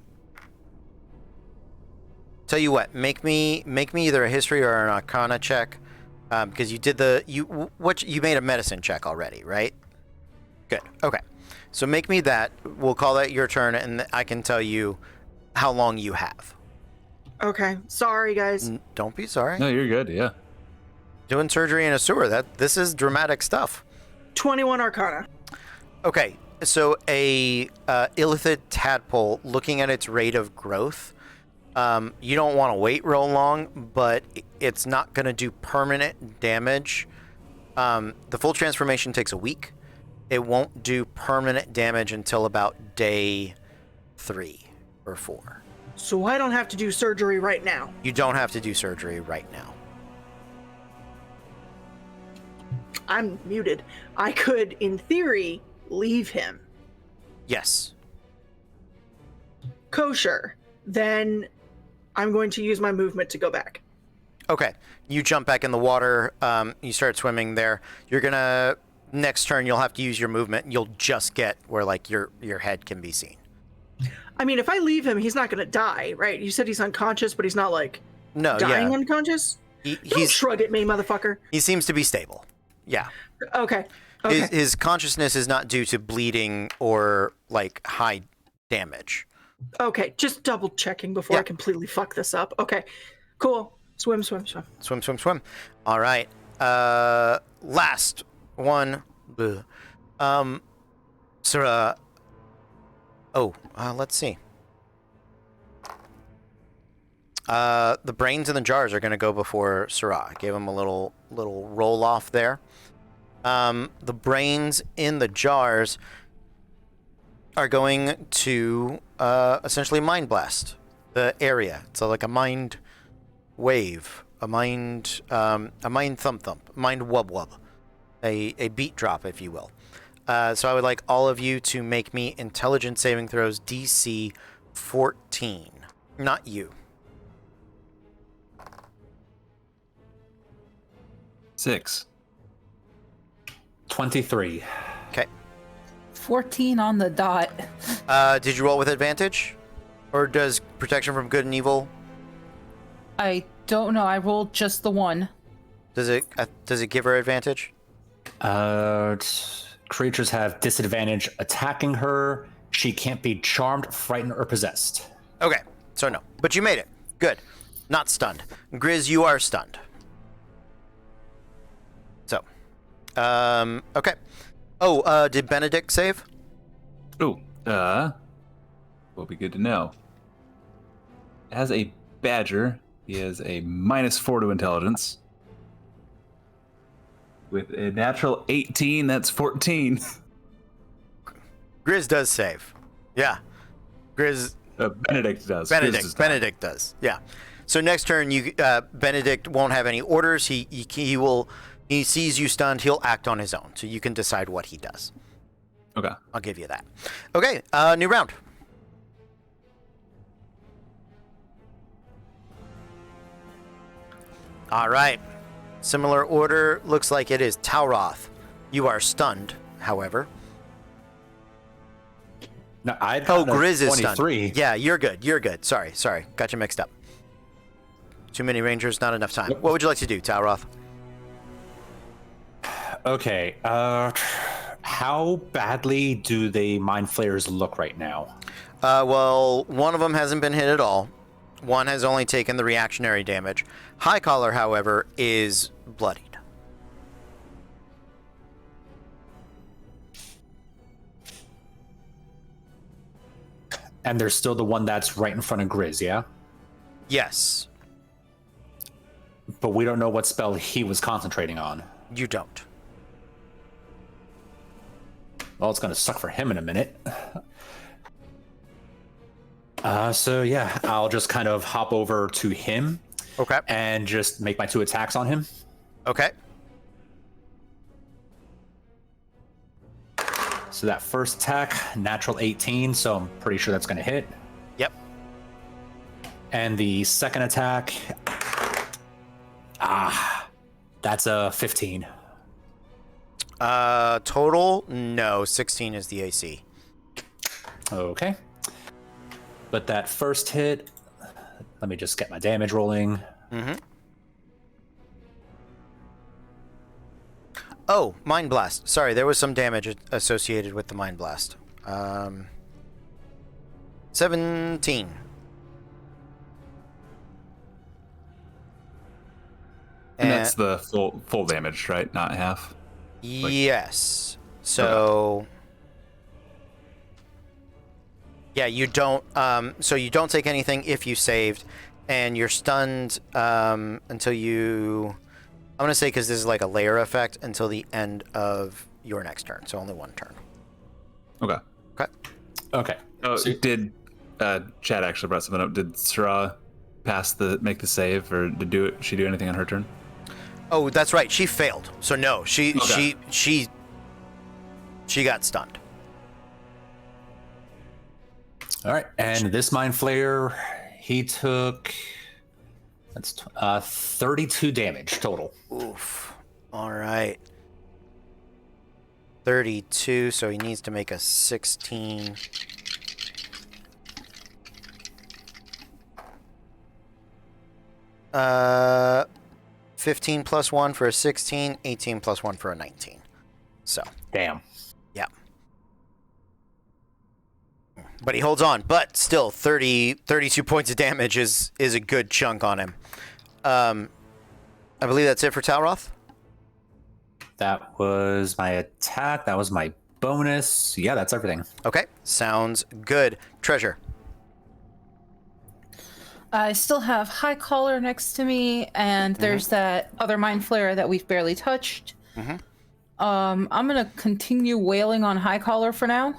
you what, make me either a history or an arcana check, because you did you made a medicine check already, right? Good. Okay. So make me that. We'll call that your turn, and I can tell you how long you have. Okay. Sorry, guys. Don't be sorry. No, you're good. Yeah. Doing surgery in a sewer. This is dramatic stuff. 21 Arcana. Okay. So a illithid tadpole, looking at its rate of growth, you don't want to wait real long, but it's not going to do permanent damage. The full transformation takes a week. It won't do permanent damage until about day 3 or 4. So I don't have to do surgery right now. You don't have to do surgery right now. I'm muted. I could, in theory, leave him. Yes. Kosher. Then I'm going to use my movement to go back. Okay. You jump back in the water. You start swimming there. You're going to... Next turn, you'll have to use your movement. You'll just get where, like, your head can be seen. I mean, if I leave him, he's not going to die, right? You said he's unconscious, but he's not, like, dying unconscious? Don't shrug at me, motherfucker. He seems to be stable. Yeah. Okay. His consciousness is not due to bleeding or, like, high damage. Okay, just double checking before I completely fuck this up. Okay, cool. Swim. Swim. All right. Last one. Sarah. Let's see. The brains in the jars are going to go before Sarah. I gave him a little roll off there. The brains in the jars are going to essentially mind blast the area. So like a mind wave, a mind thump, mind wub, a beat drop, if you will. So I would like all of you to make me intelligence saving throws DC 14. Not you. 6. 23. Okay. 14 on the dot. Did you roll with advantage? Or does protection from good and evil? I don't know. I rolled just the one. Does it give her advantage? Creatures have disadvantage attacking her. She can't be charmed, frightened, or possessed. Okay, so no. But you made it. Good. Not stunned. Grizz, you are stunned. So, okay. Oh, did Benedict save? Oh, will be good to know. As a badger, he has a -4 to intelligence. With a natural 18, that's 14. Grizz does save. Yeah. Grizz... Benedict does. Benedict does. Yeah. So next turn, Benedict won't have any orders. He sees you stunned. He'll act on his own. So you can decide what he does. Okay. I'll give you that. Okay. New round. All right. Similar order. Looks like it is Tauroth. You are stunned, however. No, I'd Grizz is 23. stunned. Yeah, you're good. Sorry. Got you mixed up. Too many rangers, not enough time. What would you like to do, Tauroth? Okay. How badly do the mind flayers look right now? Well, one of them hasn't been hit at all. One has only taken the reactionary damage. High Collar, however, is bloodied. And there's still the one that's right in front of Grizz, yeah? Yes. But we don't know what spell he was concentrating on. You don't. Well, it's going to suck for him in a minute. So yeah, I'll just kind of hop over to him. Okay. And just make my 2 attacks on him. Okay. So that first attack, natural 18, so I'm pretty sure that's going to hit. Yep. And the second attack, that's a 15. Total, no. 16 is the AC. Okay. But that first hit, let me just get my damage rolling. Mm-hmm. Oh, Mind Blast. Sorry, there was some damage associated with the Mind Blast. 17. And that's the full damage, right? Not half. Yes. So yeah, you don't so you don't take anything if you saved, and you're stunned until you, I'm gonna say, because this is like a layer effect, until the end of your next turn. So only one turn. Okay. Okay. Okay. Oh, So- did Chad actually brought something up? Did Sarah make the save, or she do anything on her turn? Oh, that's right. She failed. So no, she got stunned. All right, and this Mind Flayer, he took 32 damage total. Oof. All right. 32, so he needs to make a 16. Uh, 15 plus 1 for a 16, 18 plus 1 for a 19. So, Damn. yeah. But he holds on. But still, 32 points of damage is a good chunk on him. I believe that's it for Talroth. That was my attack. That was my bonus. Yeah, that's everything. Okay, sounds good. Treasure. I still have High Collar next to me, and there's that other Mind Flayer that we've barely touched. I'm gonna continue wailing on High Collar for now.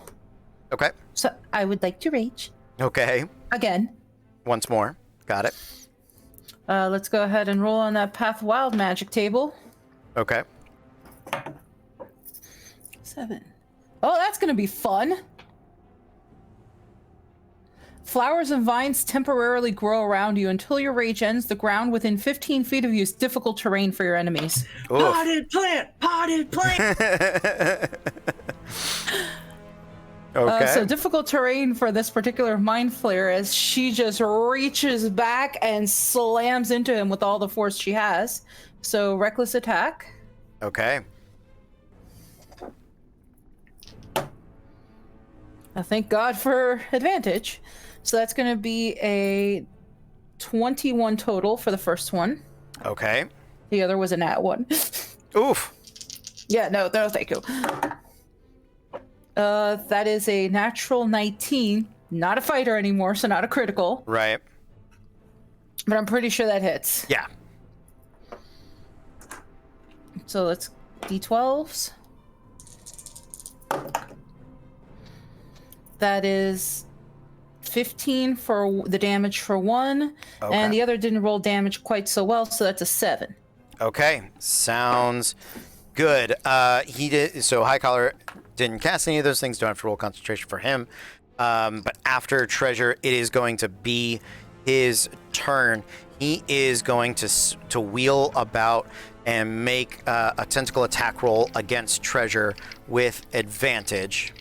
Okay. So I would like to rage Okay. again. Once more. Got it. Let's go ahead and roll on that Path Wild Magic table. Okay. 7. Oh, that's gonna be fun. Flowers and vines temporarily grow around you until your rage ends. The ground within 15 feet of you is difficult terrain for your enemies. Oof. Potted plant! Potted plant! Okay. So difficult terrain for this particular Mind Flayer as she just reaches back and slams into him with all the force she has. So reckless attack. Okay. Thank God for advantage. So that's going to be a 21 total for the first one. Okay. The other was a nat 1. Oof. Yeah, no, thank you. That is a natural 19. Not a fighter anymore, so not a critical. Right. But I'm pretty sure that hits. Yeah. So let's D12s. That is 15 for the damage for one, Okay. and the other didn't roll damage quite so well, so that's a 7. Okay. Sounds good. He did. So High Collar didn't cast any of those things. Don't have to roll concentration for him. But after Treasure, it is going to be his turn. He is going to wheel about and make a tentacle attack roll against Treasure with advantage.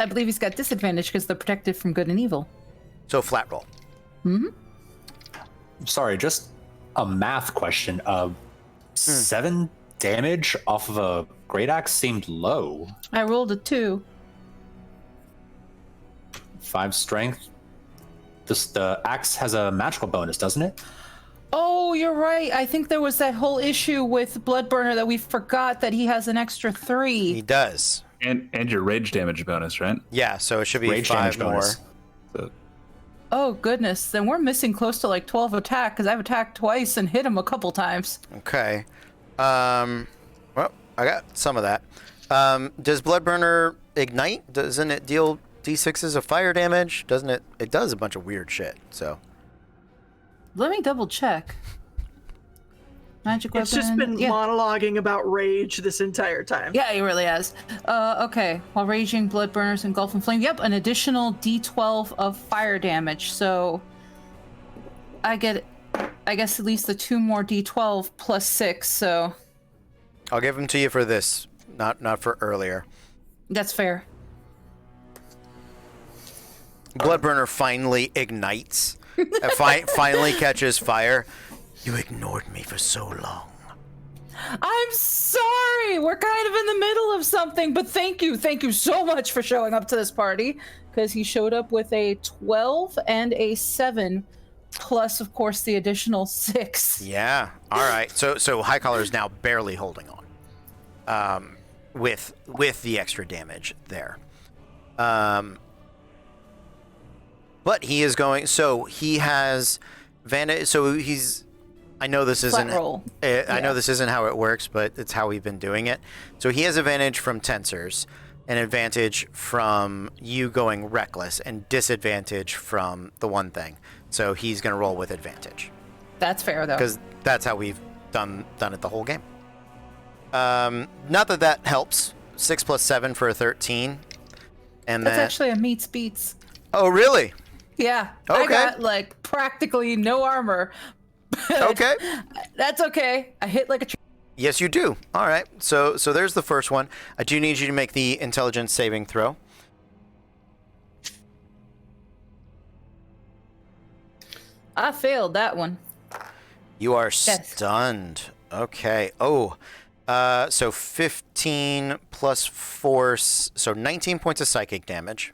I believe he's got disadvantage because they're protected from good and evil. So flat roll. Sorry, just a math question. 7 damage off of a great axe seemed low. I rolled a 2. 5 strength. The axe has a magical bonus, doesn't it? Oh, you're right. I think there was that whole issue with Bloodburner that we forgot that he has an extra 3. He does. And your rage damage bonus, right? Yeah. So it should be Rage 5 damage more. bonus. So, Oh, goodness. Then we're missing close to like 12 attack because I've attacked twice and hit him a couple times. Okay. Well, I got some of that. Does Bloodburner ignite? Doesn't it deal D6s of fire damage? Doesn't it? It does a bunch of weird shit. So. Let me double check. Magic weapon. It's just been yeah. monologuing about rage this entire time. Yeah, he really has. Okay. While raging, blood burners, engulf in flame. Yep, an additional D12 of fire damage. So I get, I guess, at least the 2 more D12 plus 6. So I'll give them to you for this not for earlier. That's fair. Bloodburner finally ignites. Finally catches fire. You ignored me for so long. I'm sorry. We're kind of in the middle of something, but thank you so much for showing up to this party. Because he showed up with a 12 and a 7, plus, of course, the additional 6. Yeah. All right. So High Collar is now barely holding on. With the extra damage there. But he is going. So he has Vanna. So he's. I know this isn't. Roll. I know this isn't how it works, but it's how we've been doing it. So he has advantage from tensors, an advantage from you going reckless, and disadvantage from the one thing. So he's going to roll with advantage. That's fair, though. Because that's how we've done it the whole game. Not that helps. 6 plus 7 for a 13. And That's then, actually a meets beats. oh, really? Yeah. Okay. I got, like, practically no armor. Okay. That's okay. I hit like a... Yes, you do. All right. So there's the first one. I do need you to make the intelligence saving throw. I failed that one. You are Yes. stunned. Okay. Oh, so 15 plus 4, so 19 points of psychic damage,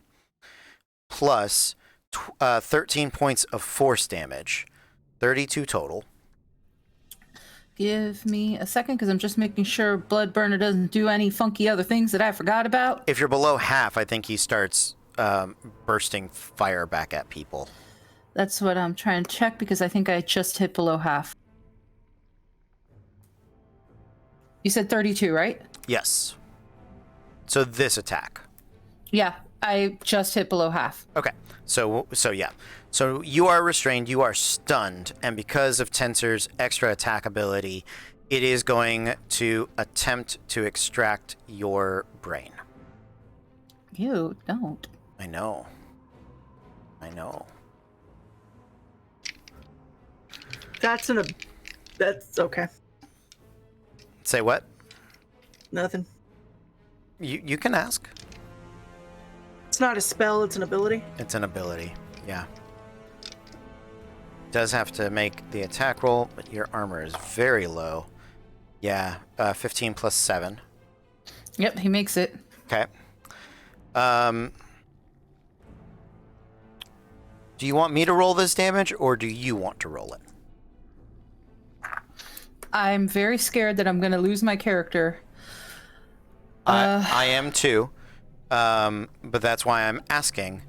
plus 13 points of force damage, 32 total. Give me a second, because I'm just making sure Bloodburner doesn't do any funky other things that I forgot about. If you're below half, I think he starts bursting fire back at people. That's what I'm trying to check, because I think I just hit below half. You said 32, right? Yes. So this attack. Yeah, I just hit below half. Okay. So yeah. So you are restrained, you are stunned, and because of Tensor's extra attack ability, it is going to attempt to extract your brain. You don't. I know. That's okay. Say what? Nothing. You can ask. It's not a spell, it's an ability. It's an ability. Yeah. Does have to make the attack roll, but your armor is very low. Yeah, 15 plus 7. Yep, he makes it. Okay. Do you want me to roll this damage, or do you want to roll it? I'm very scared that I'm going to lose my character. I am too, but that's why I'm asking.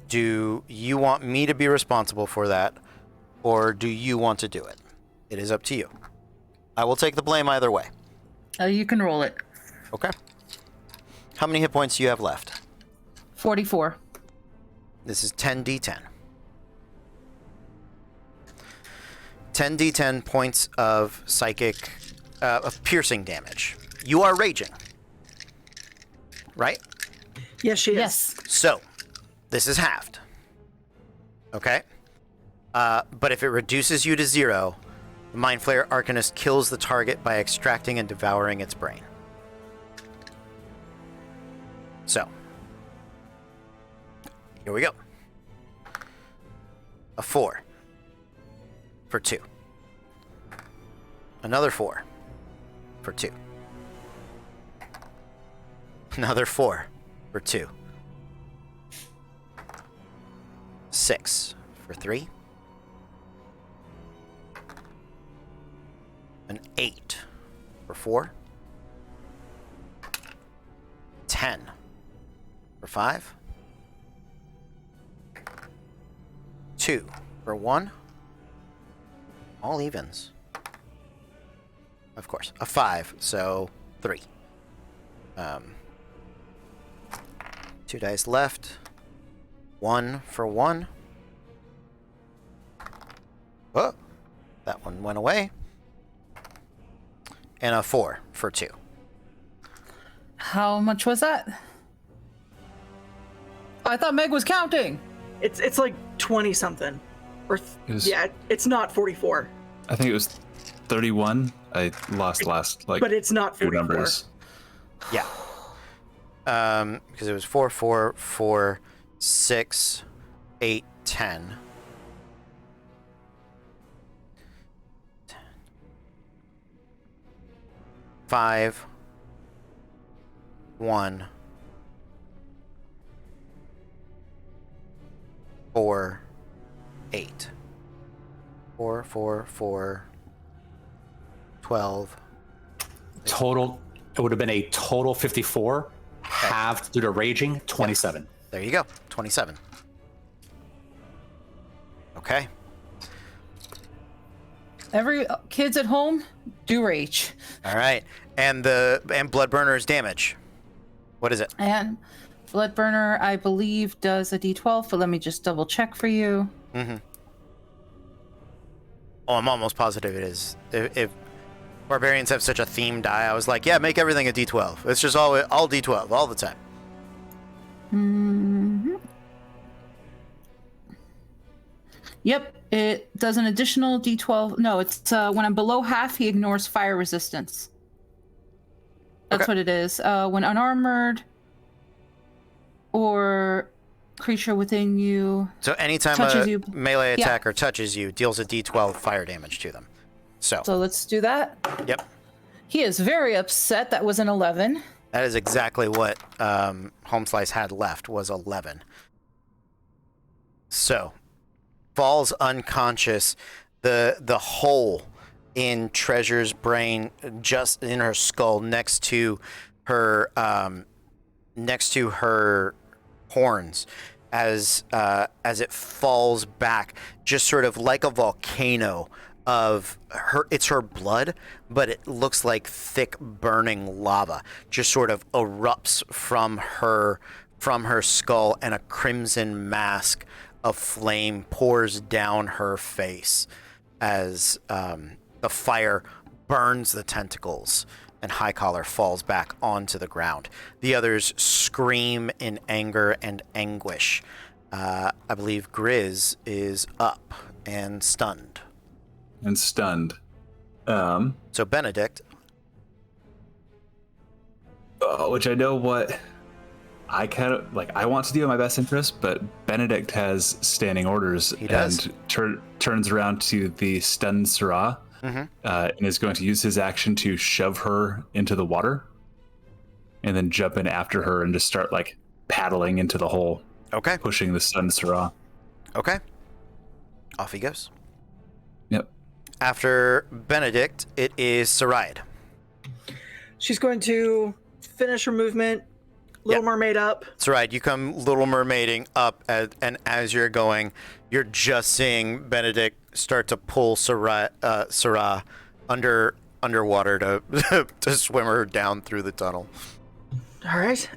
Do you want me to be responsible for that, or do you want to do it? It is up to you. I will take the blame either way. You can roll it. Okay. How many hit points do you have left? 44. This is 10d10. 10d10 points of psychic, of piercing damage. You are raging. Right? Yes, she is. Yes. So, this is halved. Okay? But if it reduces you to 0, the Mind Flayer Arcanist kills the target by extracting and devouring its brain. So, here we go. A 4 for 2. Another 4 for 2. Another 4 for 2. 6 for 3. An 8 for 4. 10 for 5. 2 for 1. All evens. Of course. A 5, so 3. 2 dice left. 1 for 1. Oh, that one went away. And a 4 for 2. How much was that? I thought Meg was counting. It's like 20 something. Or was- yeah, it's not 44. I think it was 31. I lost last But it's not two 44. numbers. Yeah. Because it was 4, 4, 4, 6, 8, 10. 5, 1, 4, 8. 4, 4, 4, 12. Total, it would have been a total 54, halved due to raging, 27. There you go. 27. Okay. Every kids at home, do rage. All right. And blood burner's damage. What is it? And blood burner, I believe, does a d12, but let me just double check for you. Mm-hmm. Oh, I'm almost positive it is. If barbarians have such a theme die, I was like, yeah, make everything a d12. It's just all d12 all the time. Mm-hmm. Yep, it does an additional d12. No, it's when I'm below half, he ignores fire resistance. That's what it is. When unarmored or creature within you. So anytime a melee attacker touches you, deals a d12 fire damage to them. So let's do that. Yep. He is very upset. That was an 11. That is exactly what Home Slice had left, was 11. So, falls unconscious. The hole in Treasure's brain, just in her skull, next to her horns, as it falls back, just sort of like a volcano of her. It's her blood, but it looks like thick burning lava just sort of erupts from her skull, and a crimson mask of flame pours down her face as the fire burns the tentacles, and High Collar falls back onto the ground. The others scream in anger and anguish. I believe Grizz is up and stunned. So Benedict. Which I know what I kind of like. I want to do in my best interest, but Benedict has standing orders. He does. And turns around to the stunned Sarah, and is going to use his action to shove her into the water, and then jump in after her and just start like paddling into the hole. Okay. Pushing the stunned Sarah. Okay. Off he goes. Yep. After Benedict, it is Saride. She's going to finish her movement. Little Mermaid up. Saride, you come Little Mermaiding up, and as you're going, you're just seeing Benedict start to pull Sarah underwater to to swim her down through the tunnel. All right.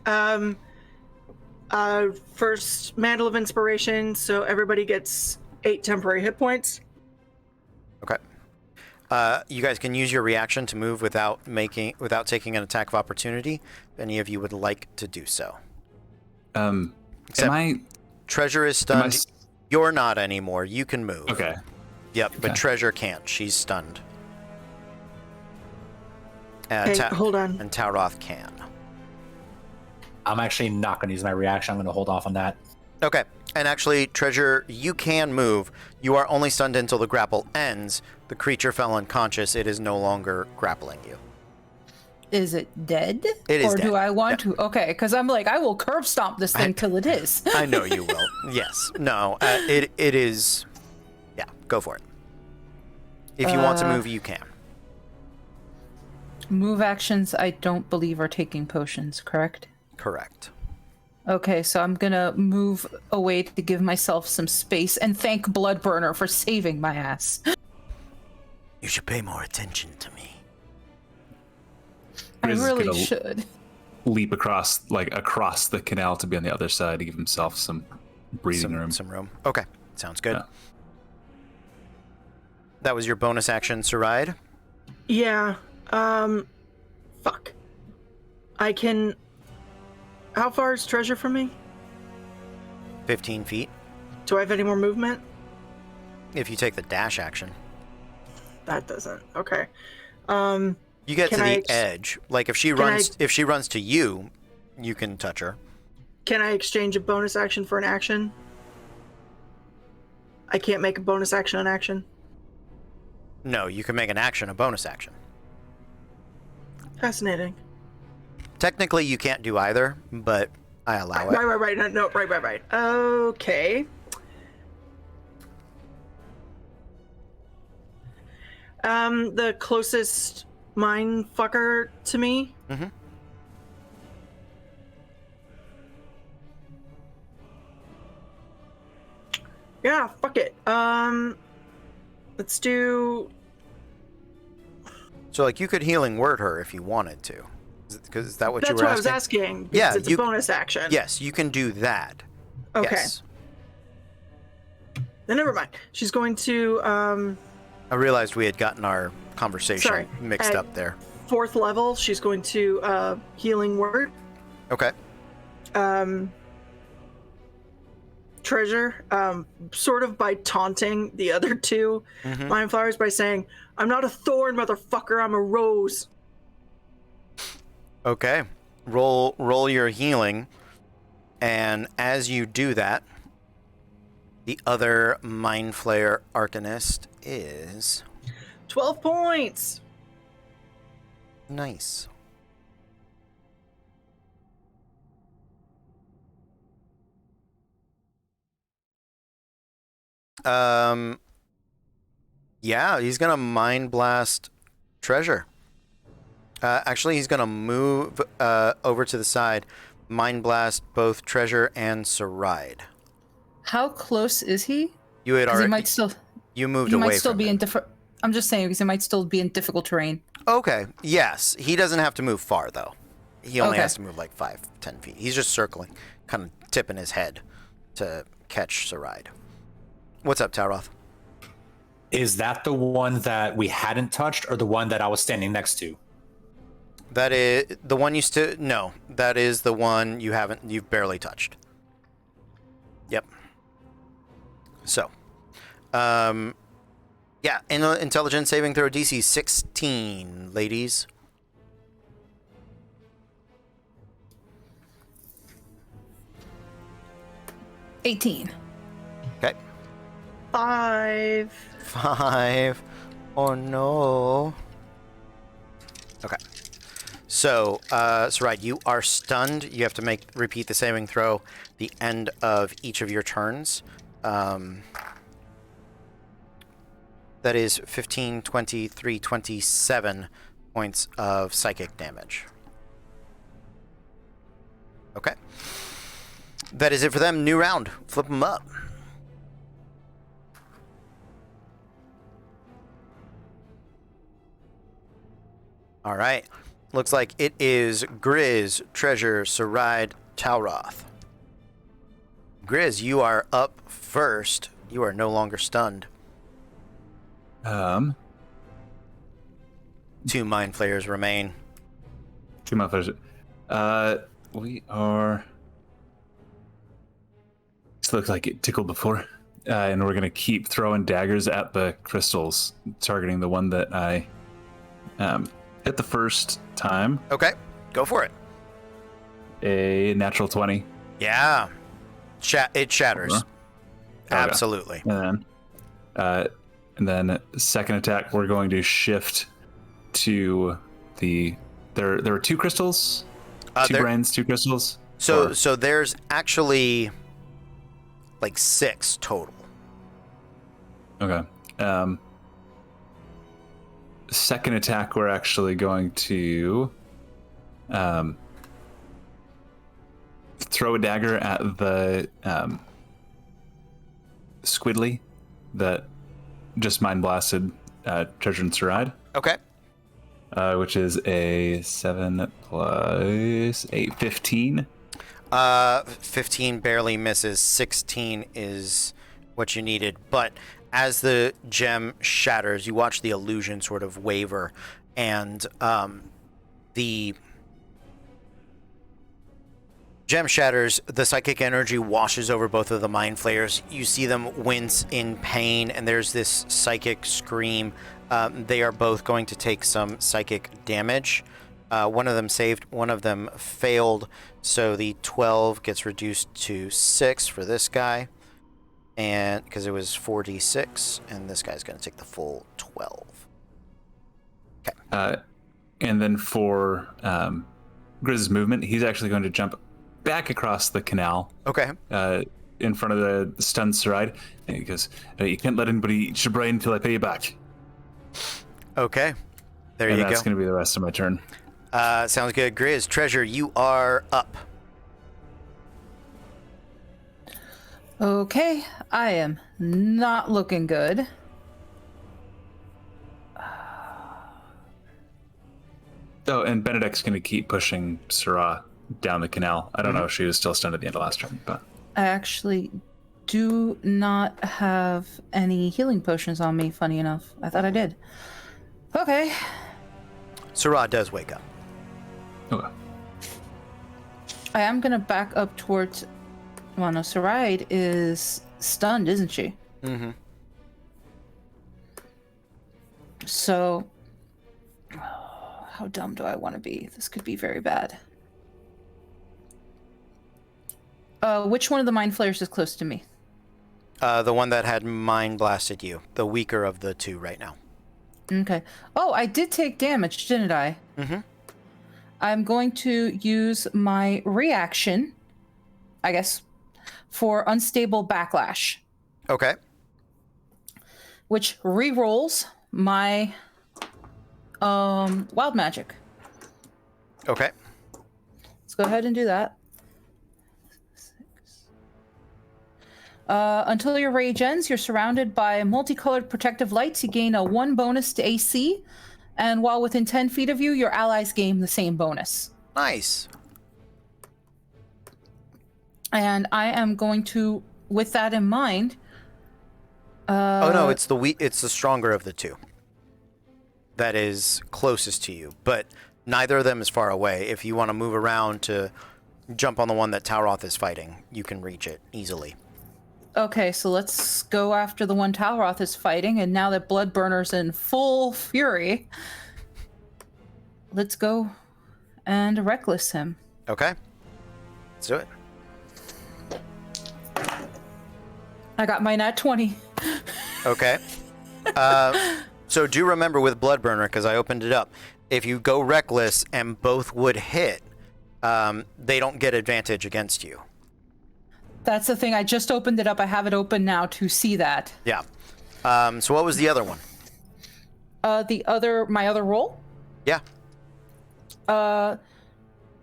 First Mantle of Inspiration, so everybody gets 8 temporary hit points. Okay. You guys can use your reaction to move without taking an attack of opportunity. If any of you would like to do so. Treasure is stunned. You're not anymore. You can move. Okay. Yep, but Treasure can't. She's stunned. Hold on. And Tauroth can. I'm actually not going to use my reaction. I'm going to hold off on that. Okay. And actually, Treasure, you can move. You are only stunned until the grapple ends. The creature fell unconscious. It is no longer grappling you. Is it dead? It is or dead. do I want to? Okay, because I'm like, I will curb stomp this thing till it is. I know you will. Yes. No. It is. Yeah. Go for it. If you want to move, you can. Move actions, I don't believe, are taking potions, correct? Correct. Okay, so I'm gonna move away to give myself some space and thank Bloodburner for saving my ass. You should pay more attention to me. I Grizz is really gonna should. Leap across the canal to be on the other side to give himself some breathing room. Some room. Okay. Sounds good. Yeah. That was your bonus action, Saride? Yeah. Fuck. I can... How far is Treasure from me? 15 feet. Do I have any more movement? If you take the dash action. That doesn't. Okay. You get Can to I the edge. Like if she runs to you, you can touch her. Can I exchange a bonus action for an action? I can't make a bonus action an action. No, you can make an action a bonus action. Fascinating. Technically, you can't do either, but I allow it. Right. No, right. Okay. The closest mind fucker to me. Mm-hmm. Yeah, fuck it. Let's do. So, like, you could healing word her if you wanted to. Is that what you That's were what I was asking? asking. Because Yeah, it's a bonus action. Yes, you can do that. Okay. Yes. Then never mind. She's going to. I realized we had gotten our conversation Sorry, mixed at up there. 4th level, she's going to healing word. Okay. Treasure, sort of by taunting the other two mind flowers by saying, "I'm not a thorn, motherfucker. I'm a rose." Okay. Roll your healing, and as you do that, the other Mind Flayer Arcanist is 12 points. nice. Yeah, he's gonna Mind Blast Treasure. Actually, he's gonna move over to the side, Mind Blast both Treasure and Saride. How close is he? You had 'Cause already. he might still. You moved He away might still from be it. in different. I'm just saying because he might still be in difficult terrain. Okay. Yes, he doesn't have to move far though. He only Okay. has to move like 5-10 feet. He's just circling, kind of tipping his head to catch Saride. What's up, Taroth? Is that the one that we hadn't touched, or the one that I was standing next to? That is the one you still. No, that is the one you haven't. You've barely touched. Yep. So, yeah, intelligence saving throw DC 16, ladies. $18. Okay. 5. 5. Oh no. Okay. So, Saride, you are stunned. You have to repeat the saving throw the end of each of your turns. That is 15, 23, 27 points of psychic damage. Okay. That is it for them. New round. Flip them up. All right. Looks like it is Grizz, Treasure, Saride, Talroth. Grizz, you are up first. You are no longer stunned. 2 Mind Flayers remain. 2 months. We are. This looks like it tickled before, and we're gonna keep throwing daggers at the crystals, targeting the one that I hit the first time. Okay, go for it. A natural 20. Yeah. It shatters. Okay. Absolutely. And then second attack, we're going to shift to the. There were 2 crystals, 2 brains, 2 crystals. So there's actually like 6 total. Okay. Second attack, we're actually going to throw a dagger at the squidly that just mind blasted Treasure and Saride. Okay. Which is a 7 plus 8, 15. 15 barely misses. 16 is what you needed. But as the gem shatters, you watch the illusion sort of waver, and the Gem shatters. The psychic energy washes over both of the mind flayers. You see them wince in pain, and there's this psychic scream. They are both going to take some psychic damage. One of them saved, one of them failed. So the 12 gets reduced to 6 for this guy, and because it was 4d6, and this guy's going to take the full 12. Okay. And then for Grizz's movement, he's actually going to jump back across the canal. Okay. In front of the stunned Saride. And he goes, you can't let anybody eat your brain until I pay you back. Okay. There And you go. that's going to be the rest of my turn. Sounds good. Grizz, Treasure, you are up. Okay, I am not looking good. Oh, and Benedict's going to keep pushing Syrah down the canal. I don't know if she was still stunned at the end of last turn, but... I actually do not have any healing potions on me, funny enough. I thought I did. Okay. Syrah does wake up. Okay. I am going to back up towards... Well, no, Saride is stunned, isn't she? Mm-hmm. So... how dumb do I want to be? This could be very bad. Which one of the mind flayers is close to me? The one that had mind blasted you. The weaker of the two right now. Okay. Oh, I did take damage, didn't I? Mm-hmm. I'm going to use my reaction, I guess, for unstable backlash, Okay. which re-rolls my wild magic. Okay. Let's go ahead and do that. Until your rage ends, you're surrounded by multicolored protective lights. You gain a 1 bonus to AC, and while within 10 feet of you, your allies gain the same bonus. Nice. And I am going to, with that in mind... Oh no, it's the stronger of the two. That is closest to you, but neither of them is far away. If you want to move around to jump on the one that Talroth is fighting, you can reach it easily. Okay, so let's go after the one Talroth is fighting, and now that Bloodburner's in full fury, let's go and reckless him. Okay. Let's do it. I got my nat 20. Okay. So do remember with Bloodburner, because I opened it up, if you go reckless and both would hit, they don't get advantage against you. That's the thing. I just opened it up. I have it open now to see that. Yeah. So what was the other one? My other roll? Yeah.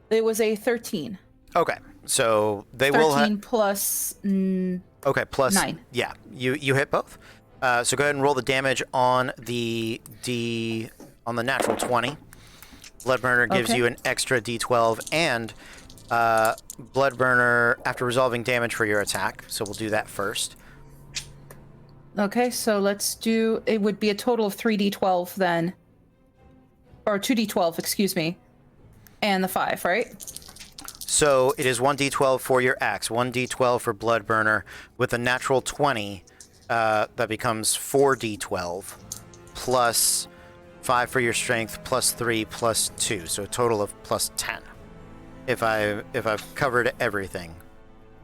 It was a 13. Okay. So they 13 will have... plus... Okay, plus 9. Yeah, you hit both. So go ahead and roll the damage on the natural 20. Bloodburner gives Okay. you an extra D12 and Bloodburner after resolving damage for your attack. So we'll do that first. Okay, so let's do... It would be a total of 3d12 then. Or 2d12, excuse me. And the 5, right? So it is 1d12 for your axe, 1d12 for Bloodburner. With a natural 20, that becomes 4d12 plus 5 for your strength, plus 3, plus 2. So a total of plus 10. If I've covered everything.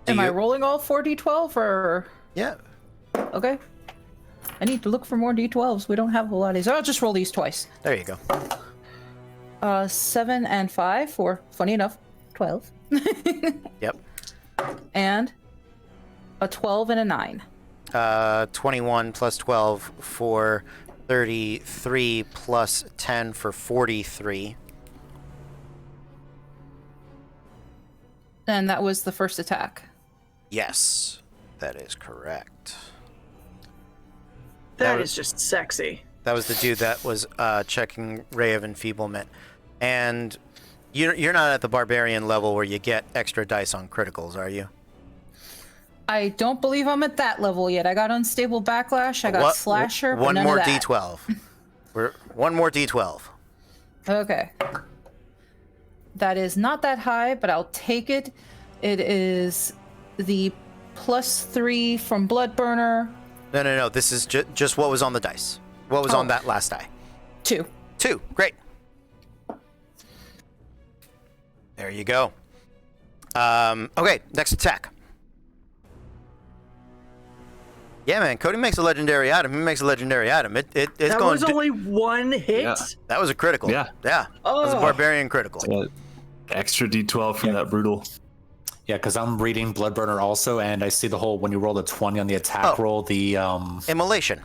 Am I rolling all 4d12 or... Yeah. Okay. I need to look for more d12s. We don't have a lot of these. I'll just roll these twice. There you go. 7 and 5 for, funny enough, 12. Yep. And a 12 and a 9. 21 plus 12 for 33 plus 10 for 43. And that was the first attack. Yes, that is correct. That is just sexy. That was the dude that was checking Ray of Enfeeblement. And you're not at the barbarian level where you get extra dice on criticals, are you? I don't believe I'm at that level yet. I got unstable backlash. I got slasher. But One none more of that. D12. One more D12. Okay. That is not that high, but I'll take it. It is the +3 from Blood Burner. No. This is just what was on the dice. What was on that last die? 2. 2. Great. There you go. Okay, next attack. Yeah, man. Cody makes a legendary item. He makes a legendary item. It's That going. was only one hit. Yeah. That was a critical. Yeah. That was a Oh. barbarian critical. Extra D12 from that brutal. Yeah, because I'm reading Bloodburner also, and I see the whole when you roll a 20 on the attack roll, the Immolation.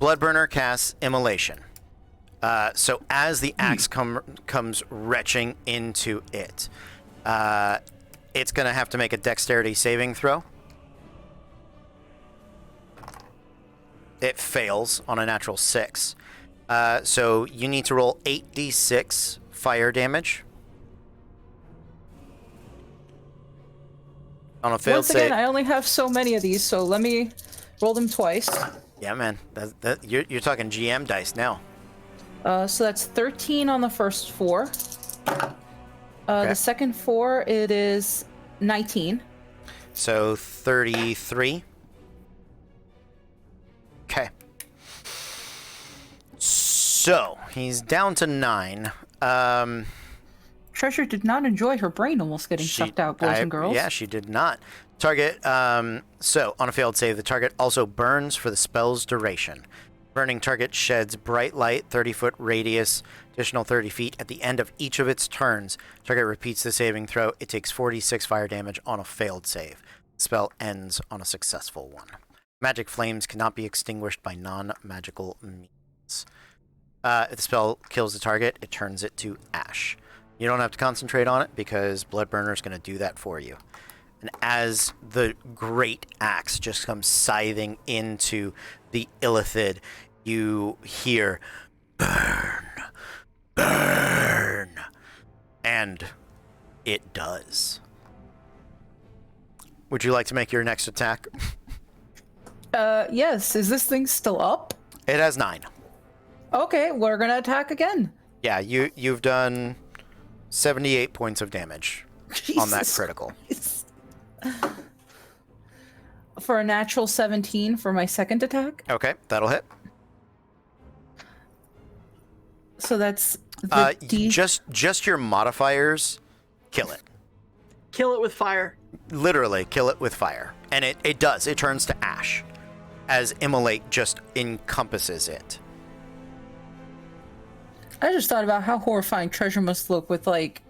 Bloodburner casts Immolation. So as the axe comes retching into it, it's going to have to make a dexterity saving throw. It fails on a natural 6. So you need to roll 8d6 fire damage. On a failed Once again, save. I only have so many of these, so let me roll them twice. Yeah, man. You're talking GM dice now. So that's 13 on the first 4. Okay. The second 4, it is 19. So 33. Okay. So he's down to 9. Treasure did not enjoy her brain almost getting sucked out, boys and girls. Yeah, she did not. Target. So on a failed save, the target also burns for the spell's duration. Burning target sheds bright light, 30-foot radius, additional 30 feet at the end of each of its turns. Target repeats the saving throw. It takes 46 fire damage on a failed save. The spell ends on a successful one. Magic flames cannot be extinguished by non-magical means. If the spell kills the target, it turns it to ash. You don't have to concentrate on it because Bloodburner is going to do that for you. And as the great axe just comes scything into the Illithid, you hear, burn, burn. And it does. Would you like to make your next attack? Yes. Is this thing still up? It has 9. Okay, we're gonna attack again. Yeah, you've done 78 points of damage on that Jesus critical. Christ. For a natural 17 for my second attack. Okay, that'll hit. So that's the D. Just your modifiers, kill it. Kill it with fire. Literally, kill it with fire. And it does. It turns to ash as Immolate just encompasses it. I just thought about how horrifying Treasure must look with, like,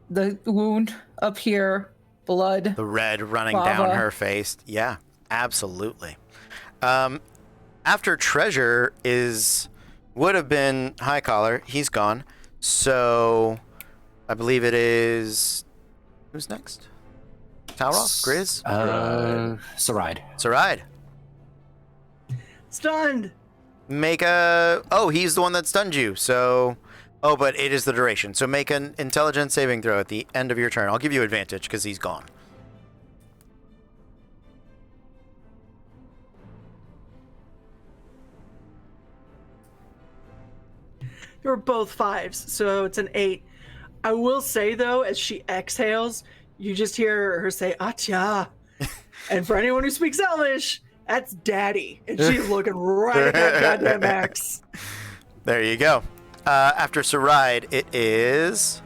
the wound up here, blood. The red running Lava. down her face. Yeah, absolutely. After Treasure would have been High Collar. He's gone. So I believe it is... Who's next? Talroth? Grizz? Saride. Saride. Stunned. Make a... Oh, he's the one that stunned you, so... Oh, but it is the duration. So make an intelligence saving throw at the end of your turn. I'll give you advantage because he's gone. They were both 5s, so it's an 8. I will say, though, as she exhales, you just hear her say, Atya. And for anyone who speaks Elvish, that's daddy. And she's looking right at that goddamn axe. There you go. After Saride, it is...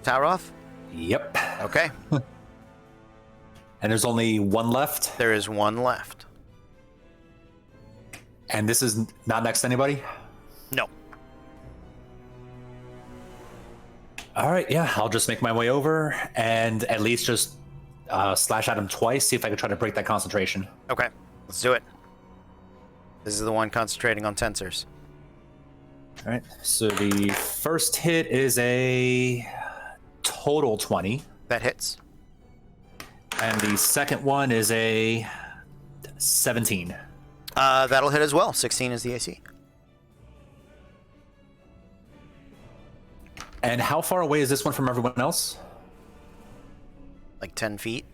Talroth? Yep. Okay. And there's only one left. There is one left. And this is not next to anybody? No. All right, yeah, I'll just make my way over and at least just slash at him twice, see if I can try to break that concentration. Okay. Let's do it. This is the one concentrating on tensors. All right, so the first hit is a total 20. That hits. And the second one is a 17. That'll hit as well. 16 is the AC. And how far away is this one from everyone else? Like 10 feet.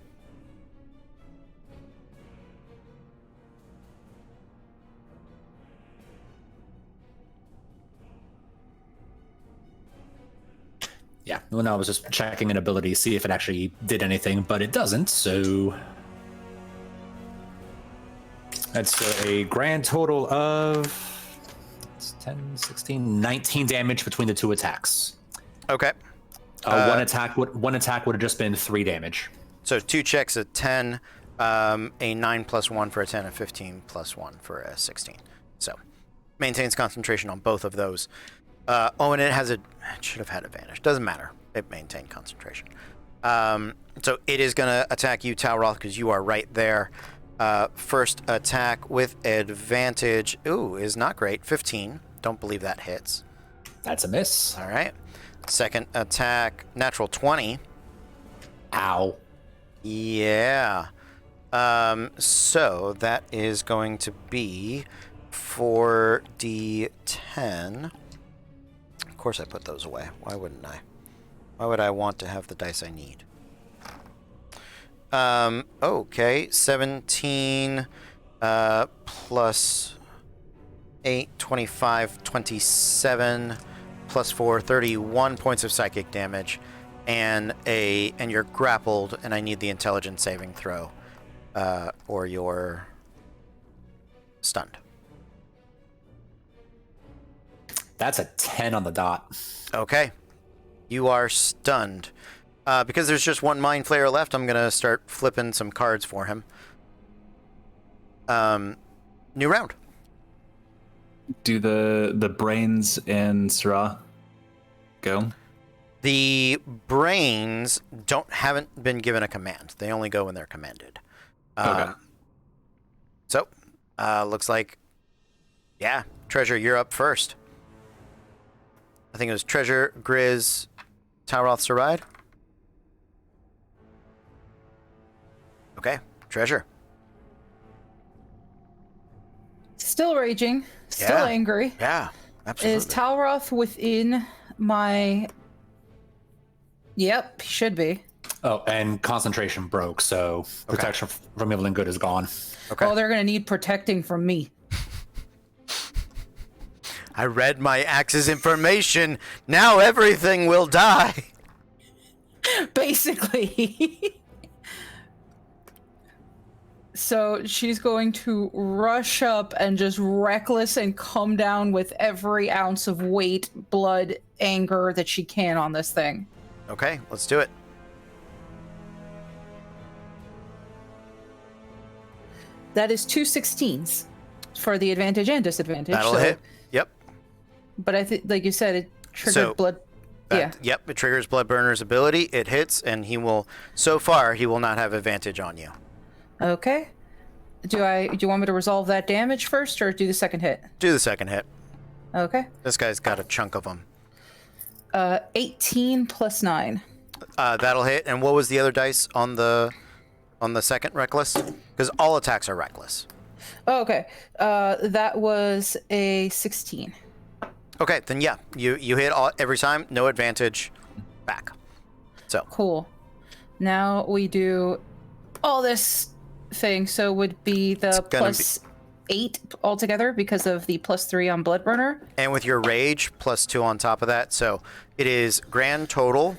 Yeah, well, no, I was just checking an ability, see if it actually did anything, but it doesn't, so... That's a grand total of 10, 16, 19 damage between the two attacks. Okay. One attack would have just been 3 damage. So 2 checks at 10, a 9 plus 1 for a 10, a 15 plus 1 for a 16. So maintains concentration on both of those. And it should have had advantage. Doesn't matter. It maintained concentration. So it is going to attack you, Talroth, because you are right there. First attack with advantage. Ooh, is not great. 15. Don't believe that hits. That's a miss. All right. Second attack, natural 20. Ow. Yeah. So that is going to be 4d10. Of course I put those away. Why wouldn't I? Why would I want to have the dice I need? Okay, 17 plus 8, 25, 27 plus 4, 31 points of psychic damage, and you're grappled, and I need the intelligence saving throw, or you're stunned. That's a 10 on the dot. Okay. You are stunned. Because there's just one Mind Flayer left, I'm going to start flipping some cards for him. New round. Do the brains and Syrah go? The brains haven't been given a command. They only go when they're commanded. Okay. So, looks like, yeah, Treasure, you're up first. I think it was Treasure, Grizz, Talroth, Saride. Okay, Treasure. Still raging, still Yeah. angry. Yeah, absolutely. Is Talroth within my... Yep, he should be. Oh, and concentration broke, so protection from evil and good is gone. Okay. Oh, they're going to need protecting from me. I read my axe's information. Now everything will die. Basically. So she's going to rush up and just reckless and come down with every ounce of weight, blood, anger that she can on this thing. Okay, let's do it. That is 2 16s for the advantage and disadvantage. That'll hit. Yep. But I think, like you said, it triggered blood. Yeah. Yep, it triggers Bloodburner's ability. It hits, and he will not have advantage on you. Okay. Do you want me to resolve that damage first, or do the second hit? Do the second hit. Okay. This guy's got a chunk of them. 18 plus 9. That'll hit. And what was the other dice on the second reckless? Because all attacks are reckless. Oh, okay. That was a 16. Okay, then yeah, you hit every time, no advantage, back. So Cool. Now we do all this thing, so would be the plus 8 altogether because of the plus 3 on Bloodburner. and with your rage plus 2 on top of that, so it is grand total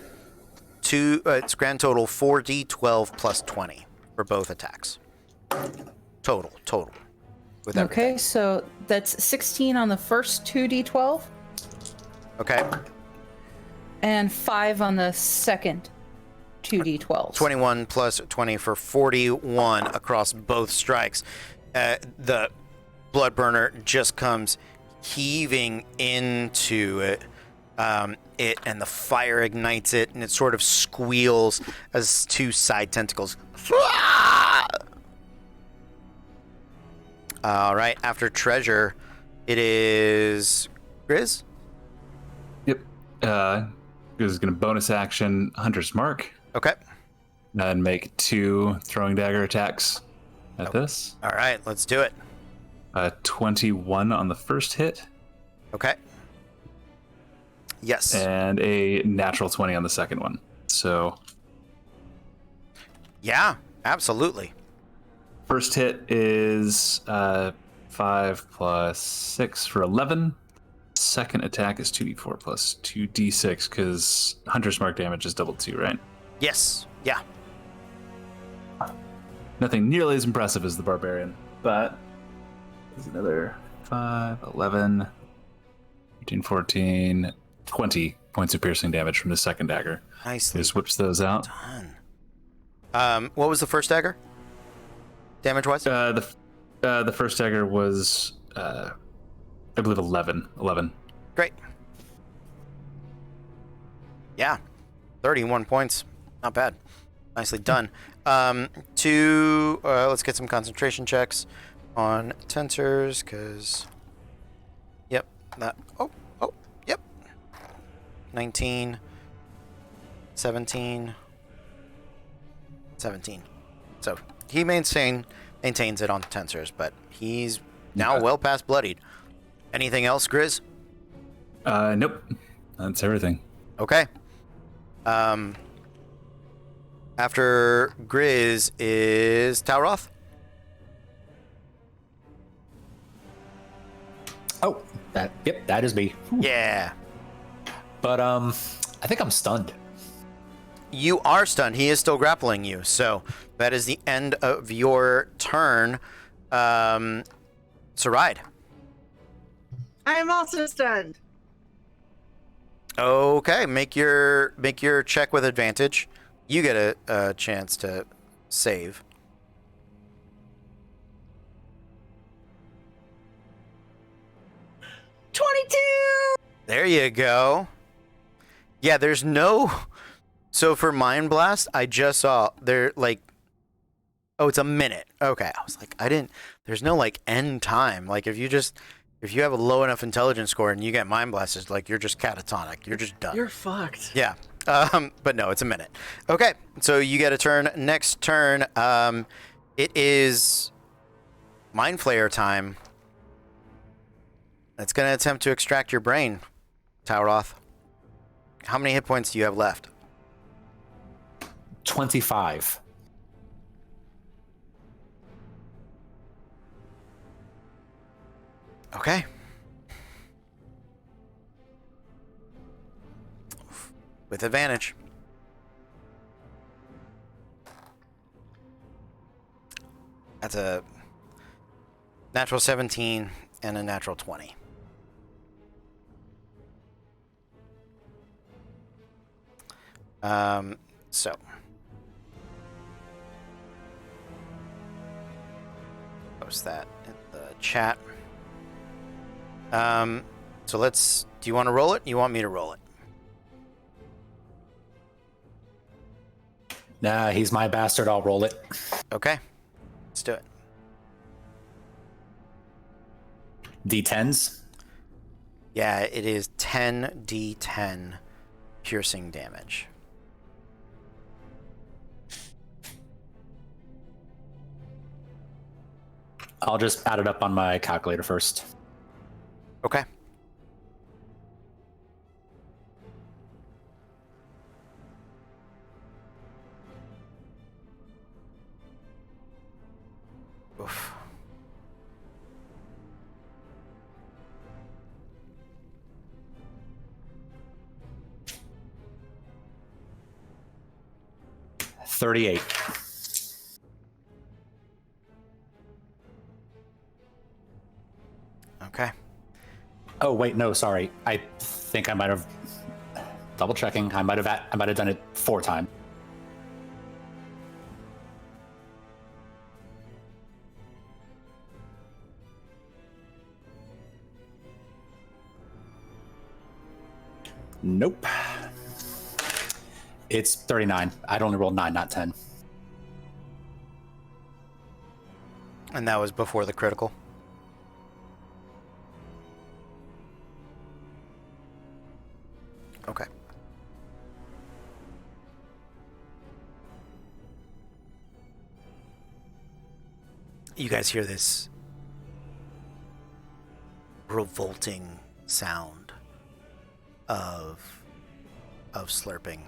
it's grand total 4d12 plus 20 for both attacks. Total with everything. Okay, so that's 16 on the first 2d12 Okay. and 5 on the second 2d12. 21 plus 20 for 41 across both strikes. The Bloodburner just comes heaving into it. And the fire ignites it, and it sort of squeals as 2 side tentacles. All right, after Treasure, it is Grizz. Yep. This is going to bonus action Hunter's Mark Okay. and make 2 throwing dagger attacks at this. All right, let's do it. 21 on the first hit Okay. Yes. and a natural 20 on the second one. So Yeah, absolutely. first hit is 5 plus 6 for 11. second attack is 2d4 plus 2d6 because Hunter's Mark damage is double 2, right? Yes. Yeah. Nothing nearly as impressive as the Barbarian, but there's another 5, 11, 13, 14, 20 points of piercing damage from the second dagger. Nicely Just whips those out. done. What was the first dagger? Damage-wise? The first dagger was, I believe, 11. 11. Great. Yeah. 31 points. Not bad. Nicely done. Let's get some concentration checks on tensors, because... Yep. Yep. 19. 17. 17. So, he maintains it on tensors, but he's now well past bloodied. Anything else, Grizz? Nope. That's everything. Okay. After Grizz is Tauroth. Oh, that is me. Whew. Yeah. But I think I'm stunned. You are stunned. He is still grappling you. So that is the end of your turn. Saride. I am also stunned. Okay, make your check with advantage. You get a chance to save. There you go. Yeah, there's no... So for Mind Blast, I just saw there, like... Oh, it's a minute. Okay, I was like, there's no, like, end time. Like, if you have a low enough intelligence score and you get Mind Blasted, like, you're just catatonic. You're just done. You're fucked. Yeah. But no, it's a minute. Okay, so you get a turn. Next turn, it is Mind Flayer time. It's going to attempt to extract your brain, Tauroth. How many hit points do you have left? 25. Okay. With advantage. That's a natural 17 and a natural 20. So post that in the chat. So do you want to roll it? You want me to roll it? Nah, he's my bastard. I'll roll it. Okay. Let's do it. D10s. Yeah, it is 10d10 piercing damage. I'll just add it up on my calculator first. Okay. Oof. $38. Okay. Oh wait, no, sorry. I think I might have double checking. I might have done it 4 times. Nope. It's 39. I'd only rolled 9, not 10. And that was before the critical. Okay. You guys hear this revolting sound of slurping,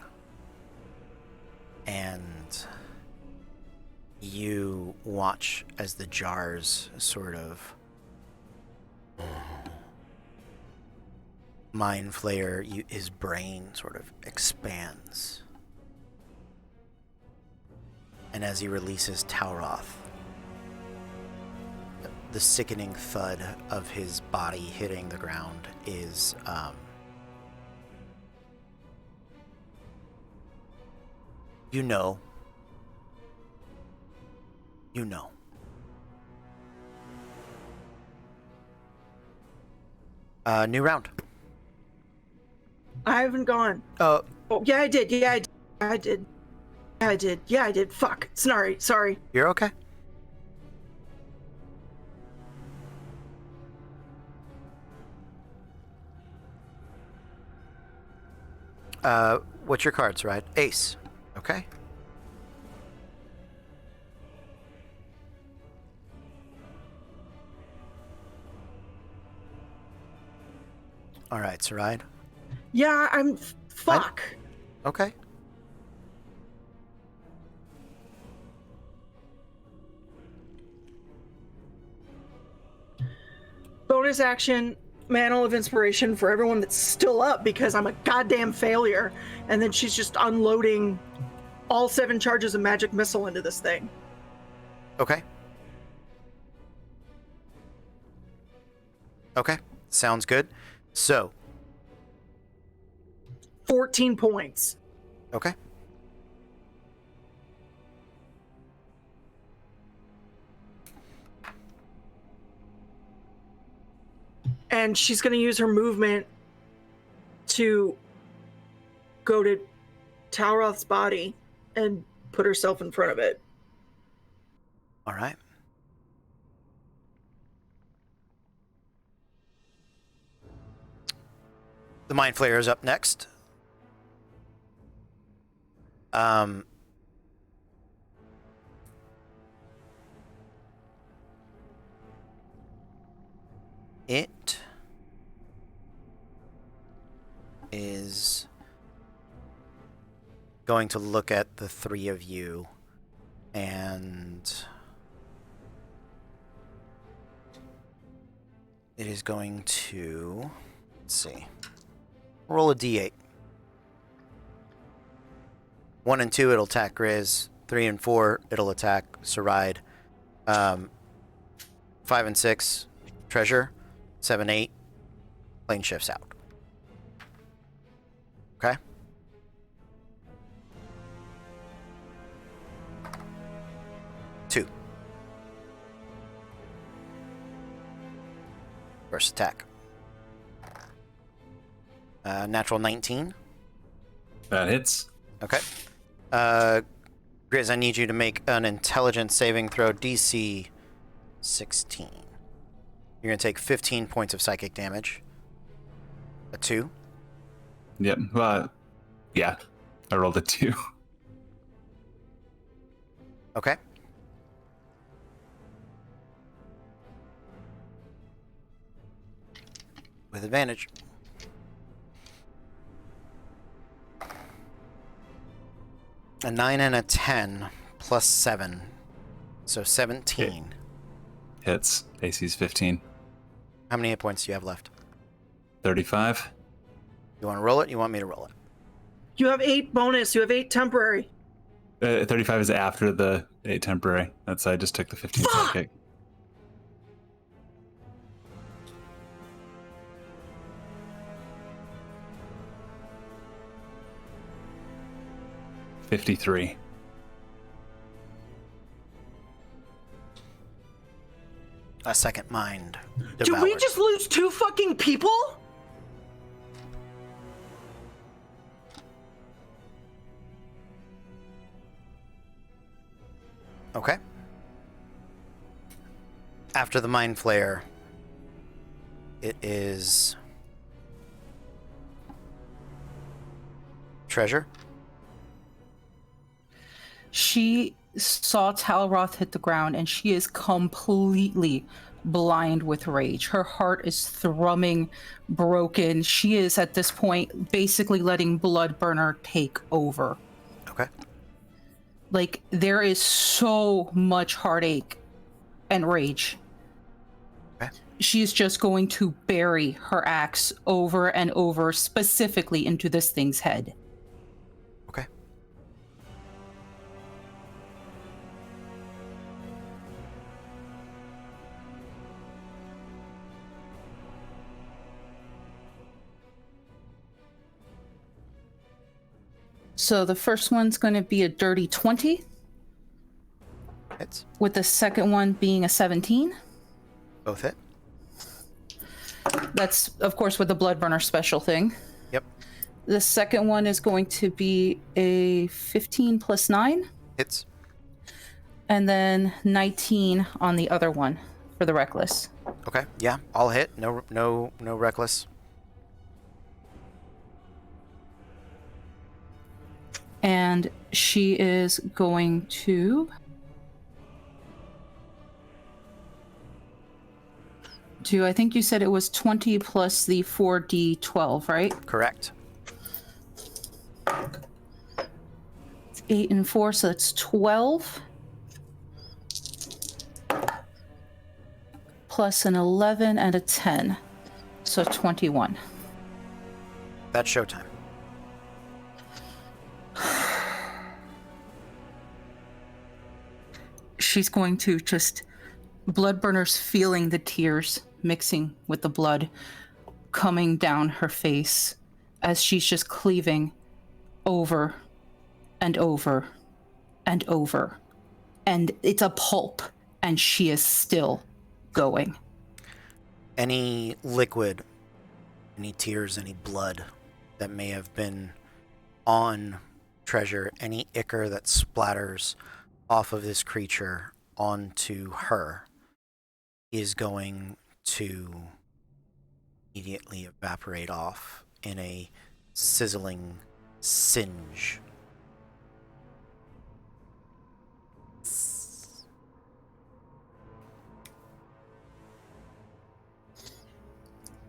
and you watch as the jars sort of Mind Flayer, his brain sort of expands. And as he releases Talroth, the sickening thud of his body hitting the ground is you know. New round. I haven't gone. Oh, yeah, I did. Yeah, I did. Yeah, I did. Fuck. Sorry. You're okay. What's your cards, right? Ace. Okay. All right, Saride. Yeah, fuck. Okay. Bonus action, Mantle of Inspiration for everyone that's still up because I'm a goddamn failure. And then she's just unloading all 7 charges of magic missile into this thing. Okay. Okay. Sounds good. So. 14 points. Okay. And she's going to use her movement to go to Talroth's body and put herself in front of it. All right. The Mind Flayer is up next. It is going to look at the 3 of you and it is going to, let's see, roll a d8. 1 and 2, it'll attack Grizz. 3 and 4, it'll attack Saride. 5 and 6, Treasure. 7, 8, plane shifts out. Okay? Two. First attack. Natural 19. That hits. Okay. Grizz, I need you to make an intelligence saving throw, DC 16. You're going to take 15 points of psychic damage. A 2. Yep. Yeah. I rolled a 2. Okay. With advantage. A 9 and a 10 plus 7. So 17. Okay. Hits. AC's 15. How many hit points do you have left? 35. You want to roll it? You want me to roll it? You have 8 bonus. You have 8 temporary. 35 is after the 8 temporary. That's I just took the 15 psychic. 53. A second mind Did devoured. we just lose 2 fucking people? Okay. After the Mind Flayer, it is Treasure. She saw Talroth hit the ground and she is completely blind with rage. Her heart is thrumming, broken. She is at this point basically letting Bloodburner take over. Okay. Like, there is so much heartache and rage. Okay. She's just going to bury her axe over and over, specifically into this thing's head. Okay. So the first one's going to be a dirty 20, Hits. with the second one being a 17. Both hit. That's, of course, with the Bloodburner special thing. Yep. The second one is going to be a 15 plus 9, Hits. and then 19 on the other one for the reckless. Okay. Yeah. All hit. No reckless. And she is going to do, I think you said it was 20 plus the 4d12, right? Correct. It's 8 and 4, so that's 12. Plus an 11 and a 10, so 21. That's showtime. She's going to just, Bloodburner's feeling the tears mixing with the blood coming down her face as she's just cleaving over and over and over. And it's a pulp, and she is still going. Any liquid, any tears, any blood that may have been on Treasure, any ichor that splatters off of this creature onto her is going to immediately evaporate off in a sizzling singe.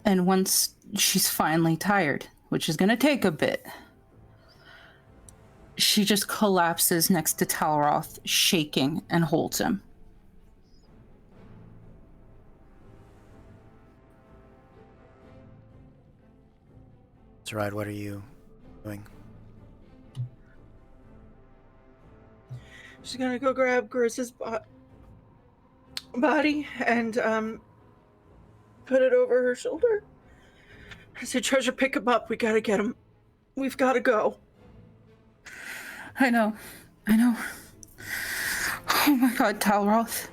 And once she's finally tired, which is going to take a bit, she just collapses next to Talroth, shaking, and holds him. Sarad, what are you doing? She's gonna go grab Gris's body and put it over her shoulder. I said, Treasure, pick him up. We gotta get him. We've gotta go. I know. Oh my god, Talroth.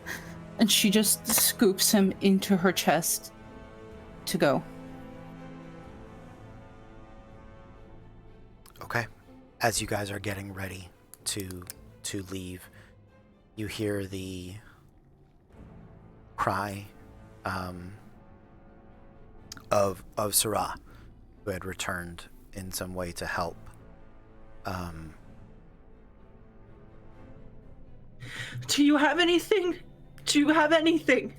And she just scoops him into her chest to go. Okay. As you guys are getting ready to leave, you hear the cry of Sarah, who had returned in some way to help. Do you have anything? Do you have anything?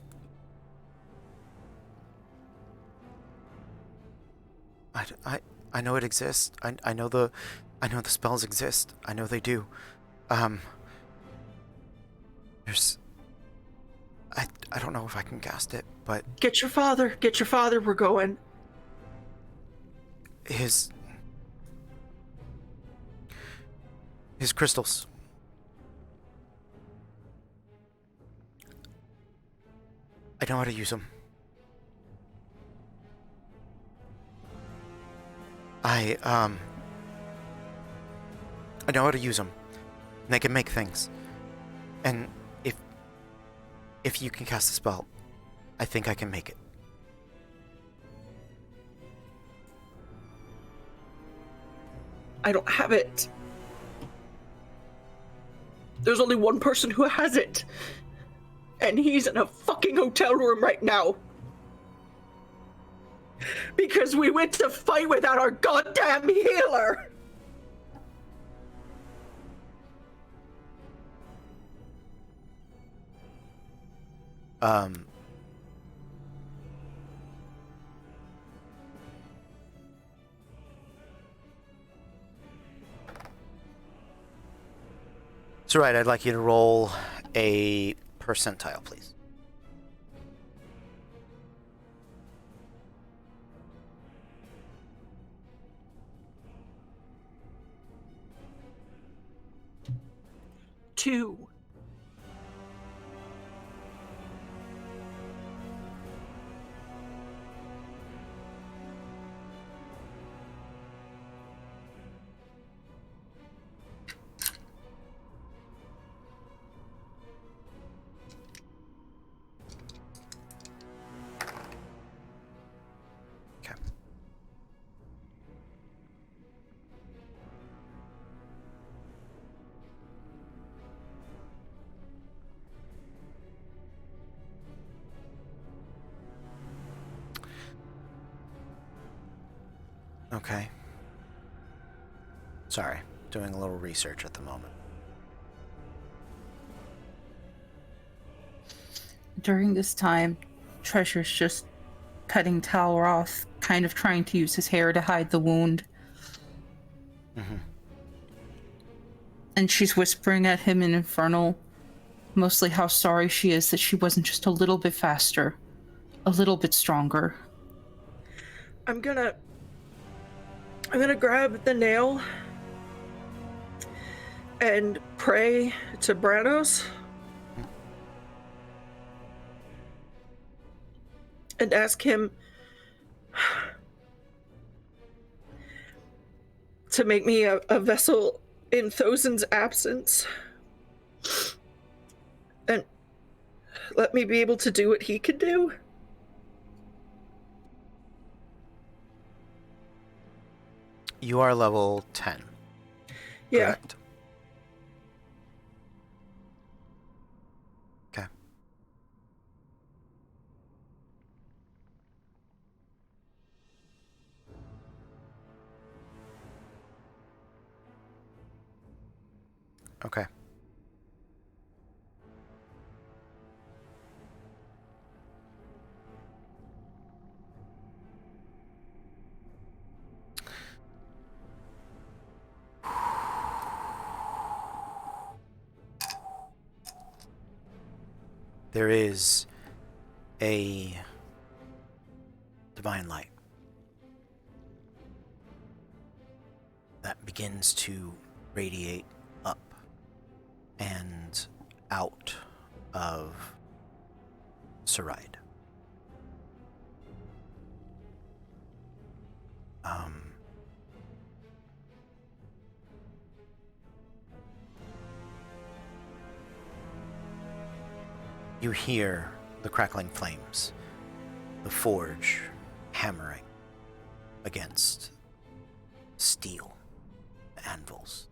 I know it exists. I know the spells exist. I know they do. There's I don't know if I can cast it, but Get your father. Get your father. We're going. his crystals. I know how to use them. I know how to use them. They can make things. And if you can cast a spell, I think I can make it. I don't have it. There's only one person who has it. And he's in a fucking hotel room right now. Because we went to fight without our goddamn healer. So right, I'd like you to roll a percentile, please. 2. Okay. Okay. Sorry, doing a little research at the moment. During this time, Treasure's just cutting Tal off, kind of trying to use his hair to hide the wound. Mm-hmm. And she's whispering at him in Infernal, mostly how sorry she is that she wasn't just a little bit faster, a little bit stronger. I'm gonna grab the nail and pray to Branos and ask him to make me a vessel in Thosin's absence and let me be able to do what he could do. You are level 10. Yeah. Correct. Okay. Okay. There is a divine light that begins to radiate up and out of Saride. You hear the crackling flames, the forge hammering against steel, the anvils,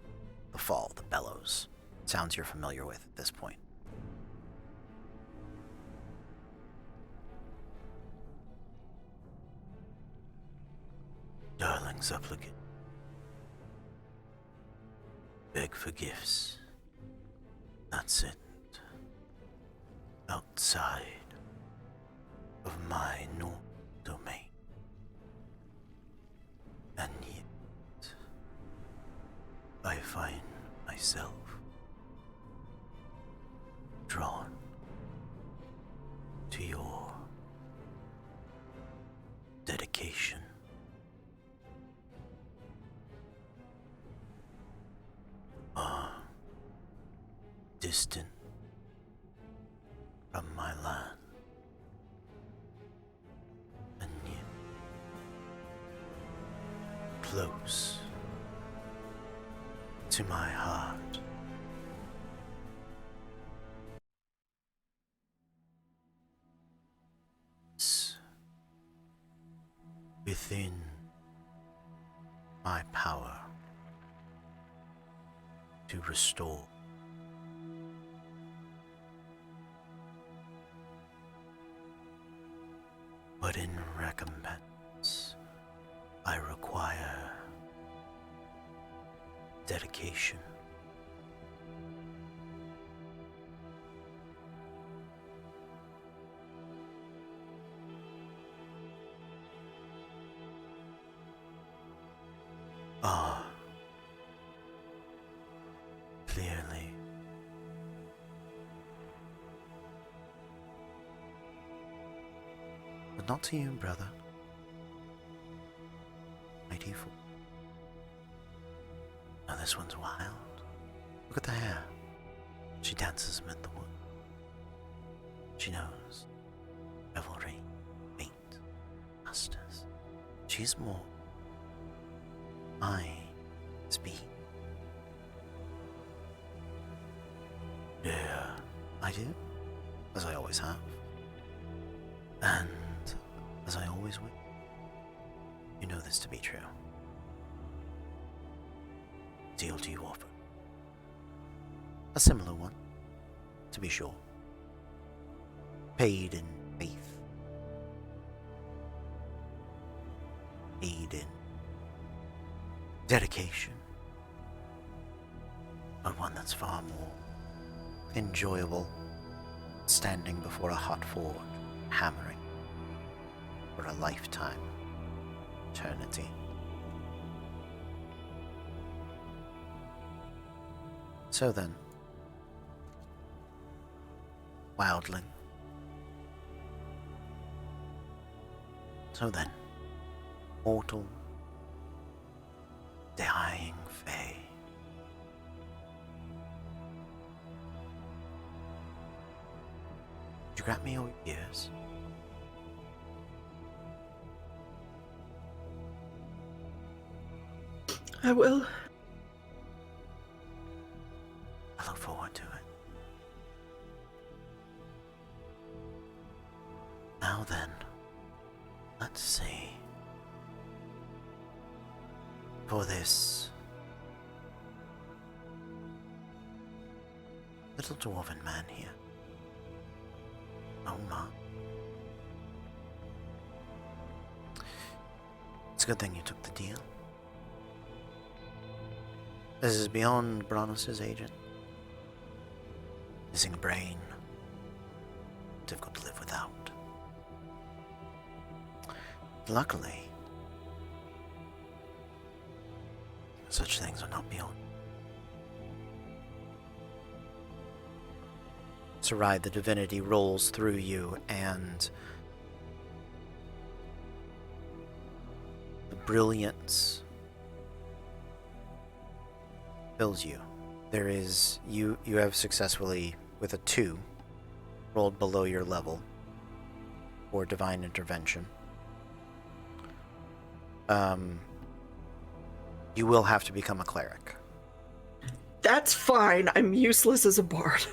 the fall, the bellows. Sounds you're familiar with at this point. Darling supplicant, beg for gifts. That's it. Outside of my normal domain. And yet, I find myself drawn to your dedication. Distant from my land, and yet close to my heart. It's within my power to restore. But in recompense, I require dedication. Clearly. But not to you, brother. Mighty fool. Now this one's wild. Look at the hair. dances amid the wood. She knows revelry, fate, masters. She's more. I speak. Yeah, I do, as I always have, and as I always will. You know this to be true. Deal do you offer? A similar one, to be sure. Paid in faith. Paid in dedication. But one that's far more enjoyable, standing before a hot forge, hammering for a lifetime, eternity. So then, wildling. So then, mortal, dying fae. Did you grant me your ears? I will. I look forward to it. Now then, let's see. For this little dwarven man here. Oh my. It's a good thing you took the deal. This is beyond Bronos' agent. Missing a brain. Difficult to live without. Luckily, such things are not beyond. Sarai, the divinity rolls through you, and the brilliance fills you. There is, you have successfully, with a 2, rolled below your level for divine intervention. You will have to become a cleric. That's fine. I'm useless as a bard.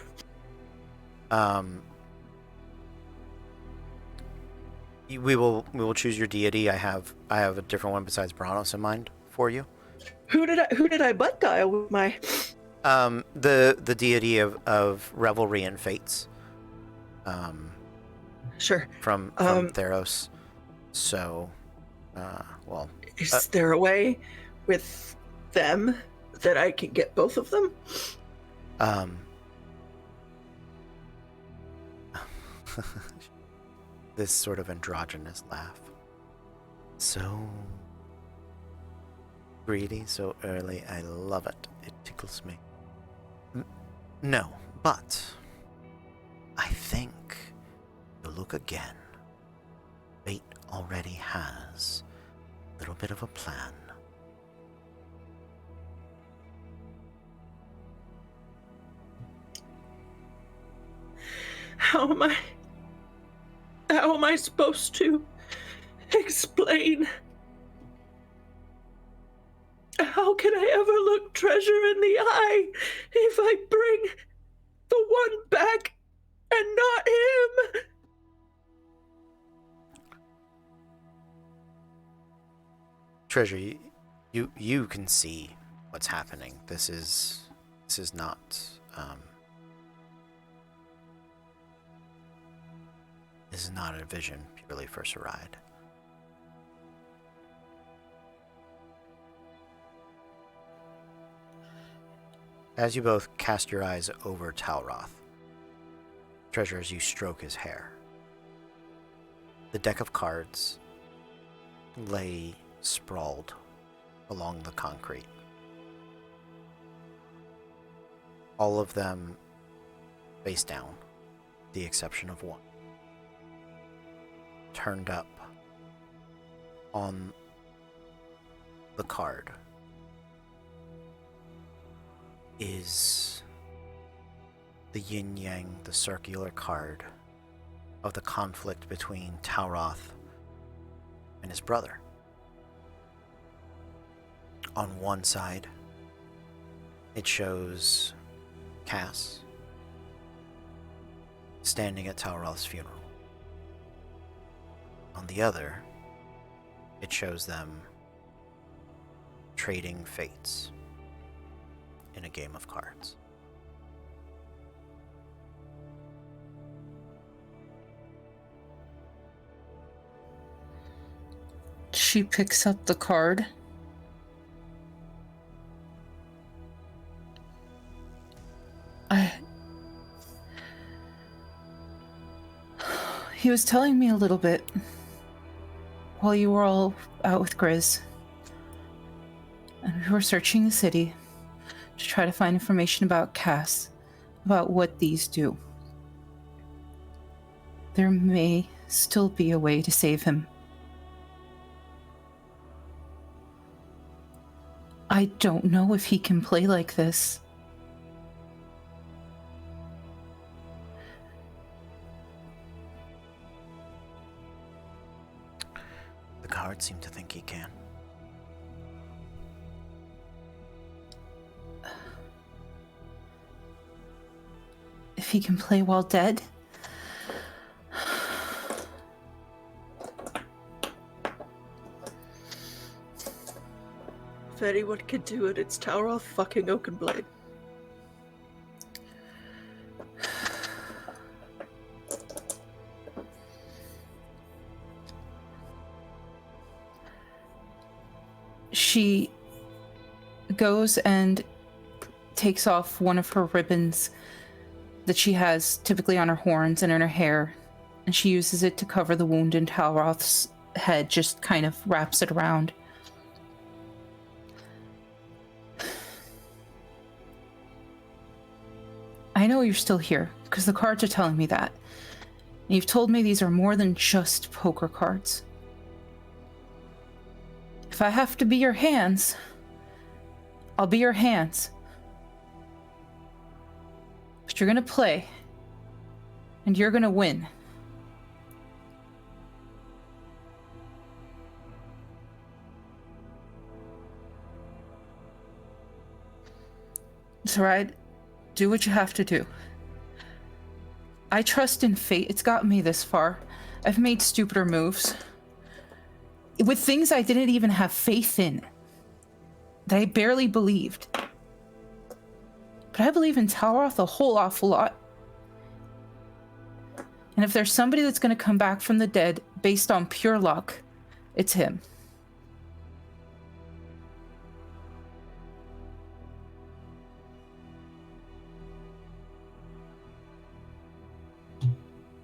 We will choose your deity. I have a different one besides Bronos in mind for you. Who did I butt dial with my? The deity of revelry and fates. Sure. From Theros. So, well. Is there a way with them that I can get both of them? This sort of androgynous laugh. So greedy, so early. I love it. It tickles me. No, but I think you look again. Fate already has a little bit of a plan. How am I supposed to explain? How can I ever look treasure in the eye if I bring the one back and not him? Treasure, you can see what's happening. This is not this is not a vision purely for Sarai. As you both cast your eyes over Talroth, Treasure, as you stroke his hair, the deck of cards lay sprawled along the concrete. All of them face down, the exception of one. Turned up on the card is the yin-yang, the circular card of the conflict between Tauroth and his brother. On one side, it shows Cass standing at Tauroth's funeral. On the other, it shows them trading fates in a game of cards. She picks up the card. He was telling me a little bit while you were all out with Grizz. And we were searching the city to try to find information about Cass, about what these do. There may still be a way to save him. I don't know if he can play like this. The cards seem to think he can. If he can play while dead? If anyone could do it, it's Tauroth fucking Oakenblade. She goes and takes off one of her ribbons that she has typically on her horns and in her hair, and she uses it to cover the wound in Talroth's head, just kind of wraps it around. I know you're still here, because the cards are telling me that. And you've told me these are more than just poker cards. If I have to be your hands, I'll be your hands. But you're gonna play. And you're gonna win. It's alright. Do what you have to do. I trust in fate. It's got me this far. I've made stupider moves. With things I didn't even have faith in. That I barely believed. But I believe in Talroth a whole awful lot. And if there's somebody that's going to come back from the dead based on pure luck, it's him.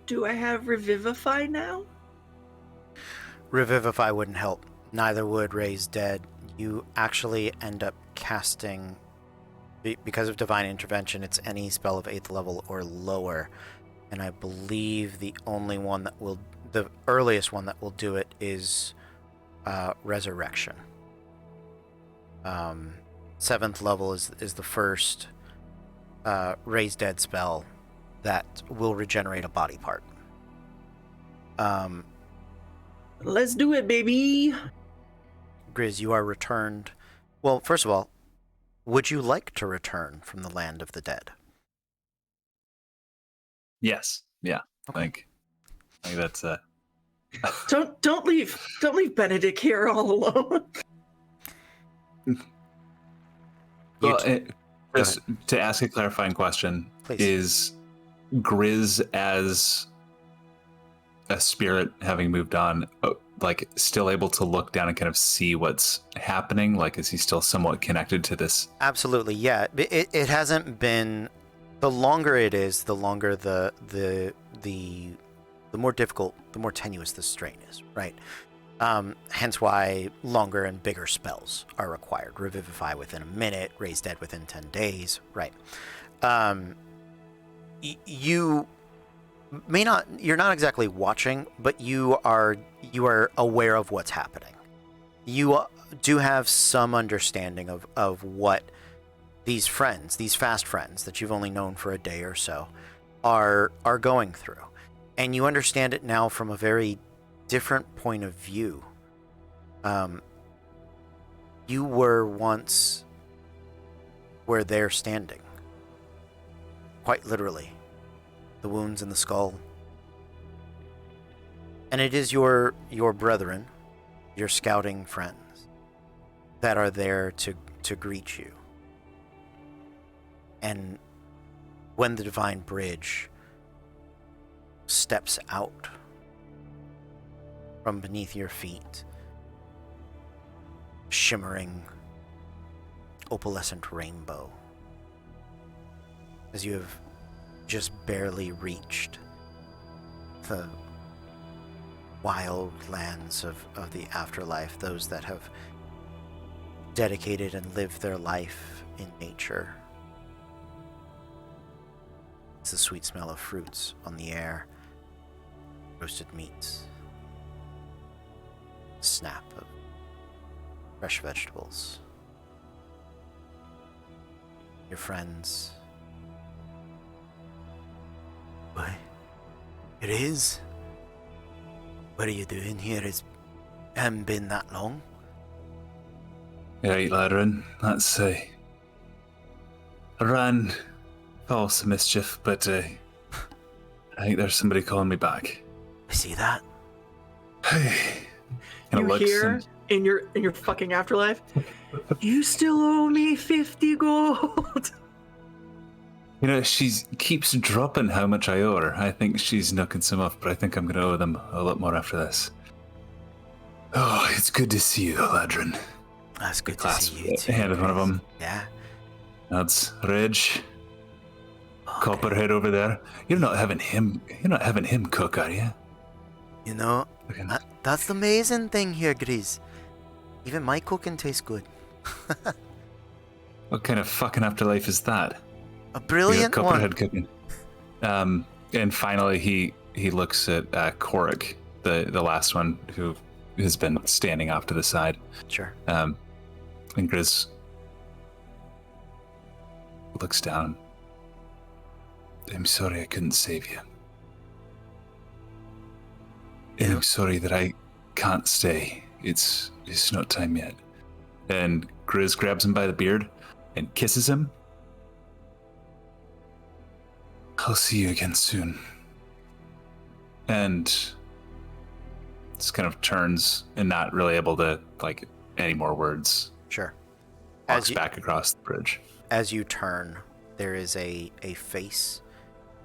Do I have Revivify now? Revivify wouldn't help. Neither would Raise Dead. You actually end up casting, because of Divine Intervention, it's any spell of 8th level or lower. And I believe the earliest one that will do it is Resurrection. 7th level is the first Raise Dead spell that will regenerate a body part. Let's do it, baby. Grizz, you are returned. Well, first of all, would you like to return from the land of the dead? Yes. Yeah. Okay. I think that's Don't leave Benedict here all alone. well, just to ask a clarifying question, Please. is Grizz as a spirit having moved on, like still able to look down and kind of see what's happening? Like, is he still somewhat connected to this? Absolutely, yeah. It hasn't been. The longer it is, the longer the more difficult, the more tenuous the strain is, right? Hence why longer and bigger spells are required. Revivify within a minute, Raise Dead within 10 days, right? You're not exactly watching, but you are aware of what's happening. You do have some understanding of what these friends, these fast friends that you've only known for a day or so, are going through. And you understand it now from a very different point of view. You were once where they're standing. Quite literally. The wounds in the skull. And it is your brethren, your scouting friends, that are there to greet you. And when the Divine Bridge steps out from beneath your feet, shimmering opalescent rainbow, as you have just barely reached the wild lands of the afterlife, those that have dedicated and lived their life in nature. It's the sweet smell of fruits on the air, roasted meats, snap of fresh vegetables. Your friends. What? It is? What are you doing here? It hasn't been that long. Right, Ladrin. That's I ran false mischief, but I think there's somebody calling me back. I see that. You hear in your fucking afterlife, you still owe me 50 gold. You know, she keeps dropping how much I owe her. I think she's knocking some off, but I think I'm going to owe them a lot more after this. Oh, it's good to see you, Ladrin. That's good to see you too. Hand of one of them. Yeah. That's Reg. Okay. Copperhead over there. You're not having him cook, are you? You know, that's the amazing thing here, Grizz. Even my cooking tastes good. What kind of fucking afterlife is that? A brilliant Copperhead one. cooking. And finally, he looks at Korik, the last one who has been standing off to the side. Sure. And Grizz looks down. I'm sorry I couldn't save you. And I'm sorry that I can't stay. It's not time yet. And Grizz grabs him by the beard and kisses him. I'll see you again soon. And just kind of turns and not really able to, like, any more words. Sure. Walks back across the bridge. As you turn, there is a face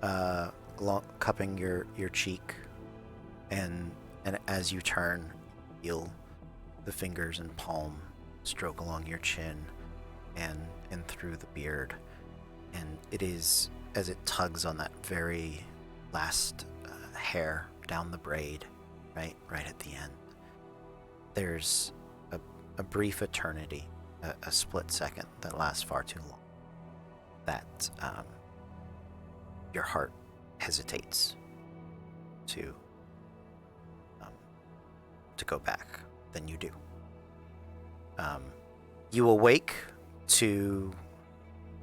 cupping your cheek, and as you turn, you feel the fingers and palm stroke along your chin and through the beard, and it is as it tugs on that very last hair down the braid, right at the end. There's a brief eternity, a split second that lasts far too long, that your heart hesitates to go back. Then you do. You awake to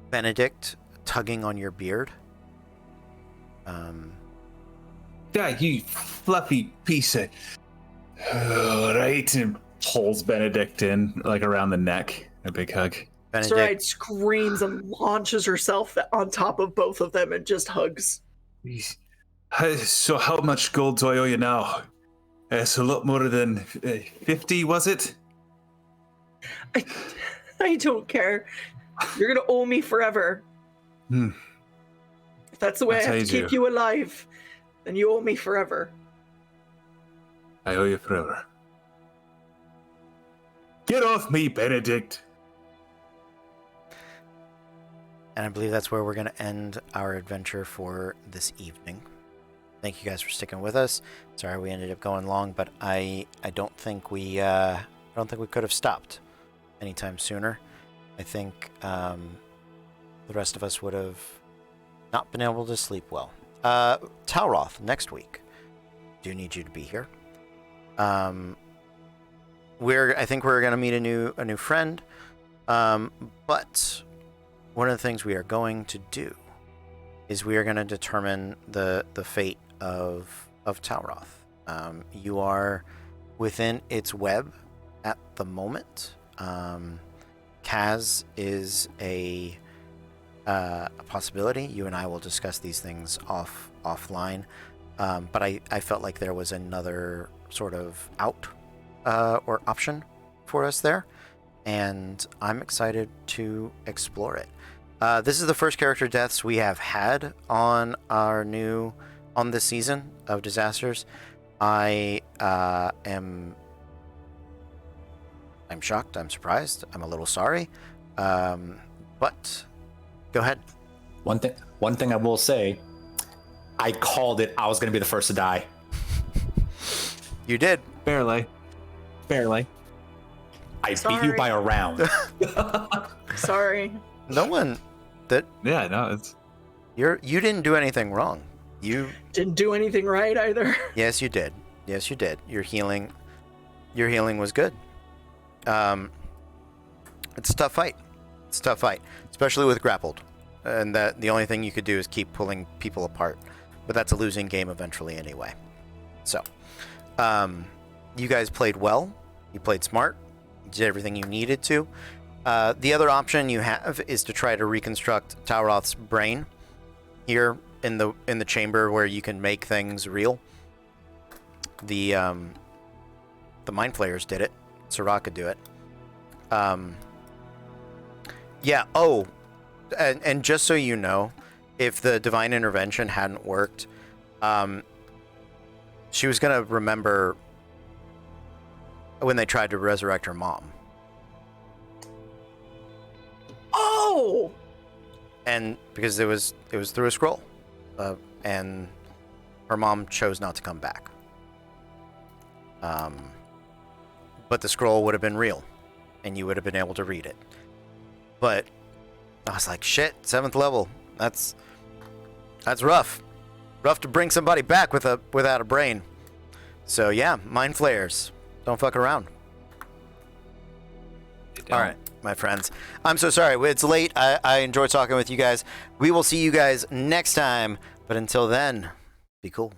Benedict tugging on your beard. Yeah, you fluffy piece of... Alright, and pulls Benedict in, like, around the neck. A big hug. Benedict, Sarai screams and launches herself on top of both of them and just hugs. So how much gold do I owe you now? It's a lot more than 50, was it? I don't care. You're gonna owe me forever. If that's the way I have to keep you alive, then you owe me forever. I owe you forever. Get off me, Benedict! and I believe that's where we're going to end our adventure for this evening. Thank you guys for sticking with us. Sorry we ended up going long, but I don't think we could have stopped anytime sooner. I think the rest of us would have not been able to sleep well. Talroth, next week. Do need you to be here. I think we're gonna meet a new friend. But one of the things we are going to do is we are going to determine the fate of Talroth. You are within its web at the moment. Kaz is a possibility. You and I will discuss these things offline. But I felt like there was another sort of out or option for us there, and I'm excited to explore it. This is the first character deaths we have had on this season of Disasters. I'm shocked. I'm surprised. I'm a little sorry. But go ahead. One thing I will say, I called it. I was going to be the first to die. You did. Barely. I beat you by a round. Sorry. No one that Yeah, no, it's you didn't do anything wrong. You Didn't do anything right either. Yes, you did. Yes, you did. Your healing was good. It's a tough fight. Especially with grappled. And that the only thing you could do is keep pulling people apart. But that's a losing game eventually anyway. So, you guys played well. You played smart. You did everything you needed to. The other option you have is to try to reconstruct Talroth's brain here in the chamber where you can make things real. The Mind Flayers did it. Sirach could do it. Yeah. Oh, and just so you know, if the divine intervention hadn't worked, she was gonna remember when they tried to resurrect her mom. Oh! And because it was through a scroll, and her mom chose not to come back. But the scroll would have been real, and you would have been able to read it. But I was like, shit, 7th level. That's rough. Rough to bring somebody back without a brain. So yeah, Mind Flayers. Don't fuck around. All right, my friends. I'm so sorry. It's late. I enjoyed talking with you guys. We will see you guys next time. But until then, be cool.